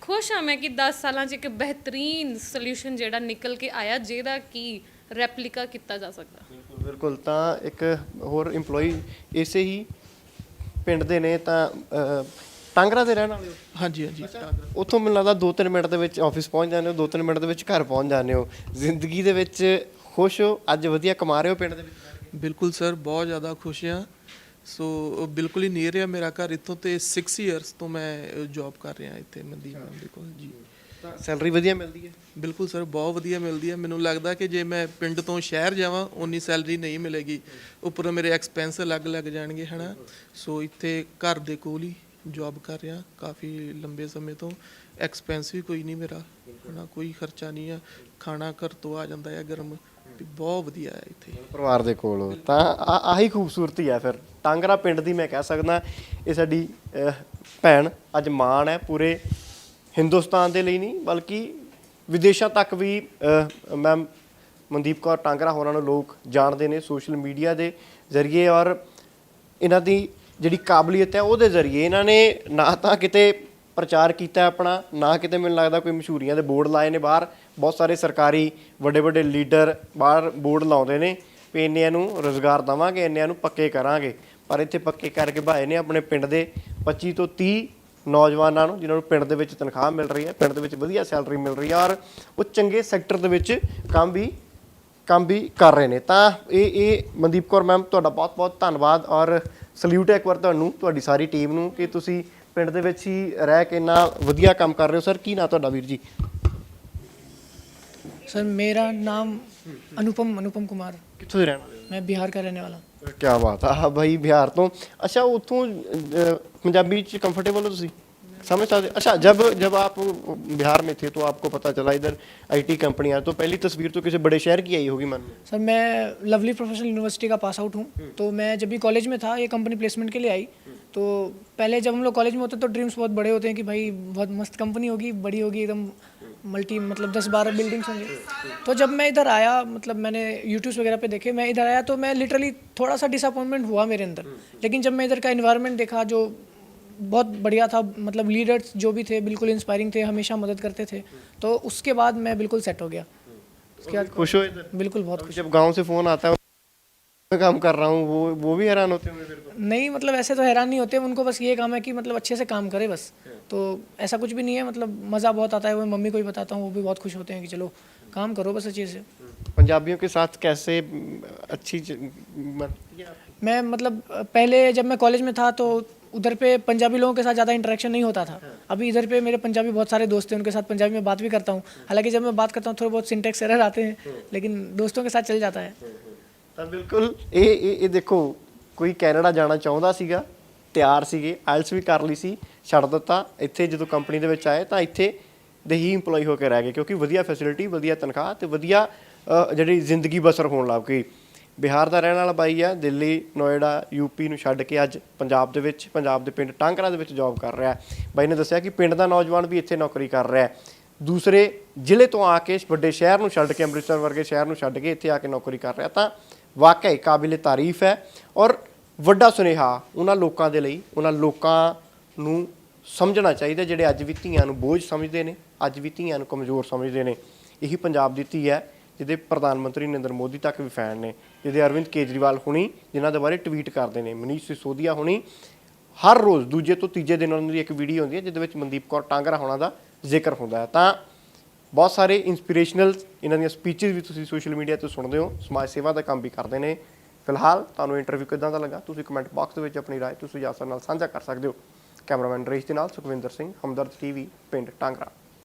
ਖੁਸ਼ ਹਾਂ ਮੈਂ ਕਿ 10 ਸਾਲਾਂ 'ਚ ਇੱਕ ਬਿਹਤਰੀਨ ਸੋਲਿਊਸ਼ਨ ਜਿਹੜਾ ਨਿਕਲ ਕੇ ਆਇਆ, ਜਿਹਦਾ ਕਿ ਰੈਪਲੀਕਾ ਕੀਤਾ ਜਾ ਸਕਦਾ। ਬਿਲਕੁਲ। ਤਾਂ ਇੱਕ ਹੋਰ EMPLOYEE ਇਸੇ ਹੀ ਪਿੰਡ ਦੇ ਨੇ, ਤਾਂ ਟਾਂਗਰਾ ਦੇ ਰਹਿਣ ਵਾਲੇ ਹੋ? ਹਾਂਜੀ। ਉੱਥੋਂ ਮੈਨੂੰ ਲੱਗਦਾ 2-3 ਮਿੰਟ ਦੇ ਵਿੱਚ ਆਫਿਸ ਪਹੁੰਚ ਜਾਂਦੇ ਹੋ, 2-3 ਮਿੰਟ ਦੇ ਵਿੱਚ ਘਰ ਪਹੁੰਚ ਜਾਂਦੇ ਹੋ। ਜ਼ਿੰਦਗੀ ਦੇ ਵਿੱਚ ਖੁਸ਼ ਹੋ? ਅੱਜ ਵਧੀਆ ਕਮਾ ਰਹੇ ਹੋ ਪਿੰਡ ਦੇ ਵਿੱਚ? ਬਿਲਕੁਲ ਸਰ, ਬਹੁਤ ਜ਼ਿਆਦਾ ਖੁਸ਼ ਹਾਂ। ਸੋ ਬਿਲਕੁਲ ਹੀ ਨੀਅਰ ਆ ਮੇਰਾ ਘਰ ਇੱਥੋਂ, ਤੇ 6 ਇਅਰਸ ਤੋਂ ਮੈਂ ਜੌਬ ਕਰ ਰਿਹਾ ਇੱਥੇ ਮਨਦੀਪ ਮੈਮ ਦੇ ਕੋਲ ਜੀ। ਤਾਂ ਸੈਲਰੀ ਵਧੀਆ ਮਿਲਦੀ ਹੈ? ਬਿਲਕੁਲ ਸਰ, ਬਹੁਤ ਵਧੀਆ ਮਿਲਦੀ ਹੈ। ਮੈਨੂੰ ਲੱਗਦਾ ਕਿ ਜੇ ਮੈਂ ਪਿੰਡ ਤੋਂ ਸ਼ਹਿਰ ਜਾਵਾਂ ਉਨੀ ਸੈਲਰੀ ਨਹੀਂ ਮਿਲੇਗੀ, ਉੱਪਰੋਂ ਮੇਰੇ ਐਕਸਪੈਂਸ ਅਲੱਗ ਲੱਗ ਜਾਣਗੇ, ਹੈ ਨਾ। ਸੋ ਇੱਥੇ ਘਰ ਦੇ ਕੋਲ ਹੀ ਜੌਬ ਕਰ ਰਿਹਾ ਕਾਫੀ ਲੰਬੇ ਸਮੇਂ ਤੋਂ। ਐਕਸਪੈਂਸ ਵੀ ਕੋਈ ਨਹੀਂ ਮੇਰਾ, ਹੈ ਨਾ, ਕੋਈ ਖਰਚਾ ਨਹੀਂ ਆ, ਖਾਣਾ ਘਰ ਤੋਂ ਆ ਜਾਂਦਾ ਹੈ ਗਰਮ, ਬਹੁਤ ਵਧੀਆ ਹੈ ਇੱਥੇ। ਪਰਿਵਾਰ ਦੇ ਕੋਲ ਹੋ ਤਾਂ ਆਹੀ ਖੂਬਸੂਰਤੀ ਹੈ ਫਿਰ ਟਾਂਗਰਾ ਪਿੰਡ ਦੀ। ਮੈਂ ਕਹਿ ਸਕਦਾ ਇਹ ਸਾਡੀ ਭੈਣ ਅੱਜ ਮਾਣ ਹੈ ਪੂਰੇ ਹਿੰਦੁਸਤਾਨ ਦੇ ਲਈ ਨਹੀਂ ਬਲਕਿ ਵਿਦੇਸ਼ਾਂ ਤੱਕ ਵੀ। ਮੈਮ ਮਨਦੀਪ ਕੌਰ ਟਾਂਗਰਾ ਹੋਰਾਂ ਨੂੰ ਲੋਕ ਜਾਣਦੇ ਨੇ ਸੋਸ਼ਲ ਮੀਡੀਆ ਦੇ ਜ਼ਰੀਏ, ਔਰ ਇਹਨਾਂ ਦੀ ਜਿਹੜੀ ਕਾਬਲੀਅਤ ਹੈ ਉਹਦੇ ਜ਼ਰੀਏ। ਇਹਨਾਂ ਨੇ ਨਾ ਤਾਂ ਕਿਤੇ ਪ੍ਰਚਾਰ ਕੀਤਾ ਆਪਣਾ, ਨਾ ਕਿਤੇ ਮੈਨੂੰ ਲੱਗਦਾ ਕੋਈ ਮਸ਼ਹੂਰੀਆਂ ਦੇ ਬੋਰਡ ਲਾਏ ਨੇ ਬਾਹਰ। ਬਹੁਤ ਸਾਰੇ ਸਰਕਾਰੀ ਵੱਡੇ ਵੱਡੇ ਲੀਡਰ ਬਾਹਰ ਬੋਰਡ ਲਾਉਂਦੇ ਨੇ ਵੀ ਇੰਨਿਆਂ ਨੂੰ ਰੁਜ਼ਗਾਰ ਦੇਵਾਂਗੇ, ਇੰਨਿਆਂ ਨੂੰ ਪੱਕੇ ਕਰਾਂਗੇ, ਪਰ ਇੱਥੇ ਪੱਕੇ ਕਰਕੇ ਭਾਏ ਨੇ ਆਪਣੇ ਪਿੰਡ ਦੇ 25 ਤੋਂ 30 ਨੌਜਵਾਨਾਂ ਨੂੰ, ਜਿਨ੍ਹਾਂ ਨੂੰ ਪਿੰਡ ਦੇ ਵਿੱਚ ਤਨਖਾਹ ਮਿਲ ਰਹੀ ਹੈ, ਪਿੰਡ ਦੇ ਵਿੱਚ ਵਧੀਆ ਸੈਲਰੀ ਮਿਲ ਰਹੀ ਹੈ, ਔਰ ਉਹ ਚੰਗੇ ਸੈਕਟਰ ਦੇ ਵਿੱਚ ਕੰਮ ਵੀ ਕਰ ਰਹੇ ਨੇ। ਤਾਂ ਇਹ ਮਨਦੀਪ ਕੌਰ ਮੈਮ ਤੁਹਾਡਾ ਬਹੁਤ ਬਹੁਤ ਧੰਨਵਾਦ, ਔਰ ਸਲੂਟ ਹੈ ਇੱਕ ਵਾਰ ਤੁਹਾਨੂੰ, ਤੁਹਾਡੀ ਸਾਰੀ ਟੀਮ ਨੂੰ, ਕਿ ਤੁਸੀਂ ਪਿੰਡ ਦੇ ਵਿੱਚ ਹੀ ਰਹਿ ਕੇ ਇੰਨਾ ਵਧੀਆ ਕੰਮ ਕਰ ਰਹੇ ਹੋ। ਸਰ ਕੀ ਨਾਂ ਤੁਹਾਡਾ ਵੀਰ ਜੀ? सर मेरा नाम अनुपम कुमार। ਕਿੱਥੋਂ ਦੇ ਰਹਿਣ ਵਾਲੇ? मैं बिहार का रहने वाला हूँ। ਕੀ ਬਾਤ ਆ ਭਾਈ, ਬਿਹਾਰ ਤੋਂ। ਅੱਛਾ, ਉੱਥੋਂ पंजाबी ਚ कंफर्टेबल हो ਤੁਸੀਂ? समझ सकते? अच्छा, जब आप बिहार में थे तो आपको पता चला इधर IT कंपनियां, तो पहली तस्वीर तो किसी बड़े शहर की आई होगी मन में? सर मैं लवली प्रोफेशनल यूनिवर्सिटी का पास आउट हूँ, तो मैं जब भी कॉलेज में था ये कंपनी प्लेसमेंट के लिए आई। तो पहले जब हम लोग कॉलेज में होते तो ड्रीम्स बहुत बड़े होते हैं कि भाई बहुत मस्त कंपनी होगी, बड़ी होगी, एकदम मल्टी मतलब 10-12 बिल्डिंग्स होंगे। तो जब मैं इधर आया मतलब मैंने यूट्यूब वगैरह पे देखे, मैं इधर आया तो मैं लिटरली थोड़ा सा डिसअपॉइंटमेंट हुआ मेरे अंदर। लेकिन जब मैं इधर का इन्वायरमेंट देखा जो बहुत बढ़िया था, मतलब लीडर्स जो भी थे बिल्कुल इंस्पायरिंग थे, हमेशा मदद करते थे, तो उसके बाद मैं बिल्कुल सेट हो गया। उसके बाद खुश हो इधर? बिल्कुल बहुत खुश। जब गांव से फोन आता है मैं काम कर रहा हूँ, वो भी हैरान होते होंगे फिर तो। नहीं मतलब ऐसे तो हैरान नहीं होते, उनको बस ये काम है कि मतलब अच्छे से काम करे बस। तो ऐसा कुछ भी नहीं है, मतलब मज़ा बहुत आता है। वो मम्मी को ही बताता हूँ, वो भी बहुत खुश होते हैं कि चलो काम करो बस अच्छे से। पंजाबियों के साथ कैसे अच्छी मैं मतलब पहले जब मैं कॉलेज में था तो उधर पे पंजाबी लोगों के साथ ज़्यादा इंटरेक्शन नहीं होता था। अभी इधर पे मेरे पंजाबी बहुत सारे दोस्त हैं, उनके साथ पंजाबी में बात भी करता हूँ। हालांकि जब मैं बात करता हूँ थोड़े बहुत सिंटेक्स एरर आते हैं, लेकिन दोस्तों के साथ चल जाता है। ਤਾਂ ਬਿਲਕੁਲ ਇਹ ਦੇਖੋ, ਕੋਈ ਕੈਨੇਡਾ ਜਾਣਾ ਚਾਹੁੰਦਾ ਸੀਗਾ, ਤਿਆਰ ਸੀਗੇ, ਆਇਲਸ ਵੀ ਕਰ ਲਈ ਸੀ, ਛੱਡ ਦਿੱਤਾ। ਇੱਥੇ ਜਦੋਂ ਕੰਪਨੀ ਦੇ ਵਿੱਚ ਆਏ ਤਾਂ ਇੱਥੇ ਦੇ ਹੀ EMPLOYE ਹੋ ਕੇ ਰਹਿ ਗਏ, ਕਿਉਂਕਿ ਵਧੀਆ ਫੈਸਿਲਿਟੀ, ਵਧੀਆ ਤਨਖਾਹ ਤੇ ਵਧੀਆ ਜਿਹੜੀ ਜ਼ਿੰਦਗੀ ਬਸਰ ਹੋਣ ਲੱਗ ਗਈ। ਬਿਹਾਰ ਦਾ ਰਹਿਣ ਵਾਲਾ ਬਾਈ ਆ, ਦਿੱਲੀ, ਨੋਇਡਾ, ਯੂਪੀ ਨੂੰ ਛੱਡ ਕੇ ਅੱਜ ਪੰਜਾਬ ਦੇ ਵਿੱਚ, ਪੰਜਾਬ ਦੇ ਪਿੰਡ ਟਾਂਕਰਾ ਦੇ ਵਿੱਚ ਜੌਬ ਕਰ ਰਿਹਾ। ਬਾਈ ਨੇ ਦੱਸਿਆ ਕਿ ਪਿੰਡ ਦਾ ਨੌਜਵਾਨ ਵੀ ਇੱਥੇ ਨੌਕਰੀ ਕਰ ਰਿਹਾ, ਦੂਸਰੇ ਜ਼ਿਲ੍ਹੇ ਤੋਂ ਆ ਕੇ ਵੱਡੇ ਸ਼ਹਿਰ ਨੂੰ ਛੱਡ ਕੇ, ਅੰਮ੍ਰਿਤਸਰ ਵਰਗੇ ਸ਼ਹਿਰ ਨੂੰ ਛੱਡ ਕੇ ਇੱਥੇ ਆ ਕੇ ਨੌਕਰੀ ਕਰ ਰਿਹਾ। ਤਾਂ ਵਾਕਈ ਕਾਬਿਲੇ ਤਾਰੀਫ ਹੈ ਔਰ ਵੱਡਾ ਸੁਨੇਹਾ ਉਹਨਾਂ ਲੋਕਾਂ ਦੇ ਲਈ, ਉਹਨਾਂ ਲੋਕਾਂ ਨੂੰ ਸਮਝਣਾ ਚਾਹੀਦਾ ਜਿਹੜੇ ਅੱਜ ਵੀ ਧੀਆਂ ਨੂੰ ਬੋਝ ਸਮਝਦੇ ਨੇ, ਅੱਜ ਵੀ ਧੀਆਂ ਨੂੰ ਕਮਜ਼ੋਰ ਸਮਝਦੇ ਨੇ। ਇਹੀ ਪੰਜਾਬ ਦੀ ਧੀ ਹੈ ਜਿਹਦੇ ਪ੍ਰਧਾਨ ਮੰਤਰੀ ਨਰਿੰਦਰ ਮੋਦੀ ਤੱਕ ਵੀ ਫੈਨ ਨੇ, ਜਿਹਦੇ ਅਰਵਿੰਦ ਕੇਜਰੀਵਾਲ ਹੁਣੀ ਜਿਨ੍ਹਾਂ ਦੇ ਬਾਰੇ ਟਵੀਟ ਕਰਦੇ ਨੇ, ਮਨੀਸ਼ ਸਿਸੋਦੀਆ ਹੁਣੀ ਹਰ ਰੋਜ਼ ਦੂਜੇ ਤੋਂ ਤੀਜੇ ਦਿਨ ਉਹਨਾਂ ਦੀ ਇੱਕ ਵੀਡੀਓ ਹੁੰਦੀ ਹੈ ਜਿਹਦੇ ਵਿੱਚ ਮਨਦੀਪ ਕੌਰ ਟਾਂਗਰਾ ਹੋਣਾ ਦਾ ਜ਼ਿਕਰ ਹੁੰਦਾ ਹੈ। ਤਾਂ ਬਹੁਤ ਸਾਰੇ ਇੰਸਪੀਰੇਸ਼ਨਲ ਇਹਨਾਂ ਦੀਆਂ ਸਪੀਚਸ ਵੀ ਤੁਸੀਂ ਸੋਸ਼ਲ ਮੀਡੀਆ ਤੇ ਸੁਣਦੇ ਹੋ, ਸਮਾਜ ਸੇਵਾ ਦਾ ਕੰਮ ਵੀ ਕਰਦੇ ਨੇ। ਫਿਲਹਾਲ ਤੁਹਾਨੂੰ ਇੰਟਰਵਿਊ ਕਿੱਦਾਂ ਦਾ ਲੱਗਾ ਤੁਸੀਂ ਕਮੈਂਟ ਬਾਕਸ ਦੇ ਵਿੱਚ ਆਪਣੀ ਰਾਏ ਤੁਸੀਂ ਸਾਡੇ ਨਾਲ ਸਾਂਝਾ ਕਰ ਸਕਦੇ ਹੋ। ਕੈਮਰਾਮੈਨ ਨਰੇਸ਼ ਦੇ ਨਾਲ ਸੁਖਵਿੰਦਰ ਸਿੰਘ, ਹਮਦਰਦ TV, ਪਿੰਡ ਟਾਂਗਰਾ।